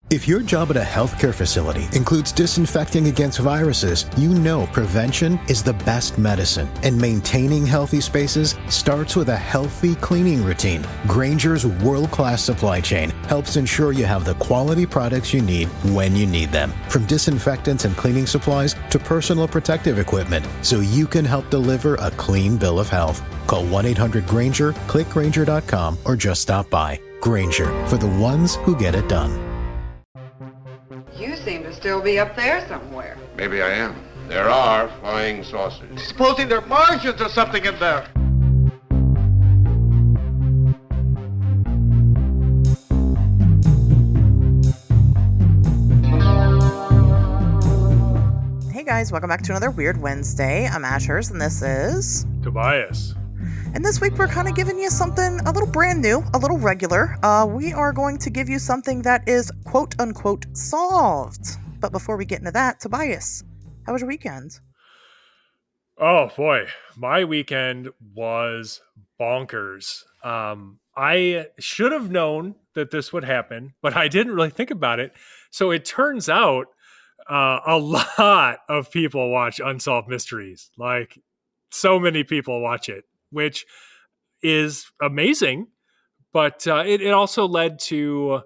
If your job at a healthcare facility includes disinfecting against viruses, you know prevention is the best medicine, and maintaining healthy spaces starts with a healthy cleaning routine. Grainger's world-class supply chain helps ensure you have the quality products you need when you need them, from disinfectants and cleaning supplies to personal protective equipment, so you can help deliver a clean bill of health. Call 1-800-GRAINGER, click Grainger.com, or just stop by. Grainger, for the ones who get it done. You seem to still be up there somewhere. Maybe I am. There are flying saucers. Supposing they're Martians or something in there. Hey guys, welcome back to another Weird Wednesday. I'm Asherz, and this is Tobias. And this week we're kind of giving you something a little brand new, a little regular. We are going to give you something that is quote-unquote solved. But before we get into that, Tobias, how was your weekend? Oh boy, my weekend was bonkers. I should have known that this would happen, but I didn't really think about it. So it turns out a lot of people watch Unsolved Mysteries. Like, so many people watch it, which is amazing. But it also led to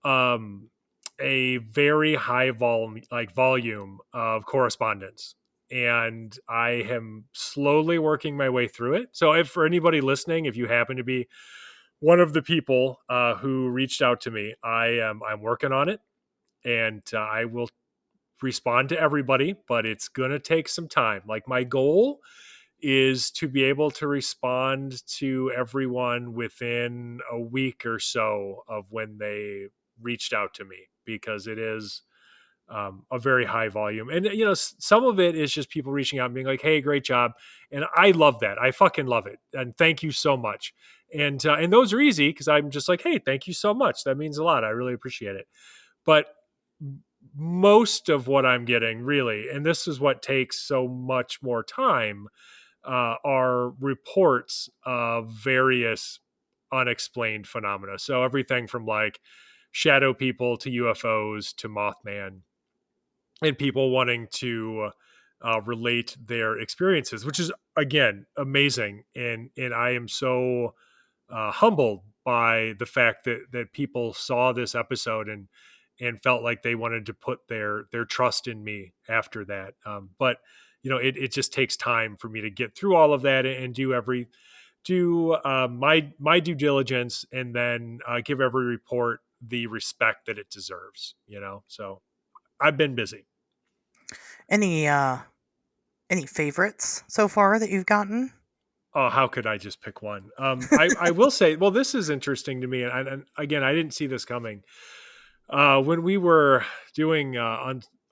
a very high volume of correspondence. And I am slowly working my way through it. So if for anybody listening, if you happen to be one of the people who reached out to me, I'm working on it, and I will respond to everybody, but it's going to take some time. Like, my goal is to be able to respond to everyone within a week or so of when they reached out to me, because it is a very high volume. And, you know, some of it is just people reaching out and being like, hey, great job. And I love that. I fucking love it. And thank you so much. And those are easy because I'm just like, hey, thank you so much. That means a lot. I really appreciate it. But most of what I'm getting, really, and this is what takes so much more time, are reports of various unexplained phenomena. So everything from like shadow people to UFOs to Mothman, and people wanting to relate their experiences, which is, again, amazing. And I am so humbled by the fact that people saw this episode and felt like they wanted to put their trust in me after that. But you know, it just takes time for me to get through all of that and do my due diligence, and then give every report the respect that it deserves. You know, so I've been busy. Any favorites so far that you've gotten? Oh, how could I just pick one? I will say, well, this is interesting to me, and again, I didn't see this coming. When we were doing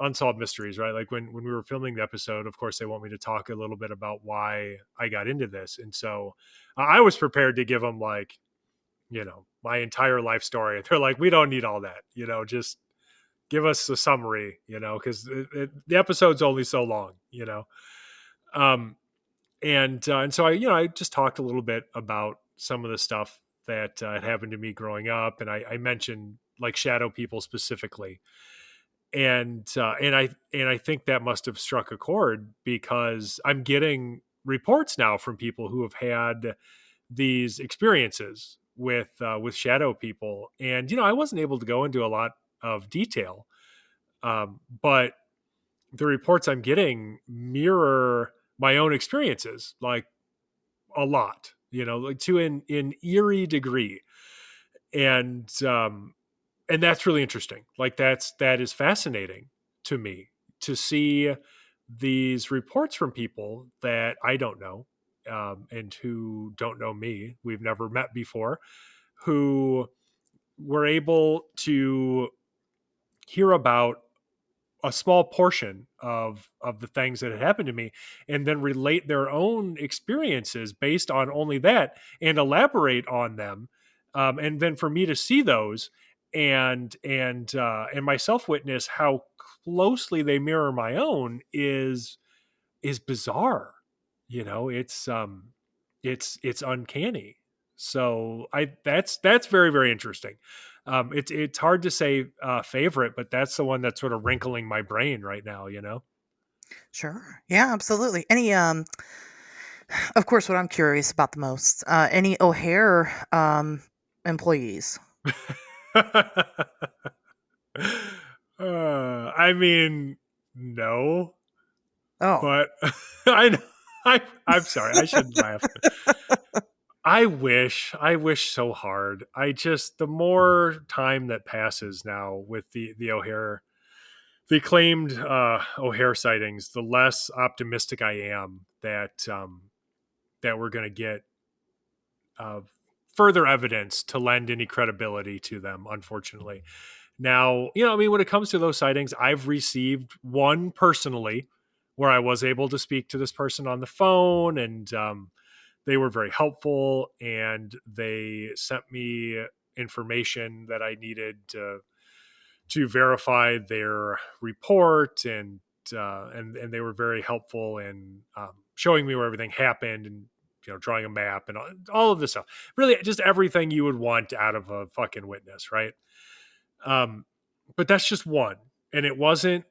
Unsolved Mysteries, right? Like when we were filming the episode, of course, they want me to talk a little bit about why I got into this. And so I was prepared to give them, like, you know, my entire life story. They're like, we don't need all that, you know, just give us a summary, you know, because the episode's only so long, you know. And so I just talked a little bit about some of the stuff that had happened to me growing up. And I mentioned like shadow people specifically. And I think that must have struck a chord, because I'm getting reports now from people who have had these experiences with shadow people. And, you know, I wasn't able to go into a lot of detail, but the reports I'm getting mirror my own experiences, like, a lot, you know, like to an eerie degree. And that's really interesting. Like, that is fascinating to me, to see these reports from people that I don't know, and who don't know me. We've never met before, who were able to hear about a small portion of the things that had happened to me, and then relate their own experiences based on only that, and elaborate on them. And then for me to see those and myself witness how closely they mirror my own is bizarre. You know, it's uncanny. So that's very, very interesting. It's hard to say favorite, but that's the one that's sort of wrinkling my brain right now. Sure. Yeah, absolutely. Any of course what I'm curious about the most, any O'Hare employees? I mean, no, Oh. but I, I'm sorry. I shouldn't laugh. I wish so hard. The more time that passes now with the O'Hare, the claimed O'Hare sightings, the less optimistic I am that we're going to get uh, further evidence to lend any credibility to them, unfortunately. Now, when it comes to those sightings, I've received one personally where I was able to speak to this person on the phone, and they were very helpful, and they sent me information that I needed to verify their report, and they were very helpful in showing me where everything happened, and drawing a map and all of this stuff. Really, just everything you would want out of a fucking witness, right? But that's just one, and it wasn't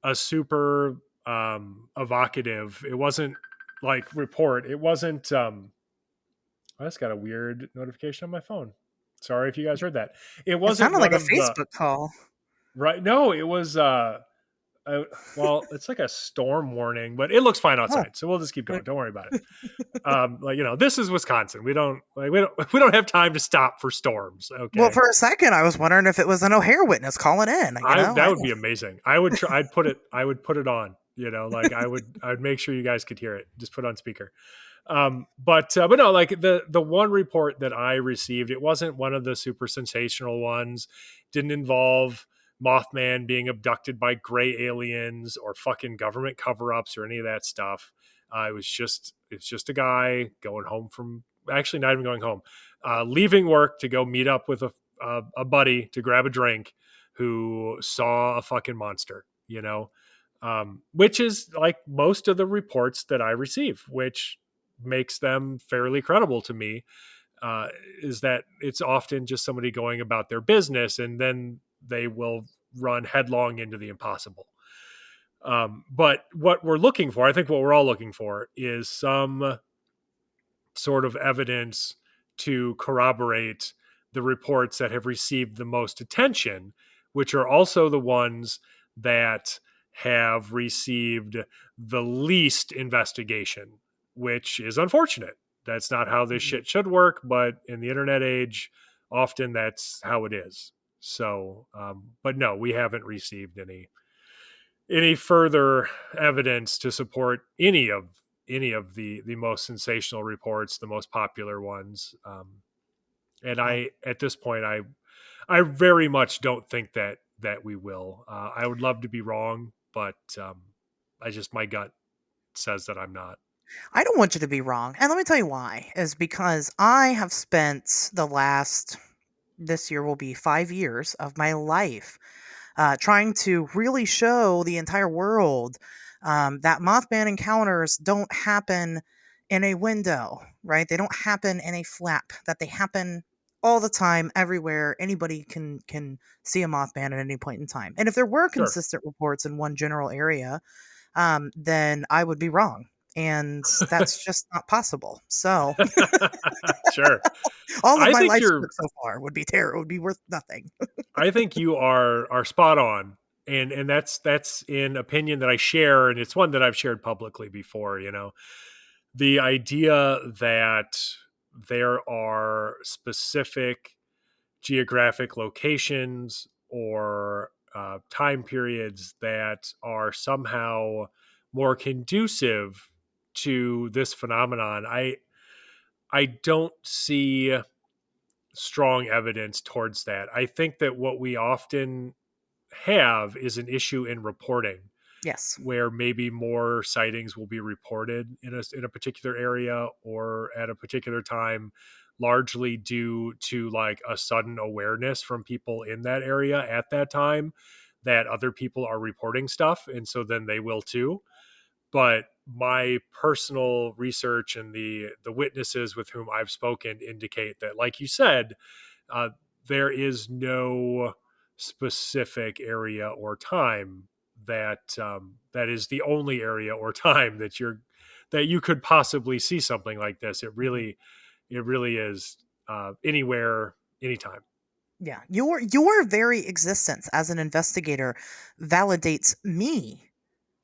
a super evocative. It wasn't like report. It wasn't. I just got a weird notification on my phone. Sorry if you guys heard that. It It wasn't sounded like one a of the Facebook call. right. No, it was. Well, it's like a storm warning, but it looks fine Oh, outside, so we'll just keep going. good. Don't worry about it. This is Wisconsin. We don't have time to stop for storms. Okay. Well, for a second, I was wondering if it was an O'Hare witness calling in. That would be amazing. I would try. I would put it on. I would make sure you guys could hear it. Just put it on speaker. But no, like the one report that I received, it wasn't one of the super sensational ones. Didn't involve Mothman being abducted by gray aliens or fucking government cover-ups or any of that stuff. It's just a guy going home from, actually not even going home, leaving work to go meet up with a buddy to grab a drink, who saw a fucking monster, which is like most of the reports that I receive, which makes them fairly credible to me, is that it's often just somebody going about their business, and then they will run headlong into the impossible. But what we're looking for, I think what we're all looking for, is some sort of evidence to corroborate the reports that have received the most attention, which are also the ones that have received the least investigation, which is unfortunate. That's not how this shit should work, but in the internet age, often that's how it is. So, but no, we haven't received any further evidence to support any of the most sensational reports, the most popular ones. And at this point, I very much don't think that we will. I would love to be wrong, but my gut says that I'm not. I don't want you to be wrong. And let me tell you why. Is because I have spent this year will be 5 years of my life trying to really show the entire world that Mothman encounters don't happen in a window, right? They don't happen in a flap, that they happen all the time, everywhere. Anybody can see a Mothman at any point in time. And if there were Sure. consistent reports in one general area, then I would be wrong. And that's just not possible. So Sure. all of I my think life's you're work so far would be terrible. Would be worth nothing. I think you are spot on. And that's an opinion that I share, and it's one that I've shared publicly before, The idea that there are specific geographic locations or time periods that are somehow more conducive to this phenomenon. I don't see strong evidence towards that. I think that what we often have is an issue in reporting, Yes. where maybe more sightings will be reported in a particular area or at a particular time, largely due to like a sudden awareness from people in that area at that time that other people are reporting stuff, and so then they will too. But my personal research and the witnesses with whom I've spoken indicate that, like you said, uh, there is no specific area or time that is the only area or time that you could possibly see something like this. It really is anywhere, anytime. Yeah, your very existence as an investigator validates me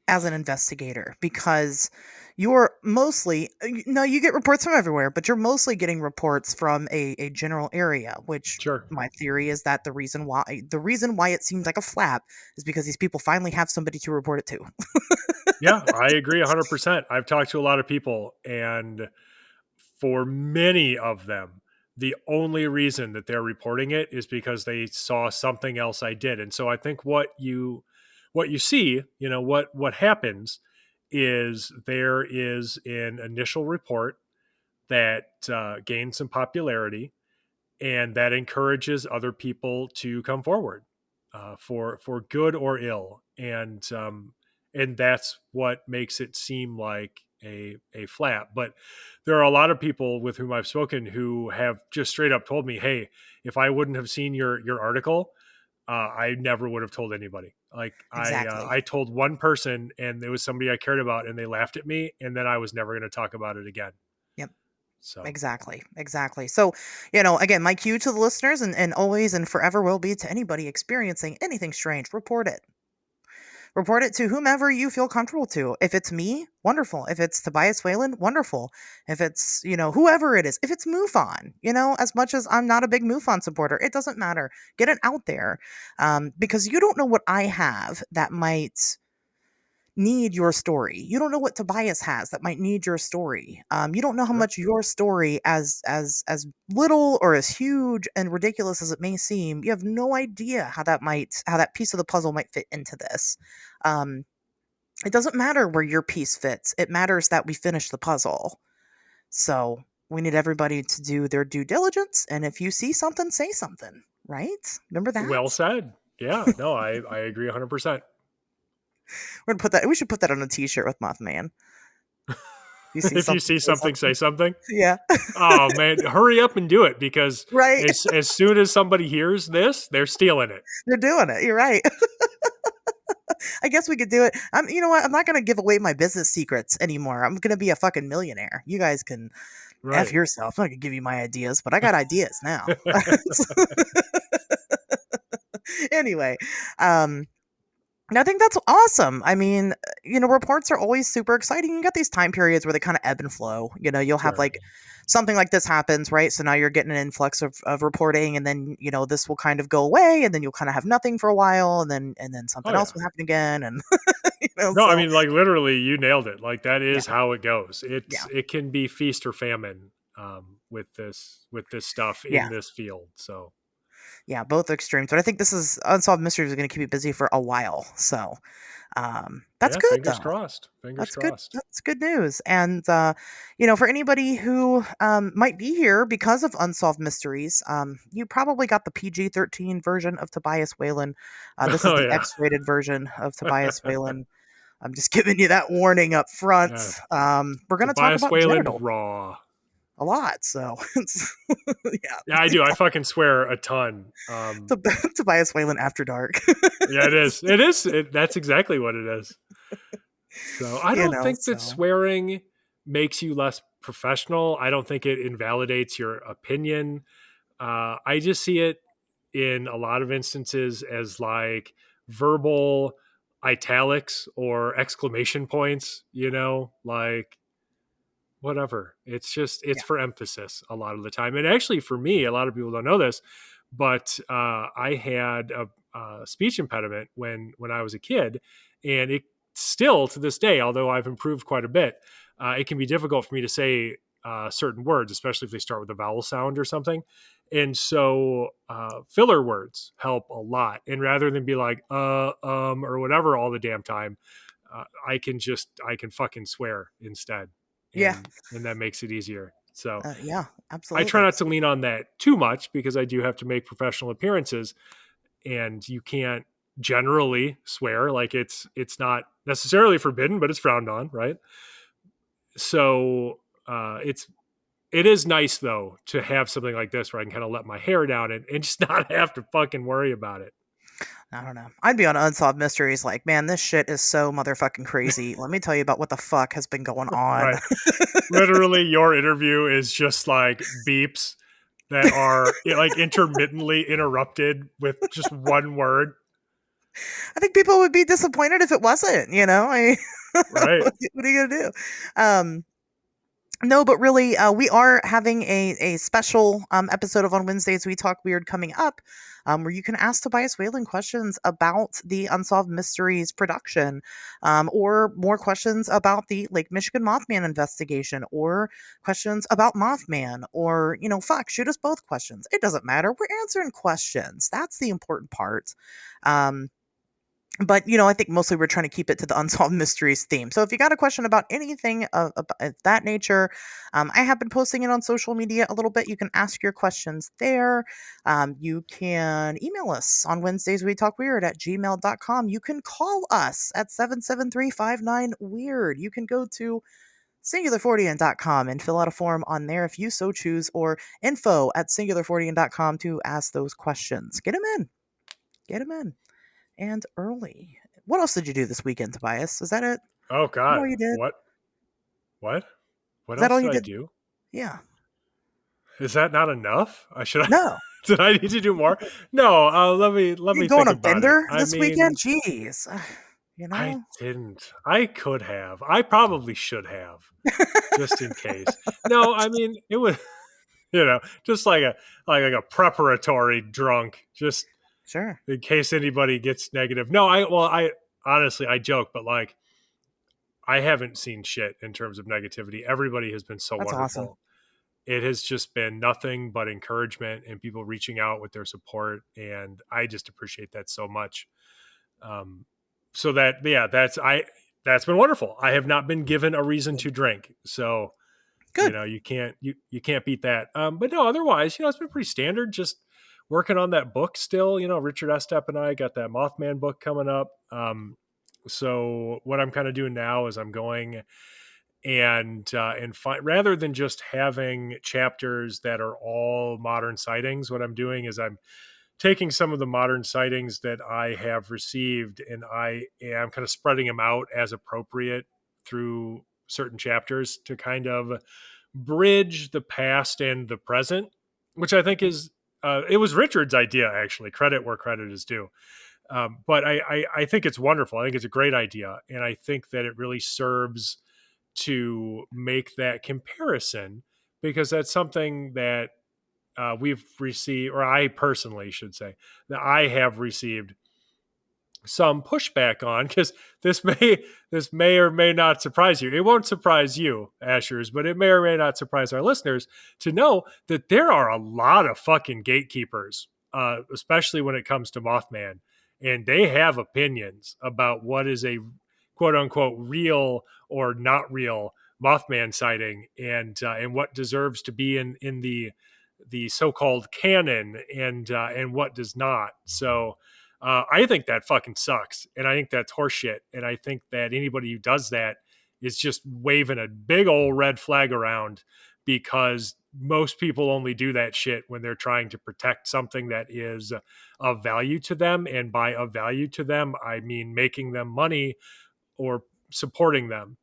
as an investigator, because you're mostly, no, you get reports from everywhere, but you're mostly getting reports from a general area, which Sure. my theory is that the reason why it seems like a flap is because these people finally have somebody to report it to. Yeah, I agree 100%. I've talked to a lot of people, and for many of them, the only reason that they're reporting it is because they saw something else I did. And so I think what you see, what happens is there is an initial report that gains some popularity, and that encourages other people to come forward for good or ill, and that's what makes it seem like a flap. But there are a lot of people with whom I've spoken who have just straight up told me, "Hey, if I wouldn't have seen your article, I never would have told anybody. Like Exactly. I told one person, and it was somebody I cared about, and they laughed at me, and then I was never going to talk about it again." Yep. So Exactly. So, again, my cue to the listeners, and always and forever will be to anybody experiencing anything strange, report it. Report it to whomever you feel comfortable to. If it's me, wonderful. If it's Tobias Whalen, wonderful. If it's, whoever it is. If it's MUFON, as much as I'm not a big MUFON supporter, it doesn't matter. Get it out there. Because you don't know what I have that might need your story. You don't know what Tobias has that might need your story. You don't know how sure. much your story, as little or as huge and ridiculous as it may seem, you have no idea how that piece of the puzzle might fit into this. Um, it doesn't matter where your piece fits. It matters that we finish the puzzle. So we need everybody to do their due diligence. And if you see something, say something. Right? Remember Well that? said. Yeah, no, I agree 100%. We're gonna put that. We should put that on a T-shirt with Mothman. You see If you something, see say something, say something. something. Yeah. Oh man, hurry up and do it, because Right. as soon as somebody hears this, they're stealing it. They're doing it. You're right. I guess we could do it. You know what? I'm not going to give away my business secrets anymore. I'm going to be a fucking millionaire. You guys can F Right. yourself. I'm not going to give you my ideas, but I got ideas now. Anyway, and I think that's awesome. I mean, reports are always super exciting. You got these time periods where they kind of ebb and flow. You'll have Sure. like something like this happens, right? So now you're getting an influx of reporting, and then, this will kind of go away, and then you'll kind of have nothing for a while, and then Oh something else yeah. will happen again. And, No, I so mean, like literally, you nailed it. Like that yeah, is how it goes. yeah, It can be feast or famine with this stuff yeah. in this field. So Yeah, both extremes. But I think this is Unsolved Mysteries is going to keep you busy for a while. So that's yeah, good, fingers though. crossed. Fingers That's good. crossed. That's good news. And for anybody who might be here because of Unsolved Mysteries, you probably got the PG-13 version of Tobias Whalen. This is Oh the yeah. X-rated version of Tobias Whalen. I'm just giving you that warning up front. Yeah. We're going to talk Tobias about Whalen genitals raw. a lot. So Yeah, I do. I fucking swear a ton. Tobias Whalen After Dark. Yeah, it is. It is. That's exactly what it is. So I don't think that So swearing makes you less professional. I don't think it invalidates your opinion. I just see it in a lot of instances as like verbal italics or exclamation points, like whatever. It's yeah. for emphasis a lot of the time. And actually, for me, a lot of people don't know this, but I had a speech impediment when I was a kid, and it still to this day, although I've improved quite a bit, it can be difficult for me to say certain words, especially if they start with a vowel sound or something. And so filler words help a lot. And rather than be like or whatever all the damn time, I can fucking swear instead, Yeah. and that makes it easier. So Yeah, I try absolutely. not to lean on that too much, because I do have to make professional appearances, and you can't generally swear. Like it's not necessarily forbidden, but it's frowned on, right? So it's it is nice though to have something like this where I can kind of let my hair down and just not have to fucking worry about it. I don't know. I'd be on Unsolved Mysteries like, man, this shit is so motherfucking crazy. Let me tell you about what the fuck has been going on. Right. Literally, your interview is just like beeps that are like intermittently interrupted with just one word. I think people would be disappointed if it wasn't, you know? Right. What are you going to do? No, but really, we are having a special episode of On Wednesdays We Talk Weird coming up, where you can ask Tobias Whalen questions about the Unsolved Mysteries production, or more questions about the Lake Michigan Mothman investigation, or questions about Mothman, or, fuck, shoot us both questions. It doesn't matter. We're answering questions. That's the important part. But, I think mostly we're trying to keep it to the Unsolved Mysteries theme. So if you got a question about anything of that nature, I have been posting it on social media a little bit. You can ask your questions there. You can email us on Wednesdays We Talk Weird at gmail.com. You can call us at 773-59-WEIRD. You can go to singular40n.com and fill out a form on there if you so choose, or info@singular40n.com to ask those questions. Get them in. Get them in. And early. What else did you do this weekend, Tobias? Is that it? Oh Is that God. all you did? What Is that else all did you I did? do? Yeah. Is that not enough? No. Did I need to do more? No, let You me didn't go on think a about it. bender I this mean, weekend? Jeez. I didn't. I could have. I probably should have, just in case. No, I mean, it was, just like a preparatory drunk, just Sure. in case anybody gets negative. No, I honestly, I joke, but like, I haven't seen shit in terms of negativity. Everybody has been so That's awesome. wonderful. It has just been nothing but encouragement and people reaching out with their support. And I just appreciate that so much. So that's been wonderful. I have not been given a reason to drink. So, Good. you can't beat that. But no, otherwise, it's been pretty standard. Just working on that book still, Richard Estep and I got that Mothman book coming up. So what I'm kind of doing now is I'm going and rather than just having chapters that are all modern sightings, what I'm doing is I'm taking some of the modern sightings that I have received and I am kind of spreading them out as appropriate through certain chapters to kind of bridge the past and the present, which I think is it was Richard's idea, actually. Credit where credit is due. But I think it's wonderful. I think it's a great idea. And I think that it really serves to make that comparison, because that's something that we've received, or I personally should say, that I have received some pushback on, because this may or may not surprise you. It won't surprise you, Asherz, but it may or may not surprise our listeners to know that there are a lot of fucking gatekeepers, especially when it comes to Mothman, and they have opinions about what is a quote unquote real or not real Mothman sighting, and what deserves to be in the so-called canon, and what does not. So I think that fucking sucks, and I think that's horseshit, and I think that anybody who does that is just waving a big old red flag around, because most people only do that shit when they're trying to protect something that is of value to them, and by of value to them, I mean making them money or supporting them.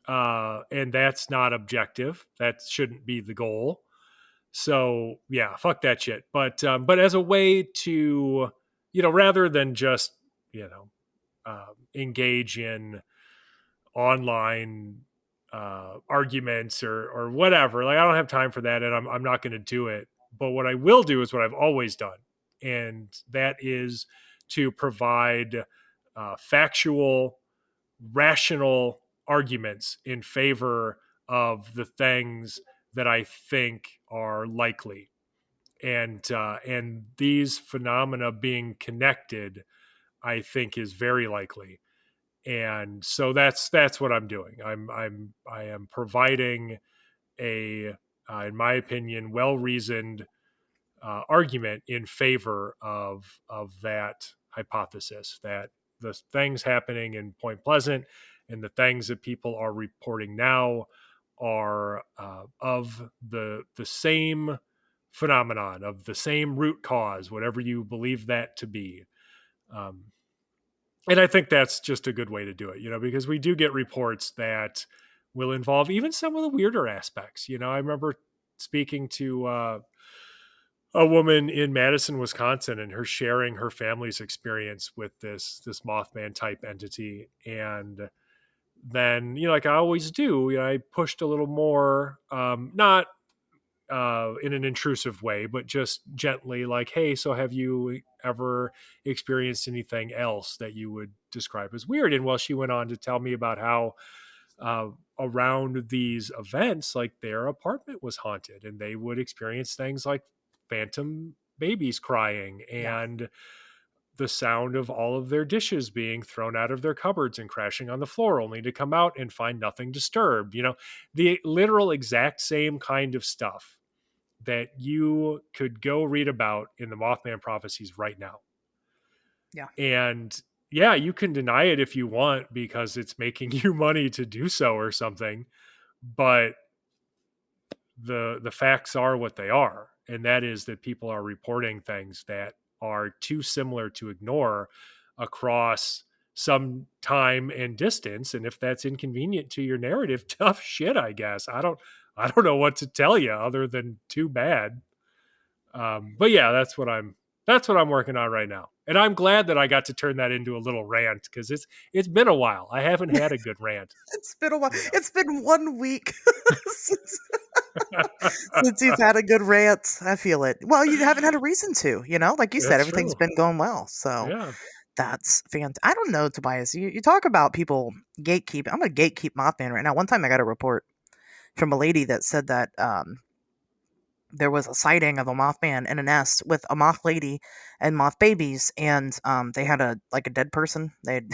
And that's not objective. That shouldn't be the goal. So yeah, fuck that shit. But as a way to, rather than just, engage in online arguments or whatever, like I don't have time for that, and I'm not going to do it. But what I will do is what I've always done, and that is to provide factual, rational arguments in favor of the things that I think are likely, and these phenomena being connected, I think, is very likely. And so that's what I'm doing. I am providing a, in my opinion, well reasoned argument in favor of that hypothesis, that the things happening in Point Pleasant and the things that people are reporting now are of the same phenomenon, of the same root cause, whatever you believe that to be. And I think that's just a good way to do it, because we do get reports that will involve even some of the weirder aspects. I remember speaking to a woman in Madison, Wisconsin, and her sharing her family's experience with this Mothman type entity. And then, like I always do, I pushed a little more, not in an intrusive way, but just gently, like, hey, so have you ever experienced anything else that you would describe as weird? And she went on to tell me about how around these events, like their apartment was haunted, and they would experience things like phantom babies crying and the sound of all of their dishes being thrown out of their cupboards and crashing on the floor, only to come out and find nothing disturbed. The literal exact same kind of stuff that you could go read about in the Mothman prophecies right now. Yeah. And yeah, you can deny it if you want because it's making you money to do so or something. But the facts are what they are. And that is that people are reporting things that are too similar to ignore across some time and distance. And if that's inconvenient to your narrative, tough shit, I guess. I don't know what to tell you other than too bad. But yeah, that's what I'm working on right now. And I'm glad that I got to turn that into a little rant because it's been a while. I haven't had a good rant. It's been a while. Yeah. It's been 1 week since you've had a good rant. I feel it. Well, you haven't had a reason to, like you said, everything's been going well. So yeah. That's fantastic. I don't know, Tobias. You talk about people gatekeep. I'm a gatekeep Mothman right now. One time I got a report from a lady that said that there was a sighting of a Mothman in a nest with a moth lady and moth babies, and they had a dead person. They'd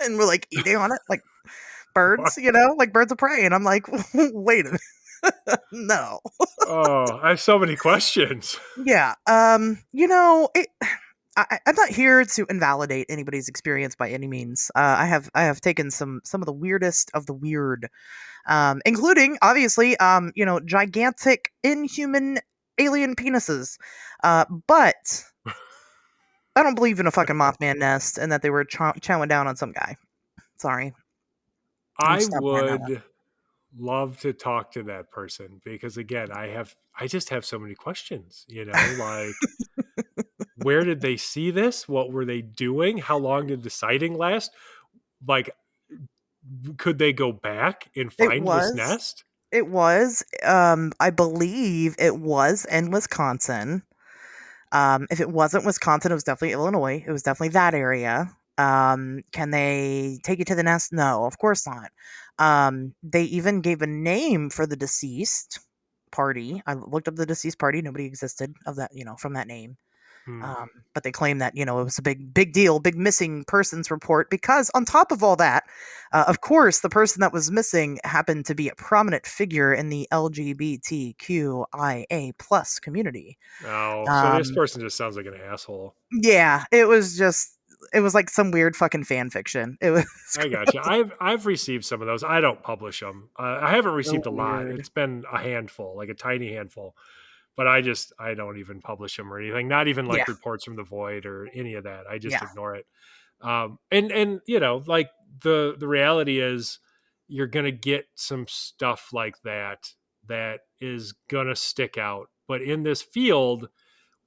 and were like eating on it like birds, like birds of prey. And I'm like, wait a minute, no. Oh, I have so many questions. Yeah, I'm not here to invalidate anybody's experience by any means. I have taken some of the weirdest of the weird. Including obviously, gigantic inhuman alien penises. But I don't believe in a fucking Mothman nest and that they were chowing down on some guy. Sorry. I would love to talk to that person because again, I just have so many questions, like where did they see this? What were they doing? How long did the sighting last? Like, could they go back and find this nest? It was. I believe it was in Wisconsin. If it wasn't Wisconsin, it was definitely Illinois. It was definitely that area. Can they take you to the nest? No, of course not. They even gave a name for the deceased party. I looked up the deceased party. Nobody existed of that, from that name. But they claim that, it was a big deal, big missing persons report, because on top of all that, of course, the person that was missing happened to be a prominent figure in the LGBTQIA plus community. Oh, so this person just sounds like an asshole. Yeah, it was like some weird fucking fan fiction. It was. I got you. I've received some of those. I don't publish them. I haven't received a lot. It's been a handful, like a tiny handful. But I don't even publish them or anything. Not even like reports from the void or any of that. I just ignore it. And like the reality is you're going to get some stuff like that is going to stick out. But in this field,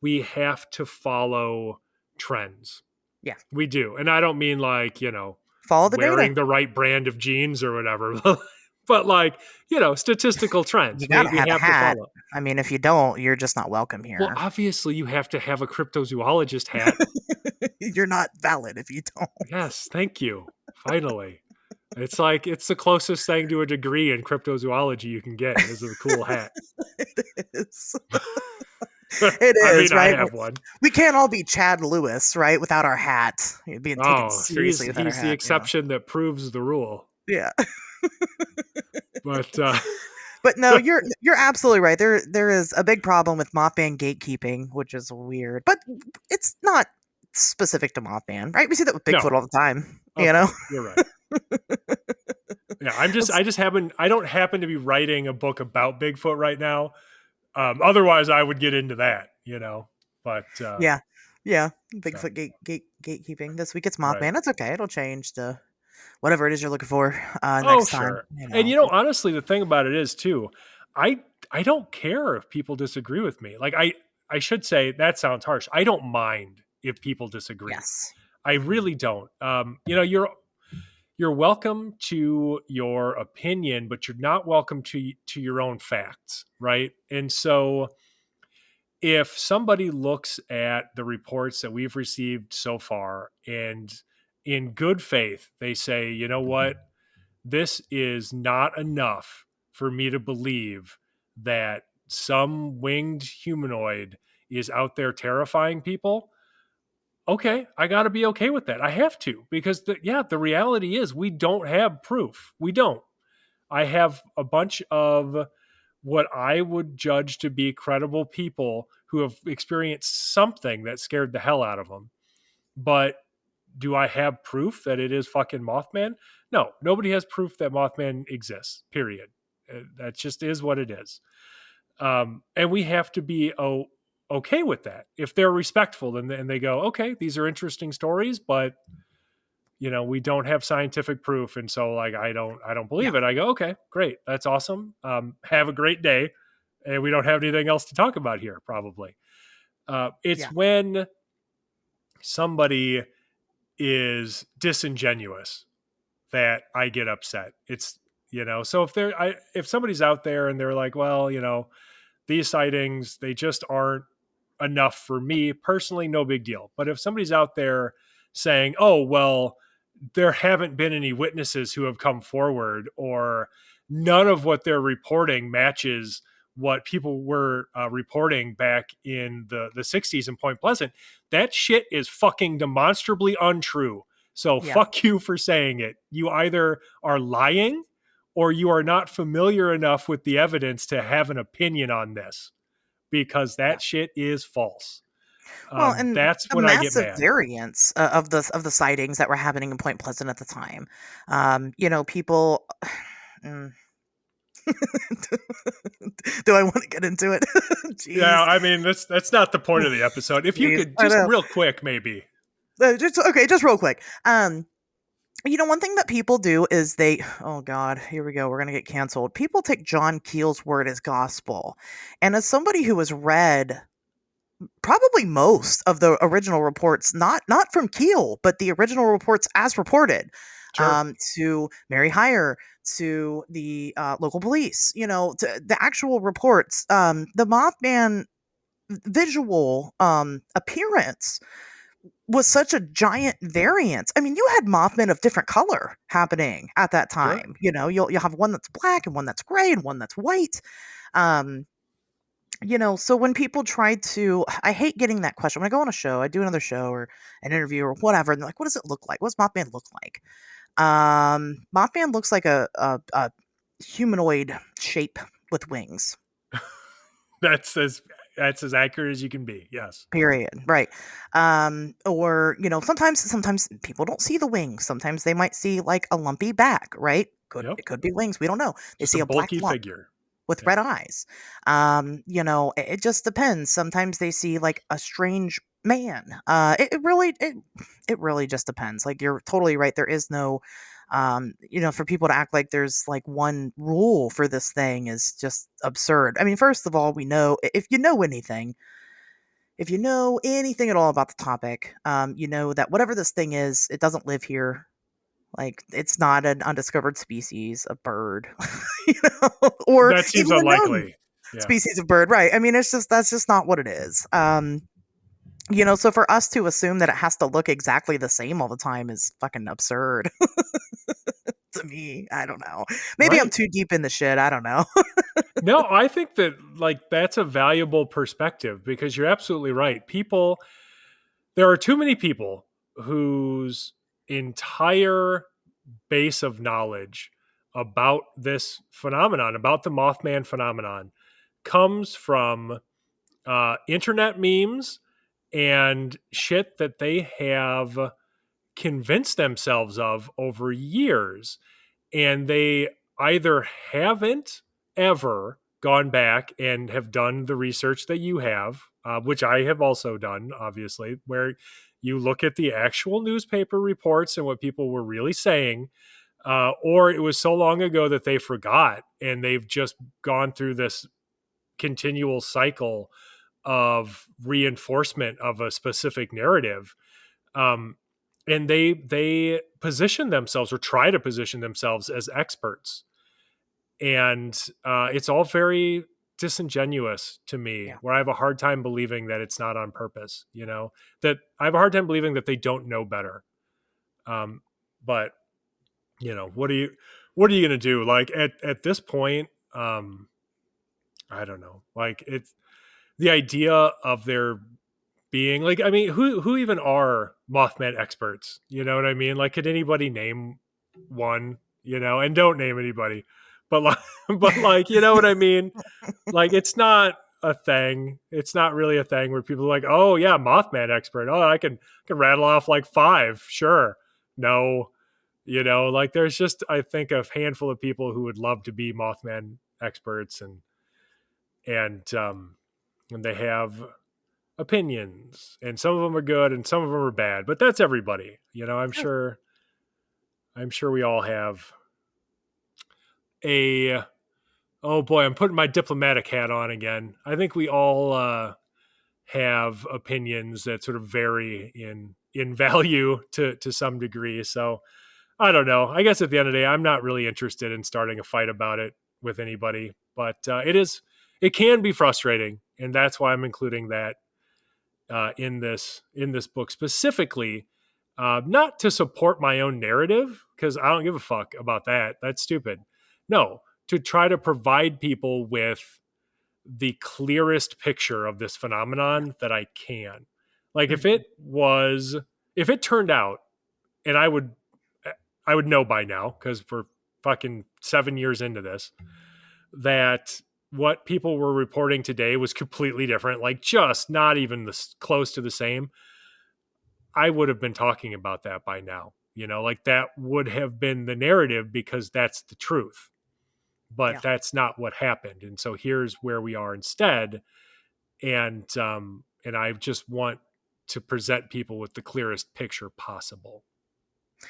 we have to follow trends. Yeah, we do. And I don't mean like, follow the wearing data. the right brand of jeans or whatever. But like, statistical trends. You gotta have a hat. To follow. I mean, if you don't, you're just not welcome here. Well, obviously you have to have a cryptozoologist hat. You're not valid if you don't. Yes, thank you. Finally. It's like, it's the closest thing to a degree in cryptozoology you can get is a cool hat. It is. It is, right? I have one. We can't all be Chad Lewis, right? Without our hat. Being taken seriously he's without our hat, the exception that proves the rule. Yeah. But no, you're absolutely right. There is a big problem with Mothman gatekeeping, which is weird, but it's not specific to Mothman, right? We see that with Bigfoot all the time. You're right. Yeah, I don't happen to be writing a book about Bigfoot right now. Otherwise I would get into that, but, Yeah. Yeah. so, Bigfoot gatekeeping. This week it's right. Mothman. It's okay. It'll change to whatever it is you're looking for Oh, next time. sure. And, But honestly, the thing about it is too, I, I don't care if people disagree with me. Like I should say that sounds harsh. I don't mind if people disagree. yes. I really don't. You're welcome to your opinion, but you're not welcome to your own facts, right? And so if somebody looks at the reports that we've received so far and in good faith they say, you know what, this is not enough for me to believe that some winged humanoid is out there terrifying people, okay, I got to be okay with that. I have to, because the reality is we don't have proof. We don't. I have a bunch of what I would judge to be credible people who have experienced something that scared the hell out of them. But do I have proof that it is fucking Mothman? No, nobody has proof that Mothman exists, period. That just is what it is. And we have to be okay with that. If they're respectful and they go, okay, these are interesting stories, but we don't have scientific proof. And so like, I don't believe it. I go, okay, great. That's awesome. Have a great day. And we don't have anything else to talk about here, probably. It's when somebody is disingenuous that I get upset. It's, so if somebody's out there and they're like, well, these sightings, they just aren't enough for me personally, no big deal. But if somebody's out there saying, oh, well, there haven't been any witnesses who have come forward, or none of what they're reporting matches what people were reporting back in the 60s in Point Pleasant, that shit is fucking demonstrably untrue. So fuck you for saying it. You either are lying or you are not familiar enough with the evidence to have an opinion on this, because that shit is false. Well, and that's the when I get massive mad. variance of the sightings that were happening in Point Pleasant at the time. People. Do I want to get into it? Yeah, I mean that's not the point of the episode. If you could just real quick, maybe. Just real quick. One thing that people do is oh God, here we go. We're going to get canceled. People take John Keel's word as gospel. And as somebody who has read probably most of the original reports, not from Keel, but the original reports as reported, to Mary Hire, to the local police, to the actual reports, the Mothman visual appearance was such a giant variance. I mean, you had Mothman of different color happening at that time. Sure. You'll have one that's black and one that's gray and one that's white. So when people try to, I hate getting that question. When I go on a show, I do another show or an interview or whatever, and they're like, what does it look like? What does Mothman look like? Mothman looks like a humanoid shape with wings. That's as accurate as you can be. Yes. Period. Right. Or, sometimes people don't see the wings. Sometimes they might see like a lumpy back, right? It could be wings. We don't know. They see a bulky black figure with red eyes. It just depends. Sometimes they see like a strange man. It really just depends. Like, you're totally right. There is no, for people to act like there's like one rule for this thing is just absurd. I mean, first of all, we know if you know anything at all about the topic, that whatever this thing is, it doesn't live here. Like, it's not an undiscovered species of bird, or that seems even unlikely. Species of bird, right? I mean, that's just not what it is. So for us to assume that it has to look exactly the same all the time is fucking absurd. To me, I don't know. Maybe I'm too deep in the shit. I don't know. No, I think that that's a valuable perspective, because you're absolutely right. There are too many people whose entire base of knowledge about this phenomenon, about the Mothman phenomenon, comes from internet memes and shit that they have convinced themselves of over years. and they either haven't ever gone back and have done the research that you have, which I have also done, obviously, where you look at the actual newspaper reports and what people were really saying, or it was so long ago that they forgot and they've just gone through this continual cycle of reinforcement of a specific narrative. And they position themselves or try to position themselves as experts. And it's all very disingenuous to me, Yeah. where I have a hard time believing that it's not on purpose, that I have a hard time believing that they don't know better. But what are you going to do? Like at this point, I don't know, like it's the idea of there being like, I mean, who even are Mothman experts? You know what I mean? Like, could anybody name one, and don't name anybody, but like, but like, you know what I mean? Like, it's not a thing. It's not really a thing where people are like, oh yeah, Mothman expert. Oh, I can rattle off like 5. Sure. No, like there's just, I think, a handful of people who would love to be Mothman experts, and they have opinions, and some of them are good and some of them are bad, but that's everybody. I'm sure we all have oh boy, I'm putting my diplomatic hat on again. I think we all have opinions that sort of vary in value to some degree. So I don't know. I guess at the end of the day, I'm not really interested in starting a fight about it with anybody, but it can be frustrating, and that's why I'm including that in this book specifically, not to support my own narrative, because I don't give a fuck about that. That's stupid. No, to try to provide people with the clearest picture of this phenomenon that I can. Like if it turned out, and I would know by now, because we're fucking 7 years into this, that what people were reporting today was completely different, like just not even close to the same, I would have been talking about that by now. Like that would have been the narrative, because that's the truth. But that's not what happened. And so here's where we are instead. And I just want to present people with the clearest picture possible.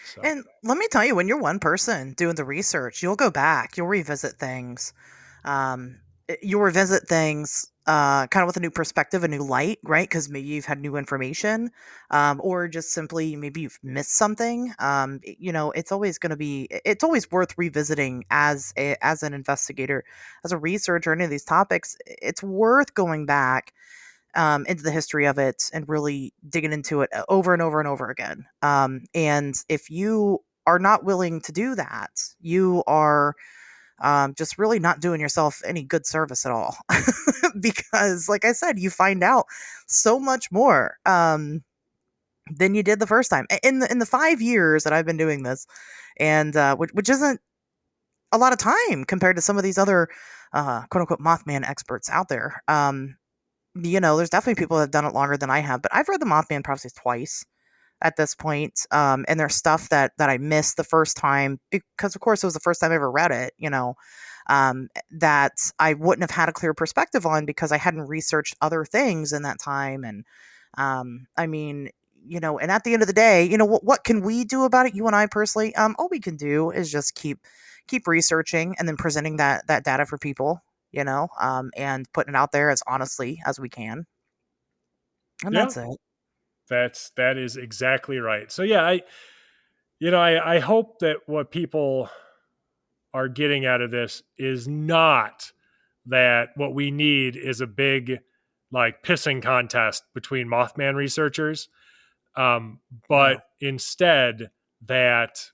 So. And let me tell you, when you're one person doing the research, you'll go back, you'll revisit things. You'll revisit things kind of with a new perspective, a new light, right? Because maybe you've had new information, or just simply maybe you've missed something. It's always going to be, it's always worth revisiting as an investigator, as a researcher, any of these topics. It's worth going back into the history of it and really digging into it over and over and over again. And if you are not willing to do that, you are just really not doing yourself any good service at all. Because, like I said, you find out so much more than you did the first time. In the 5 years that I've been doing this, and which isn't a lot of time compared to some of these other quote unquote Mothman experts out there. There's definitely people that have done it longer than I have, but I've read the Mothman prophecies twice at this point. And there's stuff that I missed the first time because, of course, it was the first time I ever read it, that I wouldn't have had a clear perspective on because I hadn't researched other things in that time. And I mean, and at the end of the day, what can we do about it? You and I personally, all we can do is just keep researching and then presenting that data for people, and putting it out there as honestly as we can. And that's it. That is exactly right. So yeah, I hope that what people are getting out of this is not that what we need is a big like pissing contest between Mothman researchers, but instead that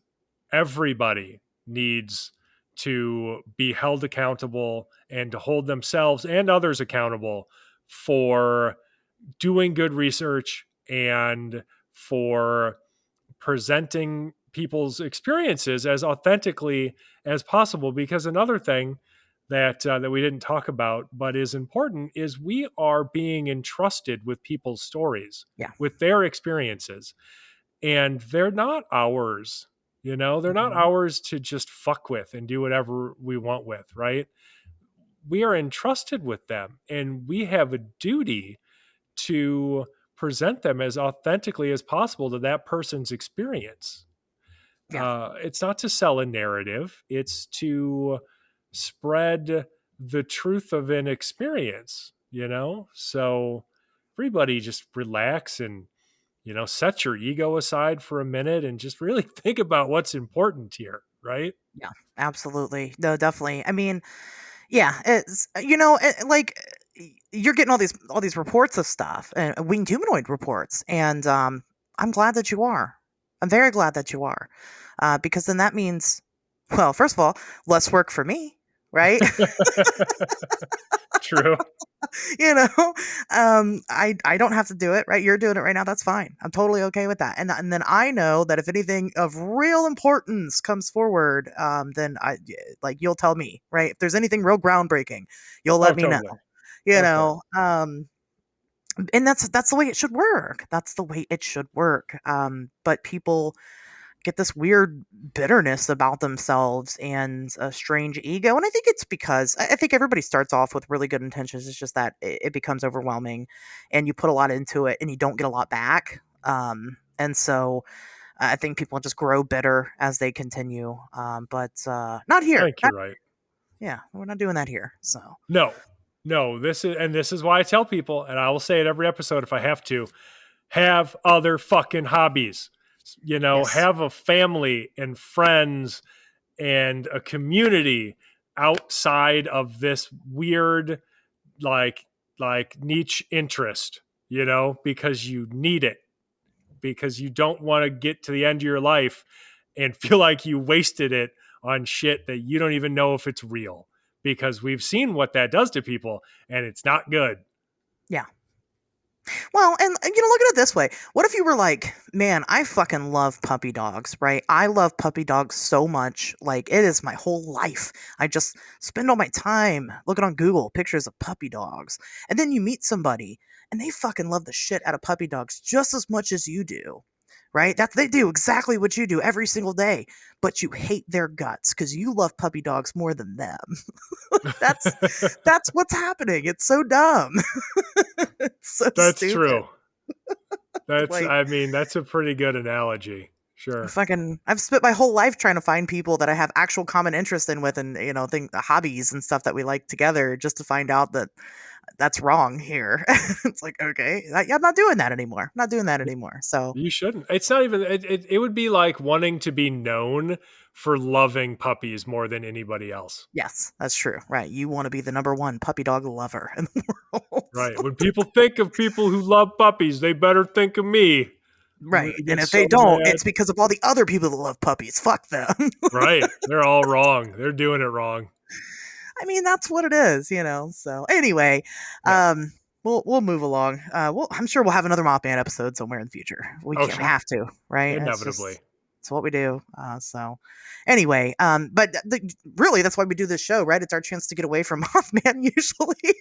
everybody needs to be held accountable and to hold themselves and others accountable for doing good research and for presenting people's experiences as authentically as possible. Because another thing that we didn't talk about but is important is we are being entrusted with people's stories, with their experiences, and they're not ours They're not ours to just fuck with and do whatever we want with, right? We are entrusted with them, and we have a duty to present them as authentically as possible to that person's experience. Yeah. It's not to sell a narrative, it's to spread the truth of an experience, So everybody just relax and, set your ego aside for a minute and just really think about what's important here, right? Yeah, absolutely. No, definitely. I mean, yeah, it's like you're getting all these reports of stuff and winged humanoid reports, and I'm glad that you are. I'm very glad that you are, because then that means, well, first of all, less work for me, right? True. I don't have to do it, right? You're doing it right now. That's fine. I'm totally okay with that. And then I know that if anything of real importance comes forward, then you'll tell me, right? If there's anything real groundbreaking, you'll let me know. Totally. You know, and that's the way it should work. That's the way it should work. But people get this weird bitterness about themselves and a strange ego. And I think it's because I think everybody starts off with really good intentions. It's just that it becomes overwhelming and you put a lot into it and you don't get a lot back. And so I think people just grow bitter as they continue. But not here. I think you're right. Yeah, we're not doing that here. So no, this is why I tell people, and I will say it every episode if I have to, have other fucking hobbies. Yes. Have a family and friends and a community outside of this weird, like niche interest, because you need it, because you don't want to get to the end of your life and feel like you wasted it on shit that you don't even know if it's real, because we've seen what that does to people and it's not good. Yeah. Well, and look at it this way. What if you were like, man, I fucking love puppy dogs, right? I love puppy dogs so much. Like, it is my whole life. I just spend all my time looking on Google pictures of puppy dogs. And then you meet somebody and they fucking love the shit out of puppy dogs just as much as you do. Right? They do exactly what you do every single day, but you hate their guts because you love puppy dogs more than them. That's what's happening. It's so dumb. It's so That's stupid. true. That's a pretty good analogy. Sure. I've spent my whole life trying to find people that I have actual common interest in with, and hobbies and stuff that we like together, just to find out that that's wrong here. It's like, okay, I'm not doing that anymore. I'm not doing that anymore. So you shouldn't. It's not even. It would be like wanting to be known for loving puppies more than anybody else. Yes, that's true. Right. You want to be the number one puppy dog lover in the world. Right. When people think of people who love puppies, they better think of me. Right. And if they don't, it's because of all the other people that love puppies. Fuck them. Right. They're all wrong. They're doing it wrong. I mean, that's what it is, So anyway, Yeah. We'll move along. I'm sure we'll have another Mop Man episode somewhere in the future. We have to, right? Inevitably. It's what we do. So anyway, but really, that's why we do this show, right? It's our chance to get away from Mothman usually.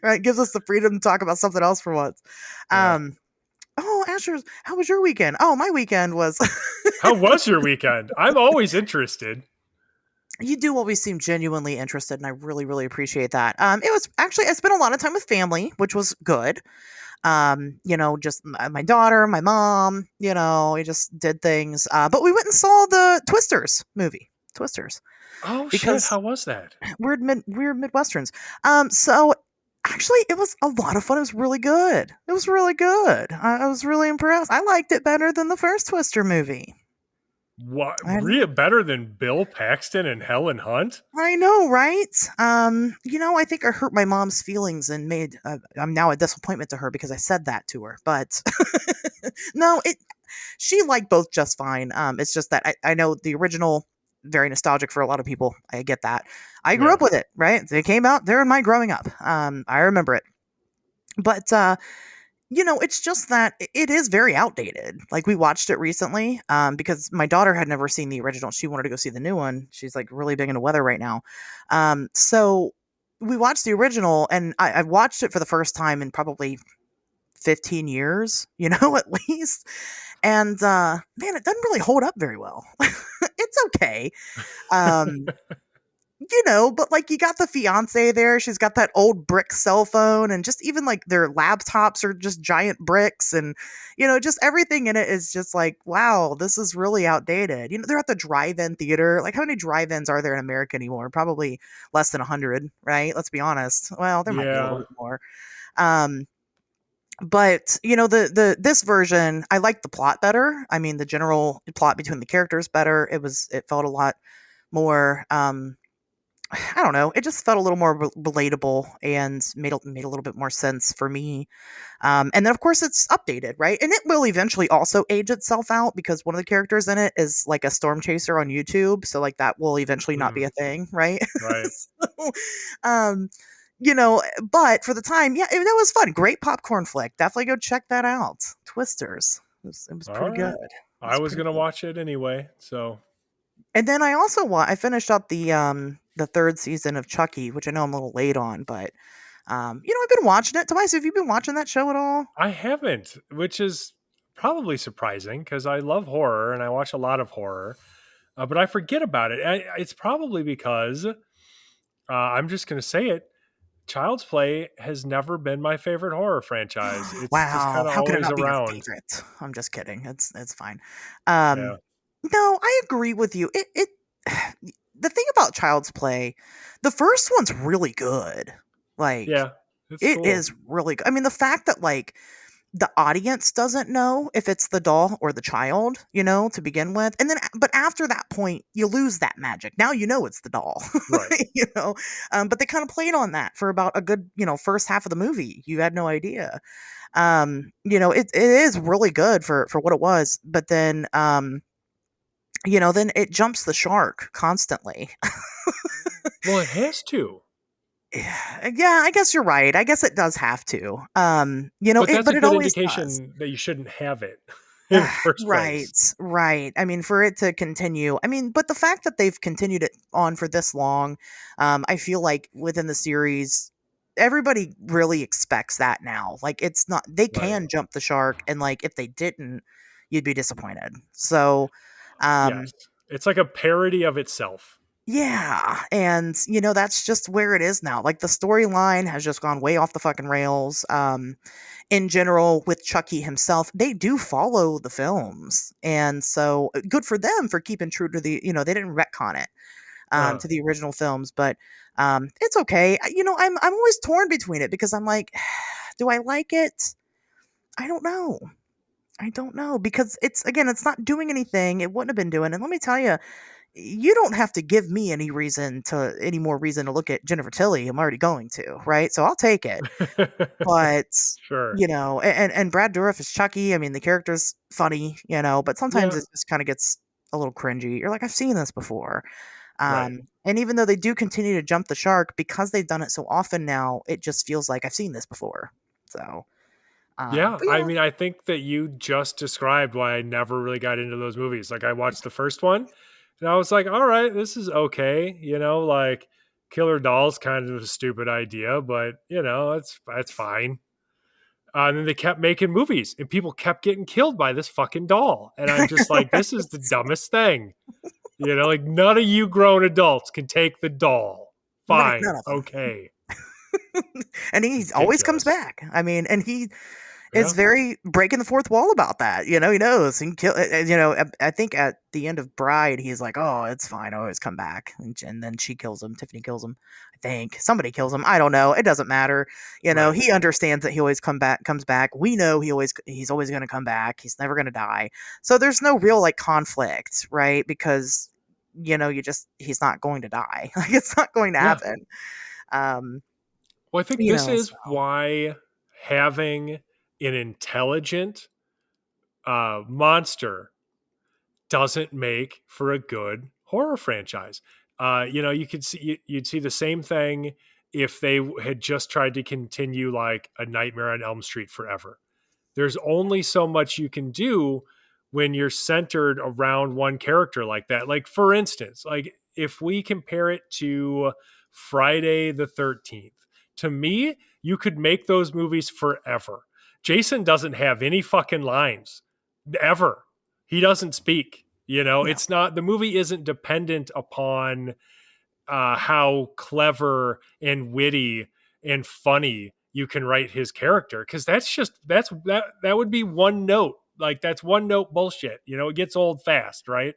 Right? Gives us the freedom to talk about something else for once. Yeah. Oh, Asherz, how was your weekend? Oh, my weekend was... How was your weekend? I'm always interested. You do always seem genuinely interested, and I really, really appreciate that. It was actually, I spent a lot of time with family, which was good. Just my daughter, my mom, we just did things. But we went and saw the Twisters movie. Twisters. Oh, shit. How was that? Weird Midwesterns. So actually, it was a lot of fun. It was really good. It was really good. I was really impressed. I liked it better than the first Twister movie. What? Better than Bill Paxton and Helen Hunt? I know, right? I think I hurt my mom's feelings and made I'm now a disappointment to her because I said that to her. But no, she liked both just fine. It's just that I know the original, very nostalgic for a lot of people. I get that. I grew up with it, right? They came out during my growing up. I remember it. But it's just that it is very outdated. Like, we watched it recently because my daughter had never seen the original. She wanted to go see the new one. She's like really big into weather right now. So we watched the original, and I've watched it for the first time in probably 15 years, at least. And man, it doesn't really hold up very well. It's okay. Um, but like you got the fiance there. She's got that old brick cell phone, and just even like their laptops are just giant bricks, and just everything in it is just like, wow, this is really outdated. They're at the drive-in theater. Like, how many drive-ins are there in America anymore? Probably less than 100, right? Let's be honest. Well, there might be a little Yeah. bit more. Um, but the this version, I like the plot better. I mean, the general plot between the characters better. It felt a lot more. I don't know. It just felt a little more relatable and made a little bit more sense for me. And then of course it's updated, right? And it will eventually also age itself out because one of the characters in it is like a storm chaser on YouTube, so like that will eventually not be a thing, right? Right. So, um, but for the time, yeah, that was fun. Great popcorn flick. Definitely go check that out. Twisters. It was All pretty good. right. It I was was pretty gonna good. watch it anyway, so And then I also I finished up the third season of Chucky, which I know I'm a little late on, but I've been watching it. Tobias, have you been watching that show at all? I haven't, which is probably surprising because I love horror and I watch a lot of horror, but I forget about it. It's probably because I'm just going to say it. Child's Play has never been my favorite horror franchise. It's just Wow, kind of how could it always not be your around. favorite? I'm just kidding. It's fine. Yeah. No, I agree with you. It the thing about Child's Play, the first one's really good. Like Yeah. It's it cool. is really good. I mean, the fact that like the audience doesn't know if it's the doll or the child, to begin with. And then, but after that point, you lose that magic. Now you know it's the doll, Right. you know. But they kind of played on that for about a good, first half of the movie. You had no idea. It is really good for what it was. But then, then it jumps the shark constantly. Well, it has to. Yeah, I guess you're right. I guess it does have to. But that's a But it good always does. indication that you shouldn't have it in the first Right, place. right. I mean, for it to continue, I mean, but the fact that they've continued it on for this long, I feel like within the series, everybody really expects that now. Like, it's not, they Right. can jump the shark, and like, if they didn't, you'd be disappointed. So, Yes. um, It's like a parody of itself. yeah, and that's just where it is now. Like the storyline has just gone way off the fucking rails. In general, with Chucky himself, they do follow the films, and so good for them for keeping true to the. They didn't retcon it Uh, to the original films, but it's okay. I'm always torn between it because I'm like, do I like it? I don't know. I don't know because it's not doing anything it wouldn't have been doing. And let me tell you, you don't have to give me any more reason to look at Jennifer Tilly. I'm already going to, right? So I'll take it. But sure. and Brad Dourif is Chucky. I mean, the character's funny, but sometimes Yeah. it just kind of gets a little cringy. You're like, I've seen this before. Right. And even though they do continue to jump the shark because they've done it so often now, it just feels like I've seen this before. So, Yeah. but I yeah, mean, I think that you just described why I never really got into those movies. Like, I watched the first one and I was like, all right, this is okay. Like Killer Doll's kind of a stupid idea, but, it's fine. And then they kept making movies and people kept getting killed by this fucking doll. And I'm I just know, like, right? this is the dumbest thing. Like none of you grown adults can take the doll. Right, Fine. none of them. Okay. And he always comes Ridiculous. back. I mean, and he is Yeah. very breaking the fourth wall about that. He knows he can kill. I think at the end of Bride, he's like, "Oh, it's fine. I always come back." And then she kills him. Tiffany kills him. I think somebody kills him. I don't know. It doesn't matter. Right. He understands that he always comes back. We know he's always going to come back. He's never going to die. So there's no real like conflict, right? Because he's not going to die. Like it's not going to Yeah. happen. Um, Well, I think this is so why having an intelligent monster doesn't make for a good horror franchise. You could see you'd see the same thing if they had just tried to continue like a Nightmare on Elm Street forever. There's only so much you can do when you're centered around one character like that. Like for instance, like if we compare it to Friday the 13th, to me, you could make those movies forever. Jason doesn't have any fucking lines. ever. He doesn't speak. No. It's not, the movie isn't dependent upon how clever and witty and funny you can write his character, because that would be one note. Like, that's one note bullshit. It gets old fast, right?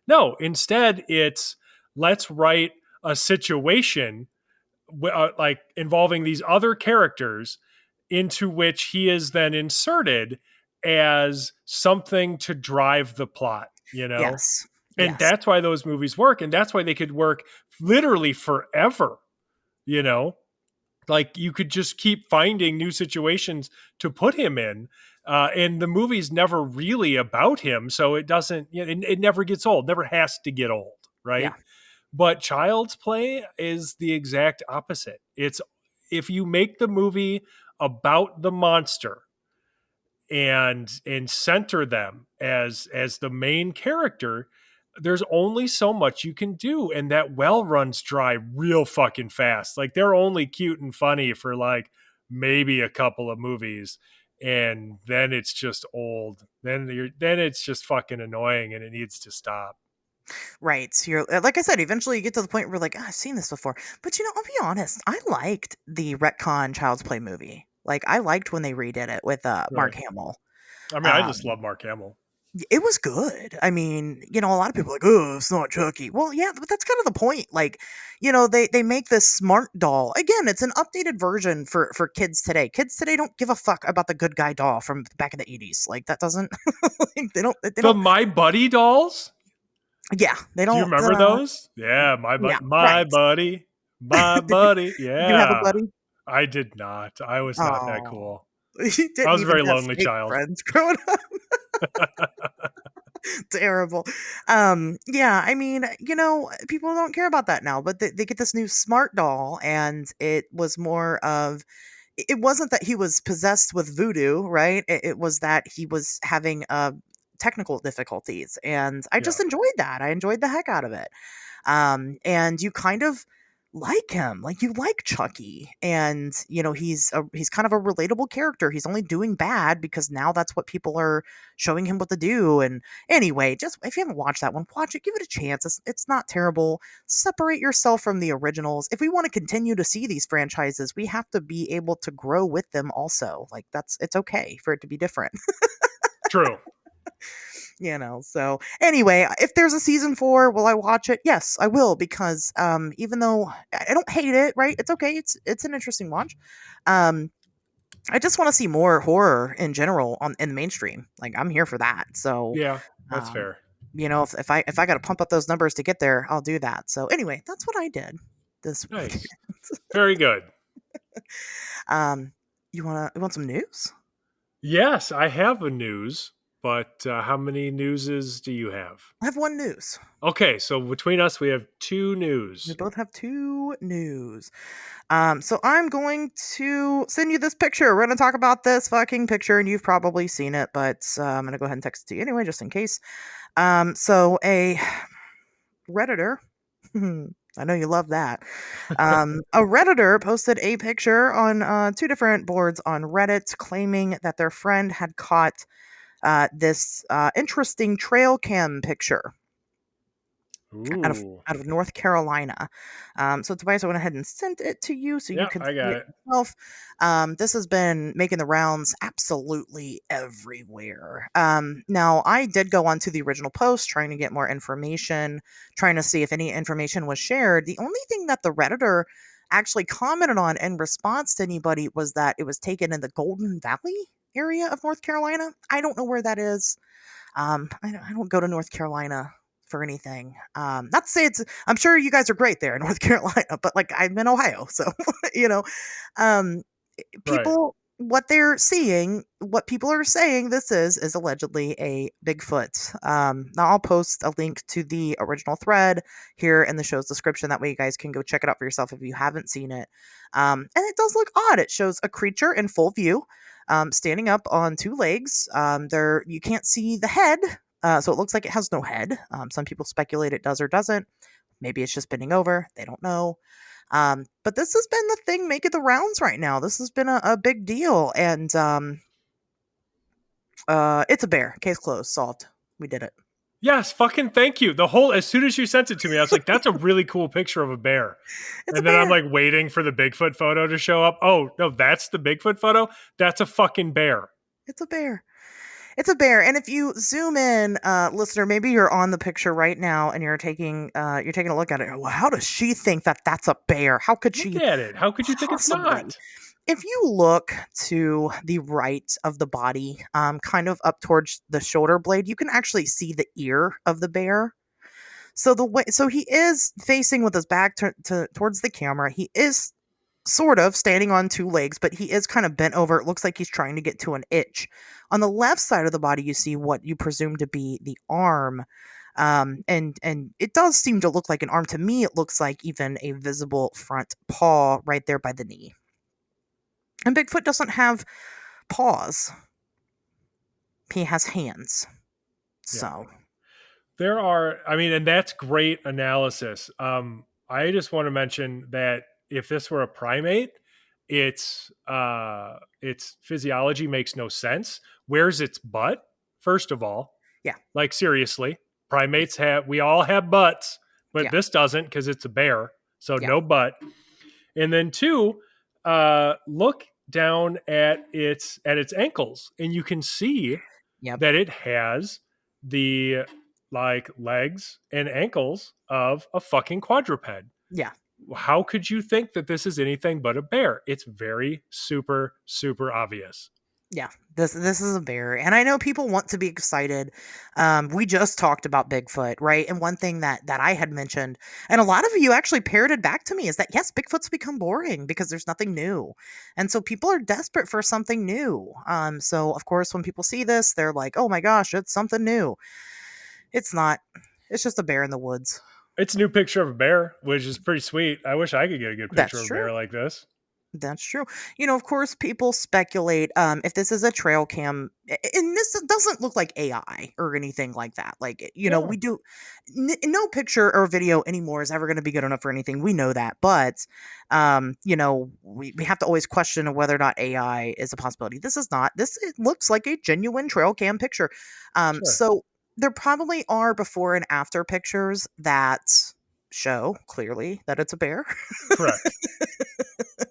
No, instead it's, let's write a situation like involving these other characters into which he is then inserted as something to drive the plot, Yes. And Yes. that's why those movies work. And that's why they could work literally forever, like you could just keep finding new situations to put him in. And the movie's never really about him. So it doesn't, it never gets old, never has to get old. Right. Yeah. But Child's Play is the exact opposite. It's, if you make the movie about the monster and center them as the main character, there's only so much you can do, and that well runs dry real fucking fast. Like, they're only cute and funny for like maybe a couple of movies, and then it's just old. Then it's just fucking annoying, and it needs to stop. Right. So you're like I said, eventually you get to the point where like, I've seen this before. But I'll be honest, I liked the retcon Child's Play movie. Like, I liked when they redid it with Mark Right. Hamill. I mean, I just love Mark Hamill. It was good. I mean, a lot of people are like, oh, it's not Chucky. Well, yeah, but that's kind of the point. Like, they make this smart doll. Again, it's an updated version for kids today. Kids today don't give a fuck about the good guy doll from back in the 80s. Like, that doesn't, like, they The don't, My Buddy dolls? yeah, they don't. Do you remember those? Yeah, my buddy, Yeah, my right. buddy, my buddy. Did you have a Yeah, buddy? I did not. I was not that Oh, cool. you didn't I was a even very have lonely fake child. friends growing up. Terrible. Yeah, I mean, people don't care about that now, but they get this new smart doll, and it was more of, it wasn't that he was possessed with voodoo, right? It was that he was having technical difficulties, and I Yeah, just enjoyed that. I enjoyed the heck out of it. And you kind of like him, like you like Chucky, and he's kind of a relatable character. He's only doing bad because now that's what people are showing him what to do. And anyway, just if you haven't watched that one, watch it, give it a chance. It's not terrible. Separate yourself from the originals. If we want to continue to see these franchises, we have to be able to grow with them also. Like, it's okay for it to be different. true. So anyway, if there's a season 4, will I watch it? Yes, I will, because even though I don't hate it, right? It's okay. It's an interesting watch. I just want to see more horror in general in the mainstream. Like, I'm here for that. So Yeah, that's um, fair. if I got to pump up those numbers to get there, I'll do that. So anyway, that's what I did this week. Nice. Very good. You want some news? Yes, I have a news, but how many newses do you have? I have one news. Okay, so between us, we have 2 We news. both have 2 news. So I'm going to send you this picture. We're going to talk about this fucking picture, and you've probably seen it, but I'm going to go ahead and text it to you anyway, just in case. So a Redditor, I know you love that. A Redditor posted a picture on 2 different boards on Reddit, claiming that their friend had caught this interesting trail cam picture out Ooh. of North Carolina. So Tobias, I went ahead and sent it to you so you Yeah, can I see got it it. yourself. This has been making the rounds absolutely everywhere. Now, I did go onto the original post trying to get more information, trying to see if any information was shared. The only thing that the Redditor actually commented on in response to anybody was that it was taken in the Golden Valley area of North Carolina. I don't know where that is. I don't go to North Carolina for anything. Not to say I'm sure you guys are great there in North Carolina, but like, I'm in Ohio. So, you know, um, Right. people, what people are saying this is allegedly a Bigfoot. Now I'll post a link to the original thread here in the show's description. That way you guys can go check it out for yourself if you haven't seen it. And it does look odd. It shows a creature in full view, standing up on 2 legs. You can't see the head. So it looks like it has no head. Some people speculate it does or doesn't. Maybe it's just bending over. They don't know. But this has been the thing making the rounds right now. This has been a big deal. And It's a bear. Case closed. Solved. We did it. Yes, fucking thank you. As soon as you sent it to me, I was like, that's a really cool picture of a bear. It's a And then I'm bear. like waiting for the Bigfoot photo to show up. Oh, no, that's the Bigfoot photo? That's a fucking bear. It's a bear. It's a bear. And if you zoom in, listener, maybe you're on the picture right now and you're taking a look at it. Well, how does she think that that's a bear? How could Look she at it. How could you think it's possibly? not? If you look to the right of the body, kind of up towards the shoulder blade, you can actually see the ear of the bear. So he is facing with his back towards the camera. He is sort of standing on two legs, but he is kind of bent over. It looks like he's trying to get to an itch. On the left side of the body, you see what you presume to be the arm. And it does seem to look like an arm. To me, it looks like even a visible front paw right there by the knee. And Bigfoot doesn't have paws. He has hands. So There are, and that's great analysis. I just want to mention that if this were a primate, its physiology makes no sense. Where's its butt? First of all, yeah, like seriously, we all have butts, but Yeah. this doesn't because it's a bear, so Yeah. no butt. And then two, look down at its ankles, and you can see that it has the legs and ankles of a fucking quadruped. Yeah. How could you think that this is anything but a bear? It's very super, super obvious. Yeah, this is a bear, and I know people want to be excited. We just talked about Bigfoot, right? And one thing that I had mentioned, and a lot of you actually parroted back to me, is that yes, Bigfoot's become boring because there's nothing new, and so people are desperate for something new. So of course, when people see this, they're like, "Oh my gosh, it's something new." It's not. It's just a bear in the woods. It's a new picture of a bear, which is pretty sweet. I wish I could get a good picture of a bear like this. That's true. Of course, people speculate if this is a trail cam, and this doesn't look like AI or anything like that. Like, we do no picture or video anymore is ever going to be good enough for anything. We know that, but we have to always question whether or not AI is a possibility. This is not. It looks like a genuine trail cam picture. So there probably are before and after pictures that show clearly that it's a bear. Correct.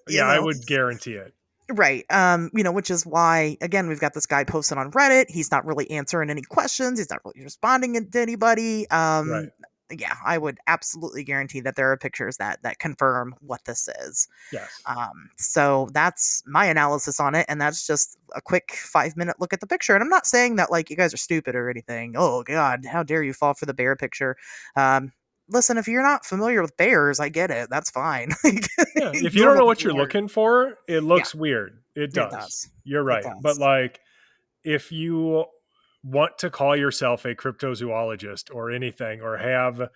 Yeah, I would guarantee it. Right. Which is why, again, we've got this guy posted on Reddit. He's not really answering any questions. He's not really responding to anybody. Right. Yeah, I would absolutely guarantee that there are pictures that confirm what this is. Yes. So that's my analysis on it, and that's just a quick 5-minute look at the picture. And I'm not saying that like you guys are stupid or anything. Oh God, how dare you fall for the bear picture? Listen, if you're not familiar with bears, I get it. That's fine. If you don't know what you're looking for, it looks weird. It does. You're right. But like, if you want to call yourself a cryptozoologist or anything, or have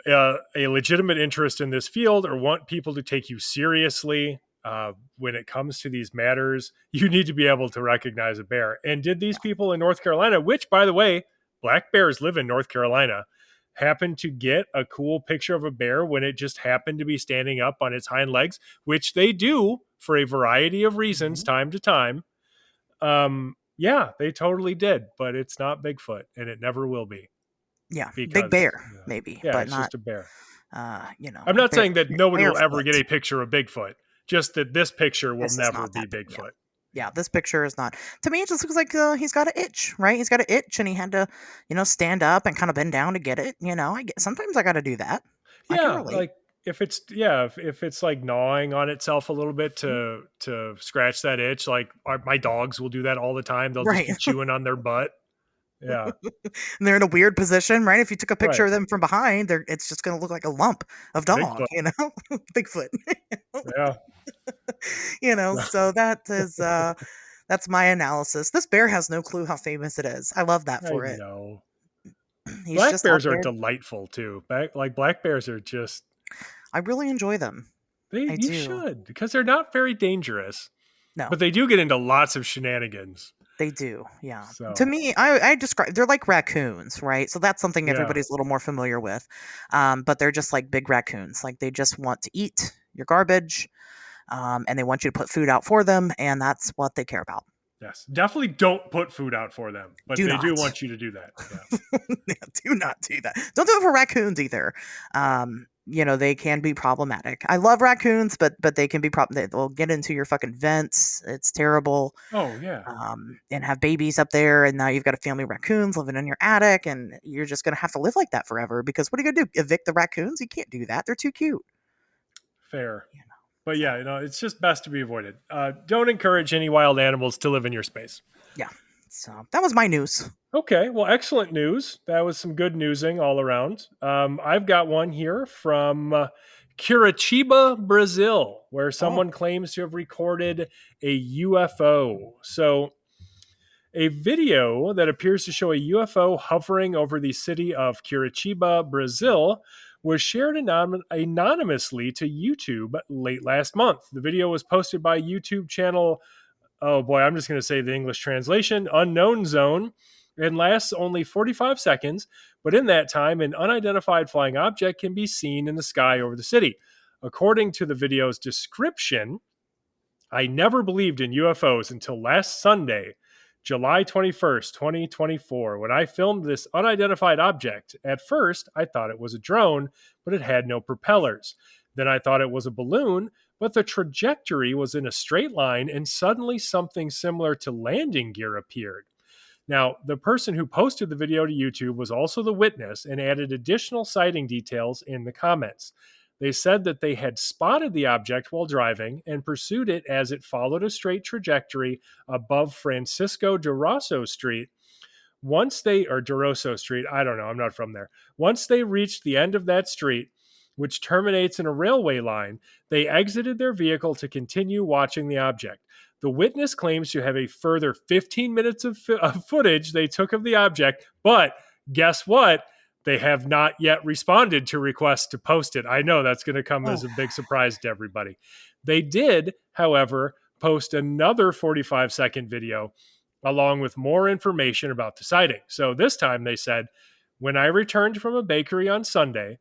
a legitimate interest in this field, or want people to take you seriously when it comes to these matters, you need to be able to recognize a bear. And did these people in North Carolina, which, by the way, black bears live in North Carolina, happen to get a cool picture of a bear when it just happened to be standing up on its hind legs, which they do for a variety of reasons, time to time. Yeah, they totally did, but it's not Bigfoot, and it never will be. Yeah, big bear, maybe. Yeah, but it's not, just a bear. I'm not saying that nobody will ever get a picture of Bigfoot, just that this picture will never be Bigfoot. Yeah, this picture is not. To me, it just looks like he's got an itch, right? He's got an itch, and he had to, stand up and kind of bend down to get it. Sometimes I got to do that. Yeah, like if it's like gnawing on itself a little bit to scratch that itch. Like my dogs will do that all the time. They'll just be chewing on their butt. Yeah, and they're in a weird position, right? If you took a picture of them from behind, it's just going to look like a lump of dog, Bigfoot. Yeah. So that is that's my analysis. This bear has no clue how famous it is. I love that for it. No. He's Black just bears are delightful too. Black bears are just. I really enjoy them. You should, because they're not very dangerous. No, but they do get into lots of shenanigans. They do, yeah. So. To me, I describe they're like raccoons, right? So that's something everybody's a little more familiar with. But they're just like big raccoons. Like they just want to eat your garbage, and they want you to put food out for them, and that's what they care about. Yes. Definitely don't put food out for them, but Do they do not. want you to do that. Yeah. Yeah, do not do that. Don't do it for raccoons either. They can be problematic. I love raccoons, but they can be they'll get into your fucking vents. It's terrible. Oh, yeah. And have babies up there, and now you've got a family of raccoons living in your attic, and you're just gonna have to live like that forever. Because what are you gonna do? Evict the raccoons? You can't do that. They're too cute. Fair. But yeah, it's just best to be avoided. Don't encourage any wild animals to live in your space. Yeah. So that was my news. Okay, well, excellent news. That was some good newsing all around. I've got one here from Curitiba, Brazil, where someone claims to have recorded a UFO. So, a video that appears to show a UFO hovering over the city of Curitiba, Brazil, was shared anonymously to YouTube late last month. The video was posted by YouTube channel, oh boy, I'm just going to say the English translation, Unknown Zone, and lasts only 45 seconds. But in that time, an unidentified flying object can be seen in the sky over the city. According to the video's description, I never believed in UFOs until last Sunday, July 21st, 2024, when I filmed this unidentified object. At first, I thought it was a drone, but it had no propellers. Then I thought it was a balloon, but the trajectory was in a straight line, and suddenly something similar to landing gear appeared. Now, the person who posted the video to YouTube was also the witness and added additional sighting details in the comments. They said that they had spotted the object while driving and pursued it as it followed a straight trajectory above Francisco de Rosso Street. De Rosso Street, I don't know, I'm not from there. Once they reached the end of that street, which terminates in a railway line, they exited their vehicle to continue watching the object. The witness claims to have a further 15 minutes of footage they took of the object, but guess what? They have not yet responded to requests to post it. I know that's going to come as a big surprise to everybody. They did, however, post another 45-second video along with more information about the sighting. So this time they said, when I returned from a bakery on Sunday,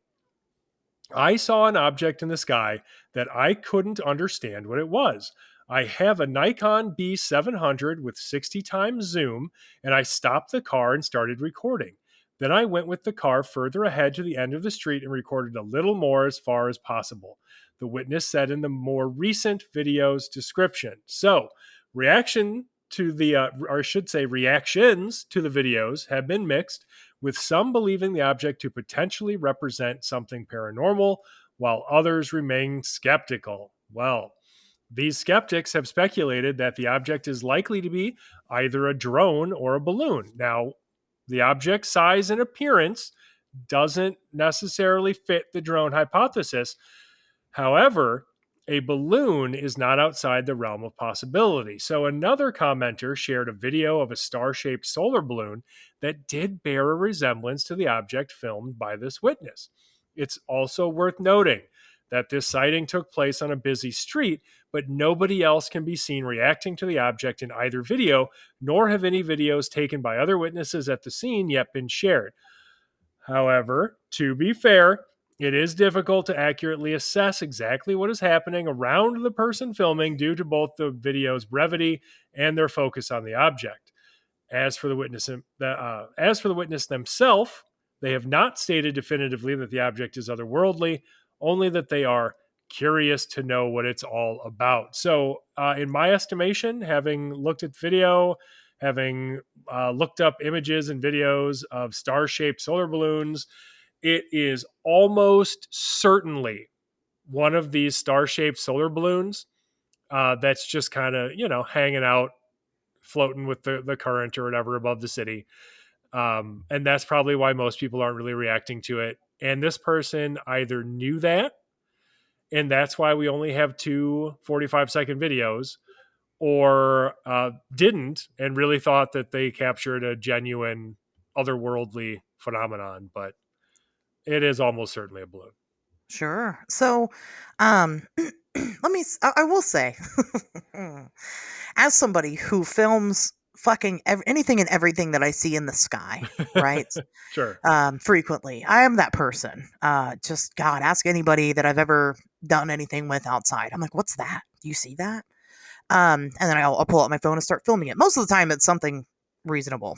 I saw an object in the sky that I couldn't understand what it was. I have a Nikon B700 with 60 times zoom, and I stopped the car and started recording. Then I went with the car further ahead to the end of the street and recorded a little more as far as possible, the witness said in the more recent video's description. So, reactions to the videos have been mixed, with some believing the object to potentially represent something paranormal, while others remain skeptical. Well, these skeptics have speculated that the object is likely to be either a drone or a balloon. Now, the object's size and appearance doesn't necessarily fit the drone hypothesis. However, a balloon is not outside the realm of possibility. So another commenter shared a video of a star-shaped solar balloon that did bear a resemblance to the object filmed by this witness. It's also worth noting that this sighting took place on a busy street, but nobody else can be seen reacting to the object in either video, nor have any videos taken by other witnesses at the scene yet been shared. However, to be fair, it is difficult to accurately assess exactly what is happening around the person filming due to both the video's brevity and their focus on the object. As for the witness themselves, they have not stated definitively that the object is otherworldly, only that they are curious to know what it's all about. So, in my estimation, having looked at the video, having looked up images and videos of star-shaped solar balloons, it is almost certainly one of these star-shaped solar balloons that's just kind of, hanging out, floating with the current or whatever above the city. And that's probably why most people aren't really reacting to it. And this person either knew that, and that's why we only have two 45-second videos, or didn't and really thought that they captured a genuine otherworldly phenomenon. But it is almost certainly a balloon. Sure. So, I will say, as somebody who films fucking anything and everything that I see in the sky, right? Sure. Frequently, I am that person. Just God, ask anybody that I've ever done anything with outside. I'm like, what's that? Do you see that? And then I'll pull out my phone and start filming it. Most of the time, it's something reasonable.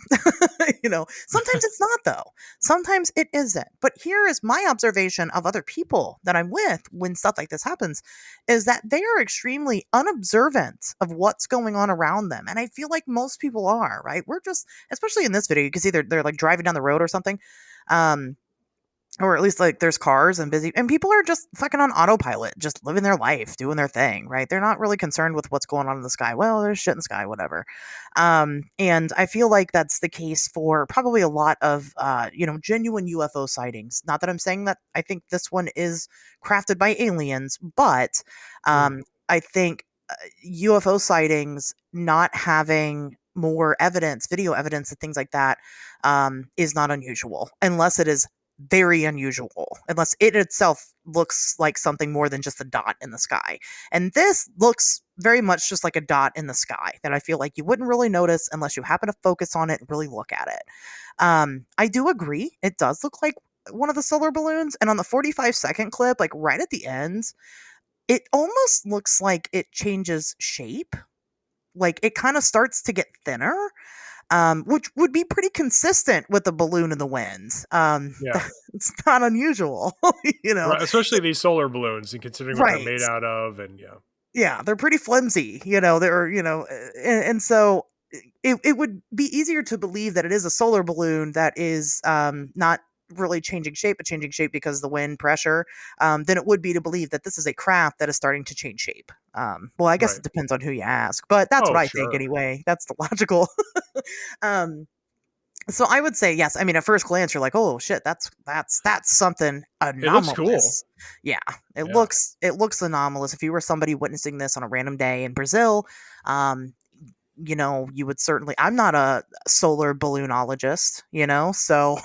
Sometimes it's not, though. Sometimes it isn't. But here is my observation of other people that I'm with when stuff like this happens, is that they are extremely unobservant of what's going on around them. And I feel like most people are, right? We're just, especially in this video, you can see they're like driving down the road or something. Or at least like there's cars and busy, and people are just fucking on autopilot, just living their life, doing their thing, right? They're not really concerned with what's going on in the sky. Well, there's shit in the sky, whatever. And I feel like that's the case for probably a lot of, genuine UFO sightings. Not that I'm saying that I think this one is crafted by aliens, but I think UFO sightings not having more evidence, video evidence, and things like that, is not unusual, unless it is very unusual, unless it itself looks like something more than just a dot in the sky. And this looks very much just like a dot in the sky that I feel like you wouldn't really notice unless you happen to focus on it and really look at it. I do agree. It does look like one of the solar balloons. And on the 45-second clip, like right at the end, it almost looks like it changes shape. Like it kind of starts to get thinner. Which would be pretty consistent with the balloon in the wind. It's not unusual, Right, especially these solar balloons, and considering what they're made out of, and yeah, they're pretty flimsy. And so it would be easier to believe that it is a solar balloon that is not really changing shape, but changing shape because of the wind pressure, than it would be to believe that this is a craft that is starting to change shape. Well, I guess it depends on who you ask, but that's what I think anyway. That's the logical. So I would say yes. I mean, at first glance, you're like, "Oh shit, that's something anomalous." It looks cool. Yeah, it looks anomalous. If you were somebody witnessing this on a random day in Brazil, you would certainly. I'm not a solar balloonologist, so.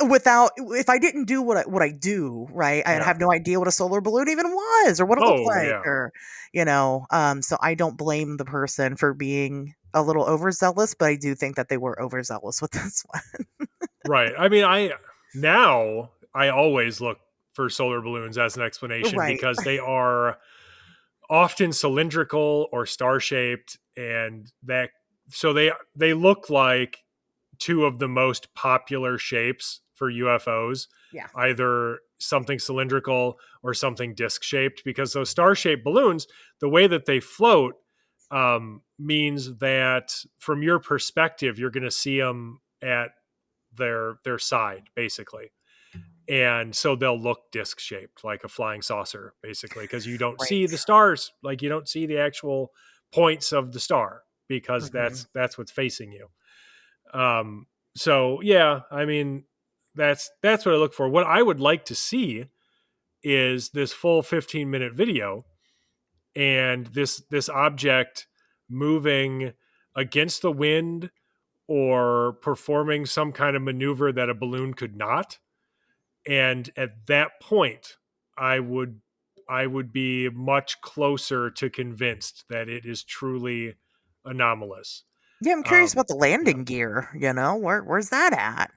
If I didn't do what I do, right, I'd have no idea what a solar balloon even was or what it looked like, or so I don't blame the person for being a little overzealous, but I do think that they were overzealous with this one. Right. I mean, I always look for solar balloons as an explanation because they are often cylindrical or star-shaped, and so they look like two of the most popular shapes for UFOs, either something cylindrical or something disc-shaped, because those star-shaped balloons, the way that they float, means that from your perspective, you're going to see them at their side, basically. And so they'll look disc-shaped, like a flying saucer, basically, because you don't see the stars, like you don't see the actual points of the star, because that's what's facing you. So yeah, I mean, that's what I look for. What I would like to see is this full 15-minute video and this object moving against the wind or performing some kind of maneuver that a balloon could not. And at that point, I would be much closer to convinced that it is truly anomalous. Yeah, I'm curious about the landing gear, where's that at?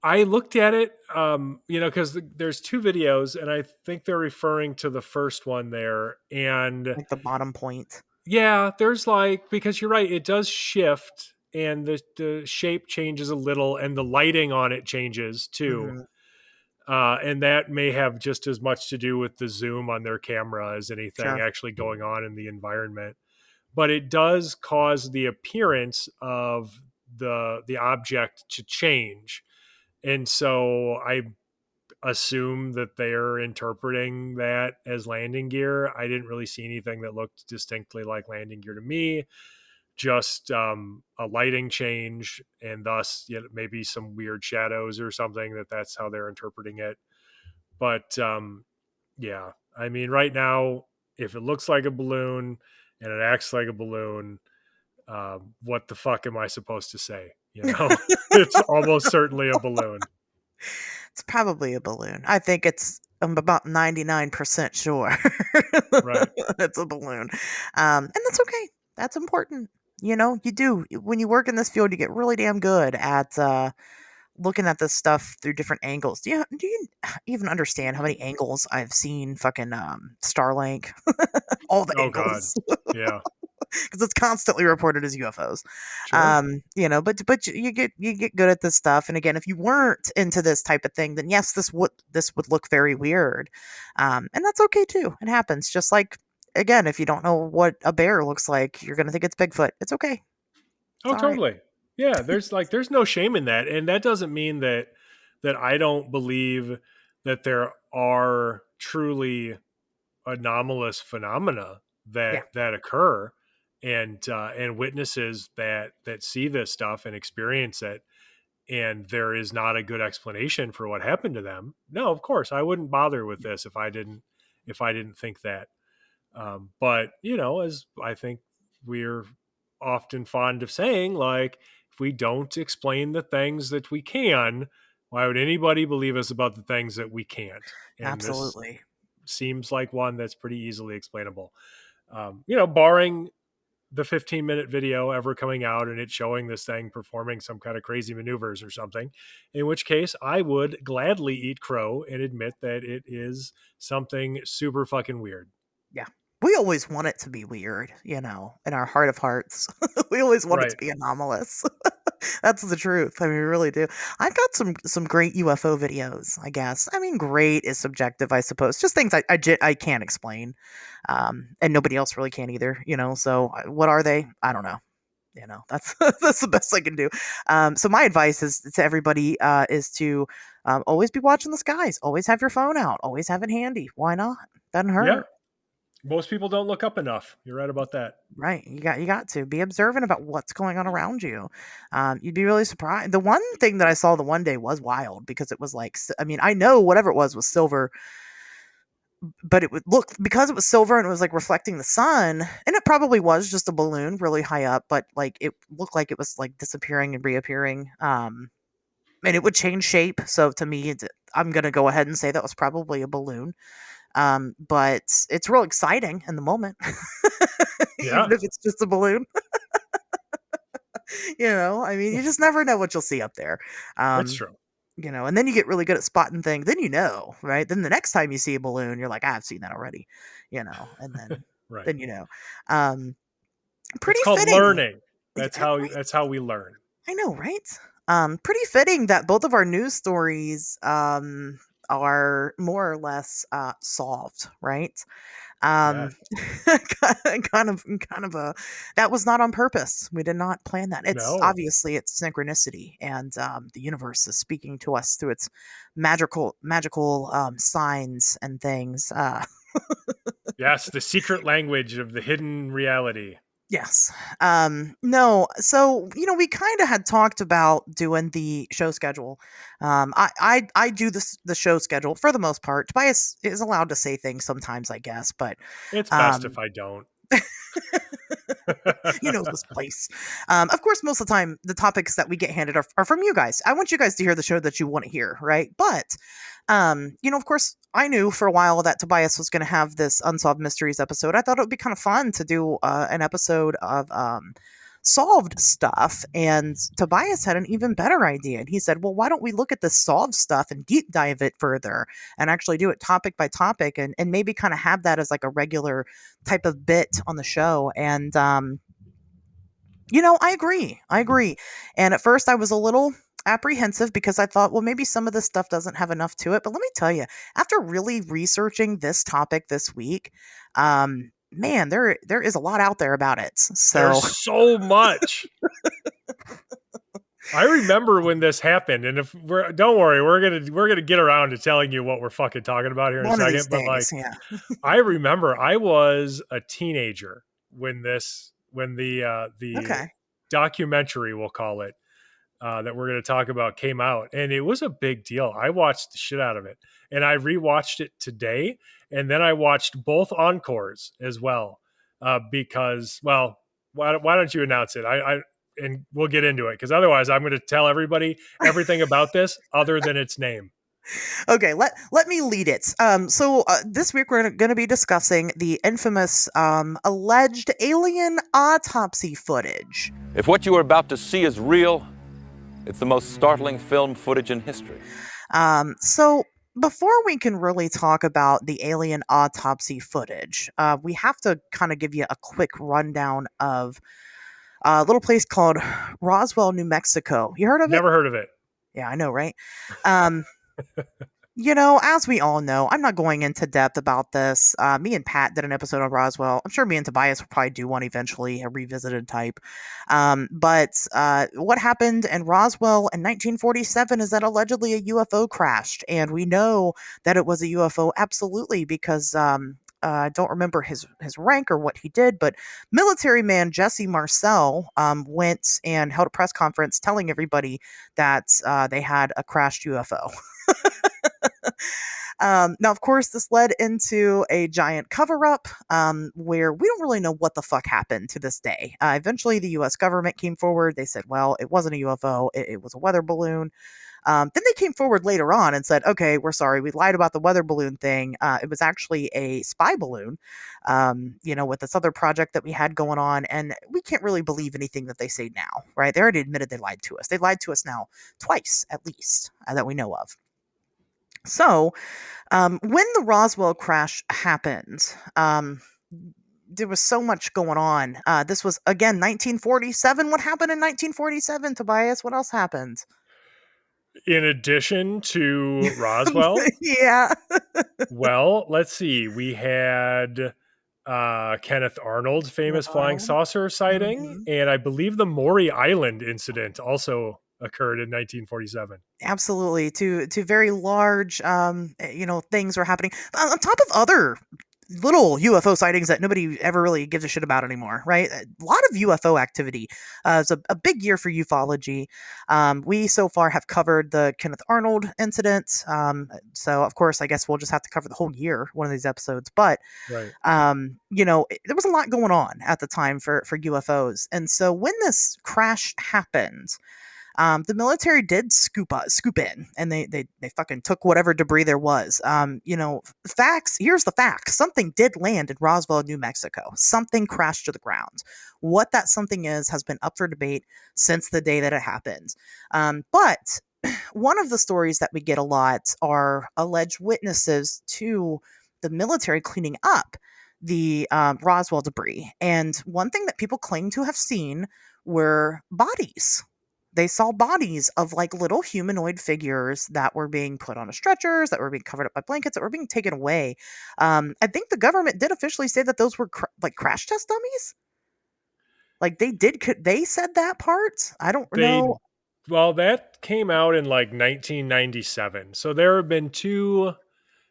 I looked at it, because there's two videos, and I think they're referring to the first one there, and like the bottom point. Yeah, there's because you're right, it does shift, and the shape changes a little, and the lighting on it changes too. And that may have just as much to do with the zoom on their camera as anything actually going on in the environment. But it does cause the appearance of the object to change. And so I assume that they're interpreting that as landing gear. I didn't really see anything that looked distinctly like landing gear to me. Just a lighting change, and thus maybe some weird shadows or something. That's how they're interpreting it. But yeah, I mean, right now, if it looks like a balloon and it acts like a balloon, what the fuck am I supposed to say? It's almost certainly a balloon. It's probably a balloon. I think I'm about 99% sure. Right. It's a balloon. And that's okay. That's important. You do, when you work in this field, you get really damn good at looking at this stuff through different angles. Do you even understand how many angles I've seen fucking Starlink? All the Oh God. angles. Yeah. Because it's constantly reported as UFOs. Sure. But you get good at this stuff. And again, if you weren't into this type of thing, then yes, this would look very weird. And that's okay too. It happens. Just like, again, if you don't know what a bear looks like, you're gonna think it's Bigfoot. It's okay. It's Oh, all right. totally. Yeah, there's no shame in that, and that doesn't mean that I don't believe that there are truly anomalous phenomena Yeah, that occur, and witnesses that see this stuff and experience it, and there is not a good explanation for what happened to them. No, of course, I wouldn't bother with this if I didn't think that. But as I think we're often fond of saying, like, if we don't explain the things that we can, why would anybody believe us about the things that we can't? And this absolutely. seems like one that's pretty easily explainable. Barring the 15-minute video ever coming out and it showing this thing performing some kind of crazy maneuvers or something, in which case I would gladly eat crow and admit that it is something super fucking weird. Yeah. We always want it to be weird, in our heart of hearts. We always want it to Right. be anomalous. That's the truth. I mean, we really do. I've got some great UFO videos, I guess. I mean, great is subjective, I suppose. Just things I can't explain, and nobody else really can either. So what are they? I don't know. That's that's the best I can do. So my advice is to everybody is to always be watching the skies. Always have your phone out. Always have it handy. Why not? Doesn't Yeah. hurt. Most people don't look up enough. You're right about that. Right. You got to be observant about what's going on around you. You'd be really surprised. The one thing that I saw the one day was wild because it was like, I mean, I know whatever it was silver, but it would look, because it was silver and it was like reflecting the sun, and it probably was just a balloon really high up, but like it looked like it was like disappearing and reappearing. And it would change shape. So to me, I'm going to go ahead and say that was probably a balloon. But it's real exciting in the moment, Yeah, even if it's just a balloon. I mean, you just never know what you'll see up there. that's Um, true. and then you get really good at spotting things. Then right? Then the next time you see a balloon, you're like, I've seen that already. And then Right. then Um, It's pretty called fitting. learning. That's how we learn. I know, right? Pretty fitting that both of our news stories are more or less solved, right? Yeah. Um, kind of a that was not on purpose. We did not plan that. It's No. obviously it's synchronicity, and the universe is speaking to us through its magical signs and things. Yes, the secret language of the hidden reality. Yes. No. So we kind of had talked about doing the show schedule. I do the show schedule for the most part. Tobias is allowed to say things sometimes, I guess, but It's best um, if I don't. this place. Of course, most of the time, the topics that we get handed are from you guys. I want you guys to hear the show that you want to hear, right? But, of course, I knew for a while that Tobias was going to have this Unsolved Mysteries episode. I thought it would be kind of fun to do an episode of solved stuff. And Tobias had an even better idea. And he said, well, why don't we look at the solved stuff and deep dive it further and actually do it topic by topic and maybe kind of have that as like a regular type of bit on the show. And, I agree. And at first I was a little apprehensive because I thought, well, maybe some of this stuff doesn't have enough to it. But let me tell you, after really researching this topic this week, man, there is a lot out there about it. So There's so much. I remember when this happened, and don't worry, we're gonna get around to telling you what we're fucking talking about here in one a of these second. But like, days, yeah. I remember I was a teenager when the Okay. documentary, we'll call it, that we're going to talk about came out, and it was a big deal. I watched the shit out of it, and I rewatched it today, and then I watched both encores as well, because, well, why don't you announce it? And we'll get into it, because otherwise I'm going to tell everybody everything about this other than its name. Okay, let me lead it. So this week we're going to be discussing the infamous alleged alien autopsy footage. If what you are about to see is real, It's the most startling film footage in history. So before we can really talk about the alien autopsy footage, we have to kind of give you a quick rundown of a little place called Roswell, New Mexico. You heard of it? Never heard of it. Yeah, I know, right? Um, as we all know, I'm not going into depth about this. Me and Pat did an episode on Roswell. I'm sure me and Tobias will probably do one eventually, a revisited type. But what happened in Roswell in 1947 is that allegedly a UFO crashed. And we know that it was a UFO absolutely because I don't remember his rank or what he did, but military man Jesse Marcel went and held a press conference telling everybody that they had a crashed UFO. Now, of course, this led into a giant cover up where we don't really know what the fuck happened to this day. Eventually, the US government came forward. They said, well, it wasn't a UFO, it was a weather balloon. Then they came forward later on and said, okay, we're sorry, we lied about the weather balloon thing. It was actually a spy balloon, with this other project that we had going on. And we can't really believe anything that they say now, right? They already admitted they lied to us. They lied to us now twice, at least, that we know of. So, when the Roswell crash happened, there was so much going on. This was, again, 1947. What happened in 1947, Tobias? What else happened? In addition to Roswell, Yeah. well, let's see. We had Kenneth Arnold's famous flying saucer sighting, and I believe the Maury Island incident also occurred in 1947. Absolutely. Two very large, things were happening on top of other little UFO sightings that nobody ever really gives a shit about anymore, right? A lot of UFO activity. It's a big year for ufology. We so far have covered the Kenneth Arnold incident. So of course, I guess we'll just have to cover the whole year, one of these episodes. But, Right. there was a lot going on at the time for UFOs. And so when this crash happened, the military did scoop in, and they fucking took whatever debris there was. Facts. Here's the facts. Something did land in Roswell, New Mexico. Something crashed to the ground. What that something is has been up for debate since the day that it happened. But one of the stories that we get a lot are alleged witnesses to the military cleaning up the Roswell debris. And one thing that people claim to have seen were bodies. They saw bodies of like little humanoid figures that were being put on stretchers, that were being covered up by blankets, that were being taken away. I think the government did officially say that those were crash test dummies. Like they said that part. I don't know. Well, that came out in like 1997. So there have been two.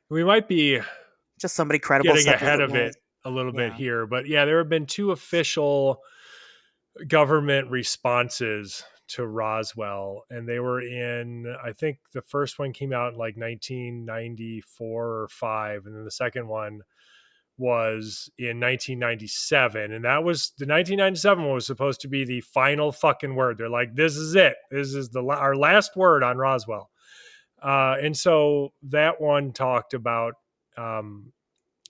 We might be just somebody credible getting ahead of it a little bit here, but yeah, there have been two official government responses to Roswell, and they were in, I think the first one came out in like 1994 or 5, and then the second one was in 1997, and that was the 1997 one was supposed to be the final fucking word. They're like, this is it, this is our last word on Roswell. And so that one talked about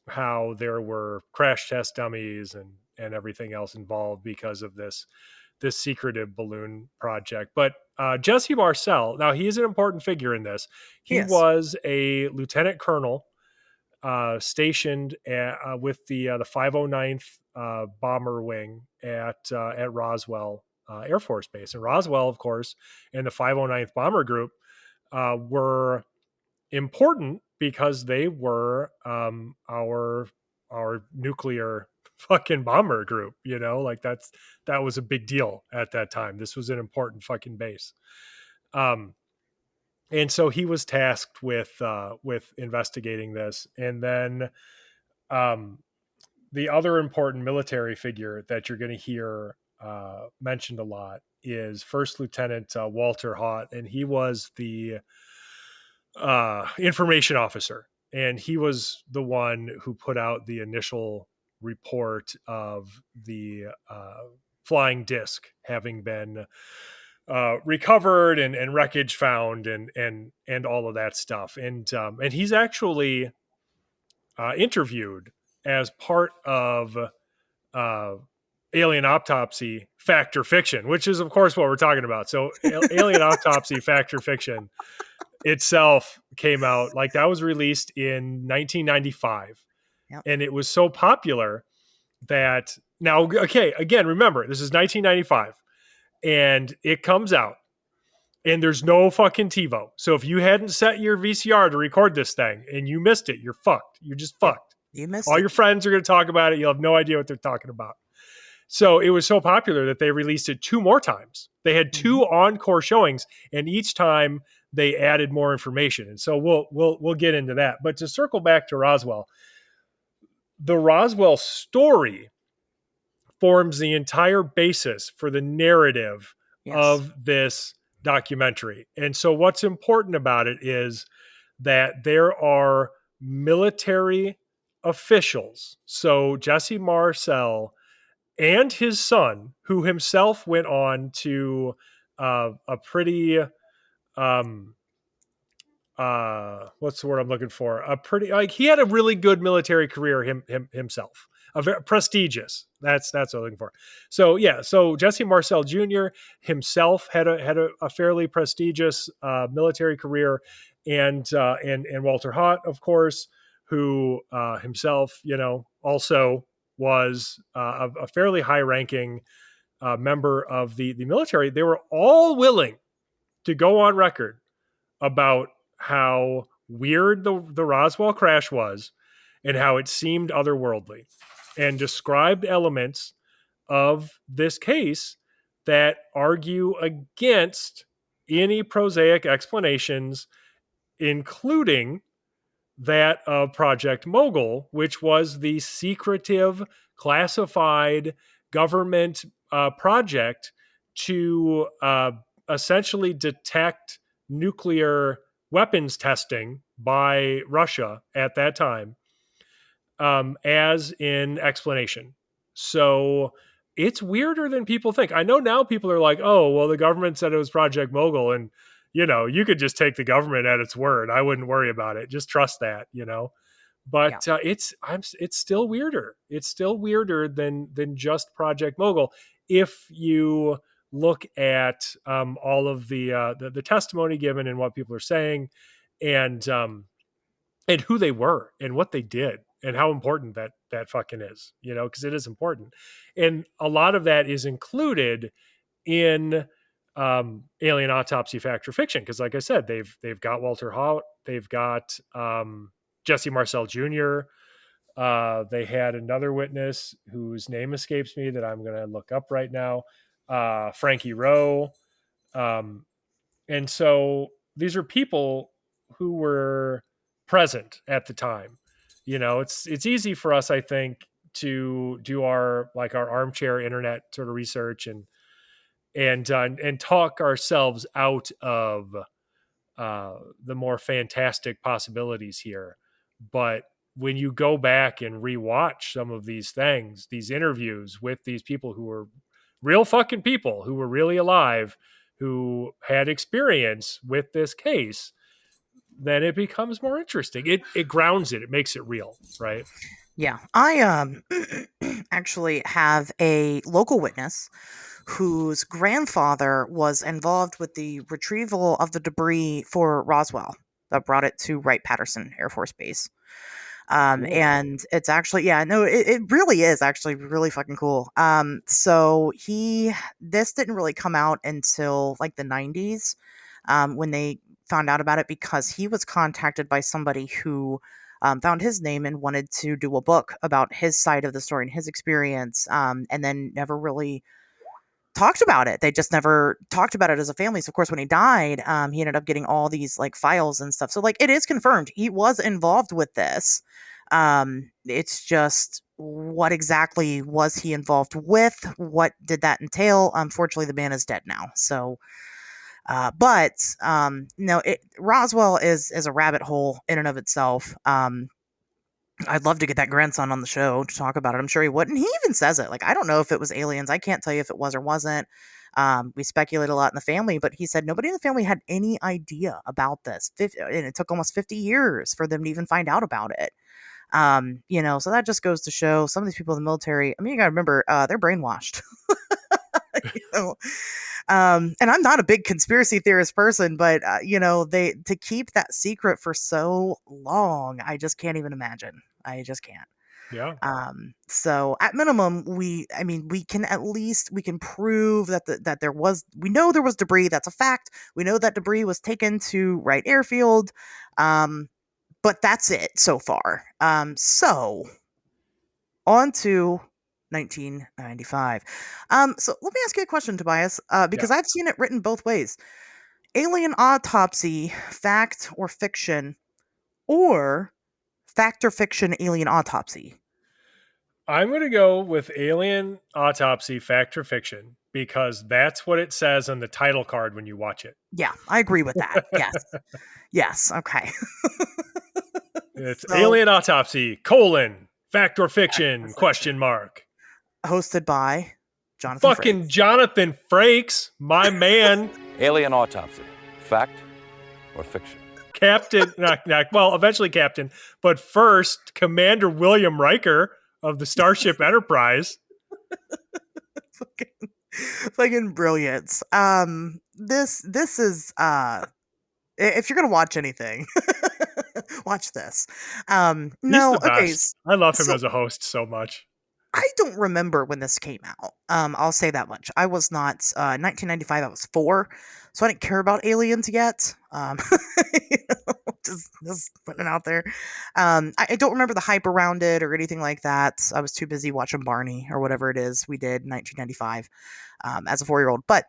how there were crash test dummies and everything else involved because of this secretive balloon project. But Jesse Marcel, now he is an important figure in this. He was a lieutenant colonel stationed with the 509th Bomber Wing at Roswell Air Force Base. And Roswell, of course, and the 509th Bomber Group were important because they were our nuclear fucking bomber group, like that was a big deal at that time. This was an important fucking base. And so he was tasked with investigating this. And then the other important military figure that you're going to hear mentioned a lot is First Lieutenant Walter Haut, and he was the information officer, and he was the one who put out the initial report of the flying disc having been recovered and wreckage found and all of that stuff. And he's actually interviewed as part of Alien Autopsy Fact or Fiction, which is, of course, what we're talking about. So Alien Autopsy Fact or Fiction itself came out, like that was released in 1995. Yep. And it was so popular that now, okay, again, remember, this is 1995 and it comes out and there's no fucking TiVo. So if you hadn't set your VCR to record this thing and you missed it, you're fucked. You're just fucked. You missed All it. your friends are going to talk about it. You'll have no idea what they're talking about. So it was so popular that they released it 2 more times. They had 2 encore showings, and each time they added more information. And so we'll get into that. But to circle back to Roswell, the Roswell story forms the entire basis for the narrative of this documentary. And so what's important about it is that there are military officials. So Jesse Marcel and his son, who himself went on to a pretty, what's the word I'm looking for? A pretty, like he had a really good military career himself. A very prestigious. That's what I'm looking for. So yeah, so Jesse Marcel Jr. himself had a fairly prestigious military career, and Walter Haut, of course, who himself, also was a fairly high-ranking member of the military. They were all willing to go on record about how weird the Roswell crash was and how it seemed otherworldly, and described elements of this case that argue against any prosaic explanations, including that of Project Mogul, which was the secretive, classified government project to essentially detect nuclear weapons testing by Russia at that time, as in explanation. So it's weirder than people think. I know now people are like, oh, well, the government said it was Project Mogul, and you could just take the government at its word. I wouldn't worry about it. Just trust that, But it's still weirder. It's still weirder than just Project Mogul. If you look at all of the testimony given and what people are saying, and who they were and what they did and how important that fucking is, because it is important, and a lot of that is included in Alien Autopsy Fact or Fiction, because like I said, they've got Walter Haut, they've got Jesse Marcel Jr. They had another witness whose name escapes me that I'm going to look up right now, Frankie Rowe, and so these are people who were present at the time. It's easy for us, I think, to do our armchair internet sort of research and talk ourselves out of the more fantastic possibilities here. But when you go back and rewatch some of these things, these interviews with these people who were real fucking people, who were really alive, who had experience with this case, then it becomes more interesting. It grounds it. It makes it real, right? Yeah. I actually have a local witness whose grandfather was involved with the retrieval of the debris for Roswell that brought it to Wright-Patterson Air Force Base. And it's actually, it really is actually really fucking cool. So this didn't really come out until like the 90s, when they found out about it, because he was contacted by somebody who found his name and wanted to do a book about his side of the story and his experience, and then never really talked about it. They just never talked about it as a family. So of course, when he died, he ended up getting all these like files and stuff. So like it is confirmed he was involved with this. It's just, what exactly was he involved with? What did that entail? Unfortunately, the man is dead now. So, no, Roswell is a rabbit hole in and of itself. I'd love to get that grandson on the show to talk about it. I'm sure he would. And he even says it. Like, I don't know if it was aliens. I can't tell you if it was or wasn't. We speculate a lot in the family, but he said nobody in the family had any idea about this. And it took almost 50 years for them to even find out about it. So that just goes to show some of these people in the military. I mean, you got to remember, they're brainwashed. you know, and I'm not a big conspiracy theorist person, but they to keep that secret for so long, I just can't even imagine. I just can't. Yeah. So at minimum, we can prove that we know there was debris. That's a fact. We know that debris was taken to Wright Airfield. But that's it so far. So on to 1995. So let me ask you a question, Tobias, because I've seen it written both ways. Alien Autopsy, fact or fiction, or fact or fiction Alien Autopsy? I'm going to go with Alien Autopsy, fact or fiction, because that's what it says on the title card when you watch it. Yeah, I agree with that. Yes. Yes. Okay. It's Alien Autopsy, fact or fiction, ? Hosted by Jonathan Fucking Frakes. Jonathan Frakes, my man. Alien Autopsy, fact or fiction? Captain, well, eventually Captain, but first, Commander William Riker of the Starship Enterprise. Fucking brilliance. This is if you're gonna watch anything, watch this. No, okay. I love him as a host so much. I don't remember when this came out. I'll say that much. I was not 1995. I was 4, so I didn't care about aliens yet. Just putting it out there. I don't remember the hype around it or anything like that. I was too busy watching Barney or whatever it is we did in 1995 as a 4-year-old. But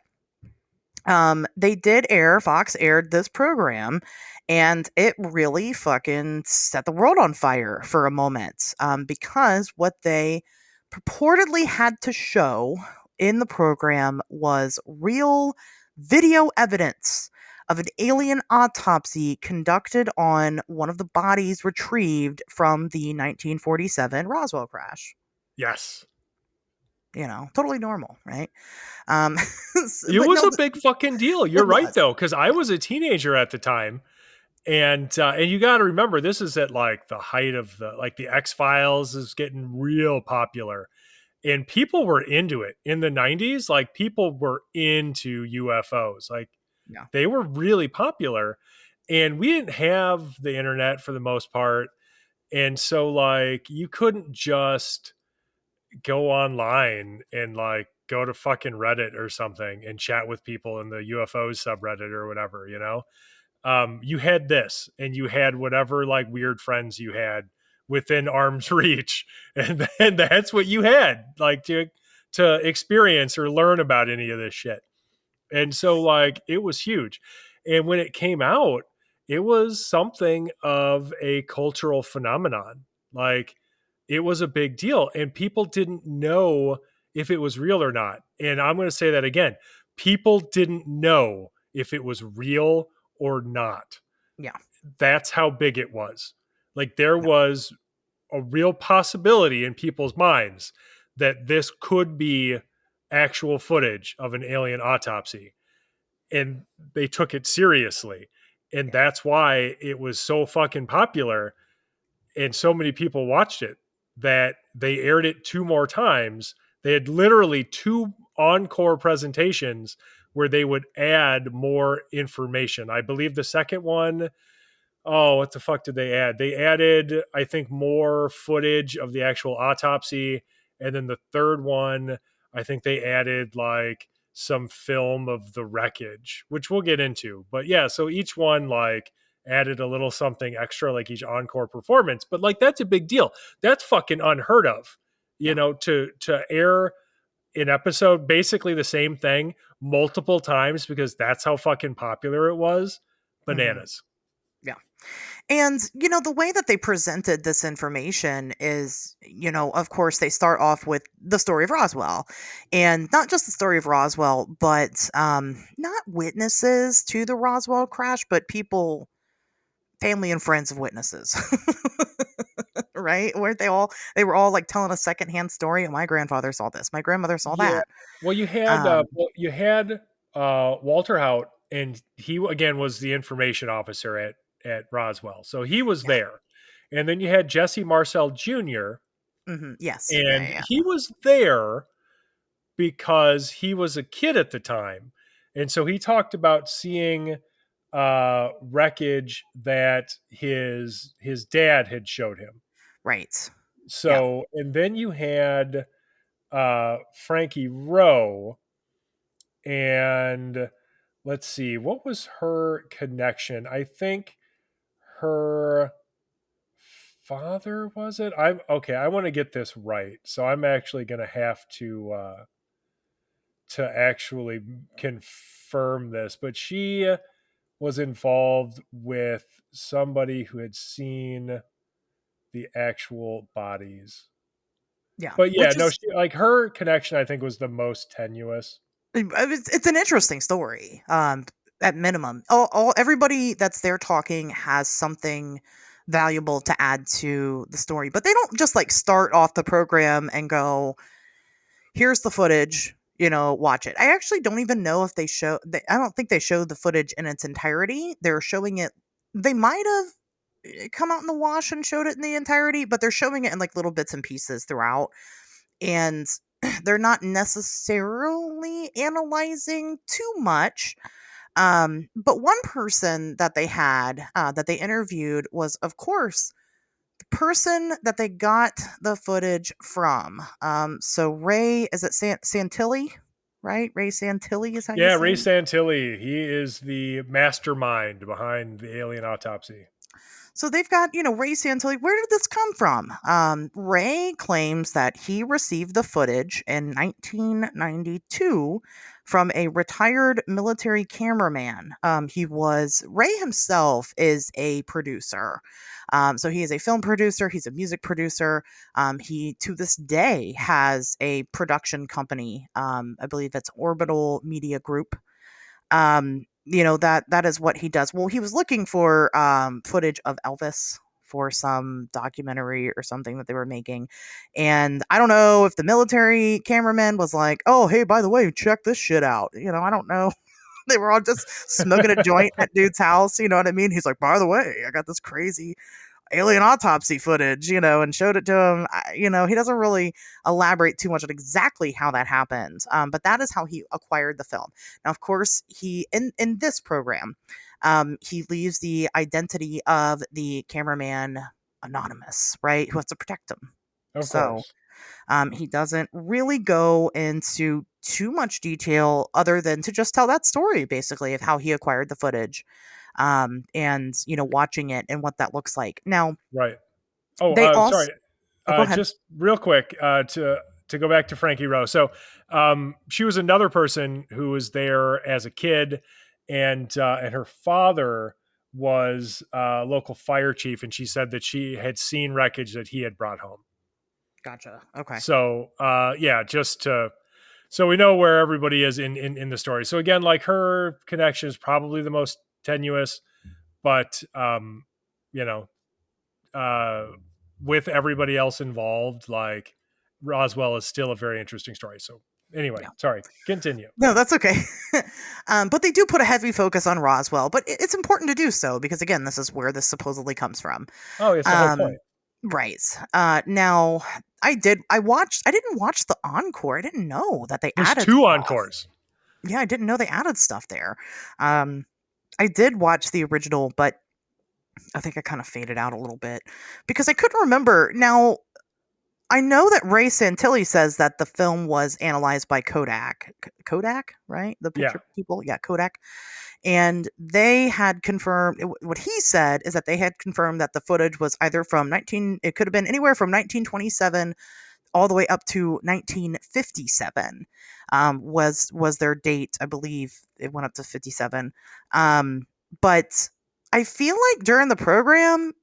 Fox aired this program, and it really fucking set the world on fire for a moment because what they purportedly had to show in the program was real video evidence of an alien autopsy conducted on one of the bodies retrieved from the 1947 Roswell crash. Yes. Totally normal, right? It was a big fucking deal. You're right, though, because I was a teenager at the time. And you got to remember, this is at like the height of the X-Files is getting real popular, and people were into it in the 90s. Like, people were into UFOs. Like, they were really popular, and we didn't have the internet for the most part. And so like, you couldn't just go online and like go to fucking Reddit or something and chat with people in the UFOs subreddit or whatever, you had this, and you had whatever like weird friends you had within arm's reach, and then that's what you had like to experience or learn about any of this shit. And so like, it was huge. And when it came out, it was something of a cultural phenomenon. Like, it was a big deal, and people didn't know if it was real or not. And I'm going to say that again. People didn't know if it was real or not. Yeah. That's how big it was. Like, there was a real possibility in people's minds that this could be actual footage of an alien autopsy, and they took it seriously. And that's why it was so fucking popular, and so many people watched it, that they aired it 2 more times. They had literally 2 encore presentations where they would add more information. I believe the second one, what the fuck did they add? They added, I think, more footage of the actual autopsy. And then the third one, I think they added like some film of the wreckage, which we'll get into. But yeah, so each one like added a little something extra, like each encore performance. But like, that's a big deal. That's fucking unheard of, to air an episode, basically the same thing multiple times, because that's how fucking popular it was. Bananas. Yeah. And, the way that they presented this information is, of course, they start off with the story of Roswell. And not just the story of Roswell, but not witnesses to the Roswell crash, but people, family and friends of witnesses. Right? Weren't they were all like telling a secondhand story. My grandfather saw this. My grandmother saw that. Well, you had Walter Haut, and he again was the information officer at Roswell. So he was there. And then you had Jesse Marcel Jr., Yes. Yeah, and yeah, yeah. he was there because he was a kid at the time. And so he talked about seeing wreckage that his dad had showed him. Right. Yeah. So, and then you had Frankie Rowe, and let's see, what was her connection? I think her father, was it? I'm okay. I want to get this right, so I'm actually going to have to actually confirm this. But she was involved with somebody who had seen the actual bodies. Yeah. But yeah, Which no, is she, like her connection, I think was the most tenuous. it's an interesting story. At minimum, everybody that's there talking has something valuable to add to the story, but they don't just like start off the program and go, "Here's the footage." Watch it. I actually don't even know if they show. I don't think they showed the footage in its entirety. They're showing it. They might have come out in the wash and showed it in the entirety, but they're showing it in like little bits and pieces throughout, and they're not necessarily analyzing too much. But one person that they had that they interviewed was, of course, the person that they got the footage from. So Ray, is it Santilli? Right? Ray Santilli is how you Yeah, say Ray it? Santilli. He is the mastermind behind the Alien Autopsy. So they've got, Ray Santilli. Where did this come from? Ray claims that he received the footage in 1992 from a retired military cameraman. Ray himself is a producer. So he is a film producer. He's a music producer. He, to this day, has a production company. I believe it's Orbital Media Group. That is what he does. Well, he was looking for footage of Elvis for some documentary or something that they were making, and I don't know if the military cameraman was like, "Oh, hey, by the way, check this shit out." I don't know. They were all just smoking a joint at dude's house. You know what I mean? He's like, "By the way, I got this crazy alien autopsy footage," and showed it to him. He doesn't really elaborate too much on exactly how that happened. But that is how he acquired the film. Now, of course, he in this program, he leaves the identity of the cameraman anonymous, right? Who has to protect him. Of So course. he doesn't really go into too much detail other than to just tell that story, basically, of how he acquired the footage, and watching it and what that looks like. Now, Right. Oh, they also. sorry. Oh, go ahead. Just real quick to go back to Frankie Rowe. So she was another person who was there as a kid, and her father was a local fire chief, and she said that she had seen wreckage that he had brought home. Gotcha. Okay. So yeah, so we know where everybody is in the story. So again, like her connection is probably the most tenuous, but you know, with everybody else involved, like Roswell is still a very interesting story. So anyway, Yeah. sorry, continue. No, that's okay. But they do put a heavy focus on Roswell, but it's important to do so because, again, this is where this supposedly comes from. Oh, it's the whole point. Right. Now, I didn't watch the encore. I didn't know that they There's added two stuff. encores. Yeah, I didn't know they added stuff there. I did watch the original, but I think I kind of faded out a little bit because I couldn't remember. Now, I know that Ray Santilli says that the film was analyzed by Kodak. Kodak, right? The Yeah. picture people? Yeah, Kodak. And they had confirmed, what he said is that they had confirmed that the footage was either from it could have been anywhere from 1927 all the way up to 1957, was their date. I believe it went up to 57. But I feel like during the program,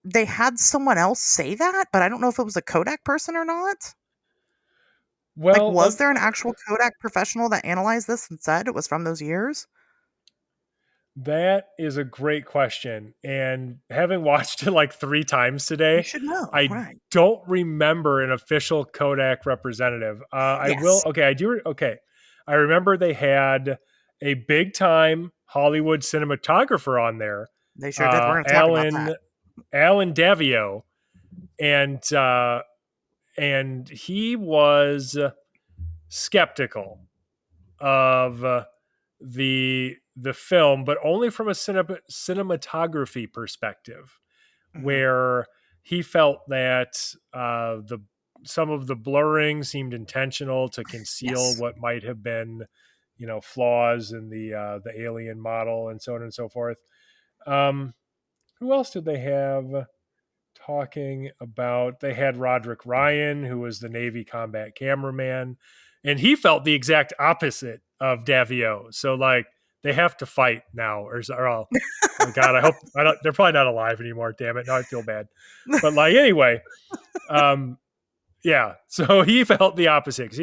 they had someone else say that, but I don't know if it was a Kodak person or not. Like, Well, was there an actual Kodak professional that analyzed this and said it was from those years? that is a great question. And having watched it like 3 times You today, should know, I right? don't remember an official Kodak representative. I will. Yes, Okay, I do. Okay, I remember they had a big time Hollywood cinematographer on there, they sure did. We're going to talk about Alan that. Alan Davio, and he was skeptical of the film, but only from a cinematography perspective, where he felt that the some of the blurring seemed intentional to conceal Yes. what might have been, flaws in the alien model and so on and so forth. Who else did they have talking about? They had Roderick Ryan, who was the Navy combat cameraman, and he felt the exact opposite of Davio. So like they have to fight now, oh God, I hope they're probably not alive anymore. Damn it, now I feel bad. But like anyway, yeah. So he felt the opposite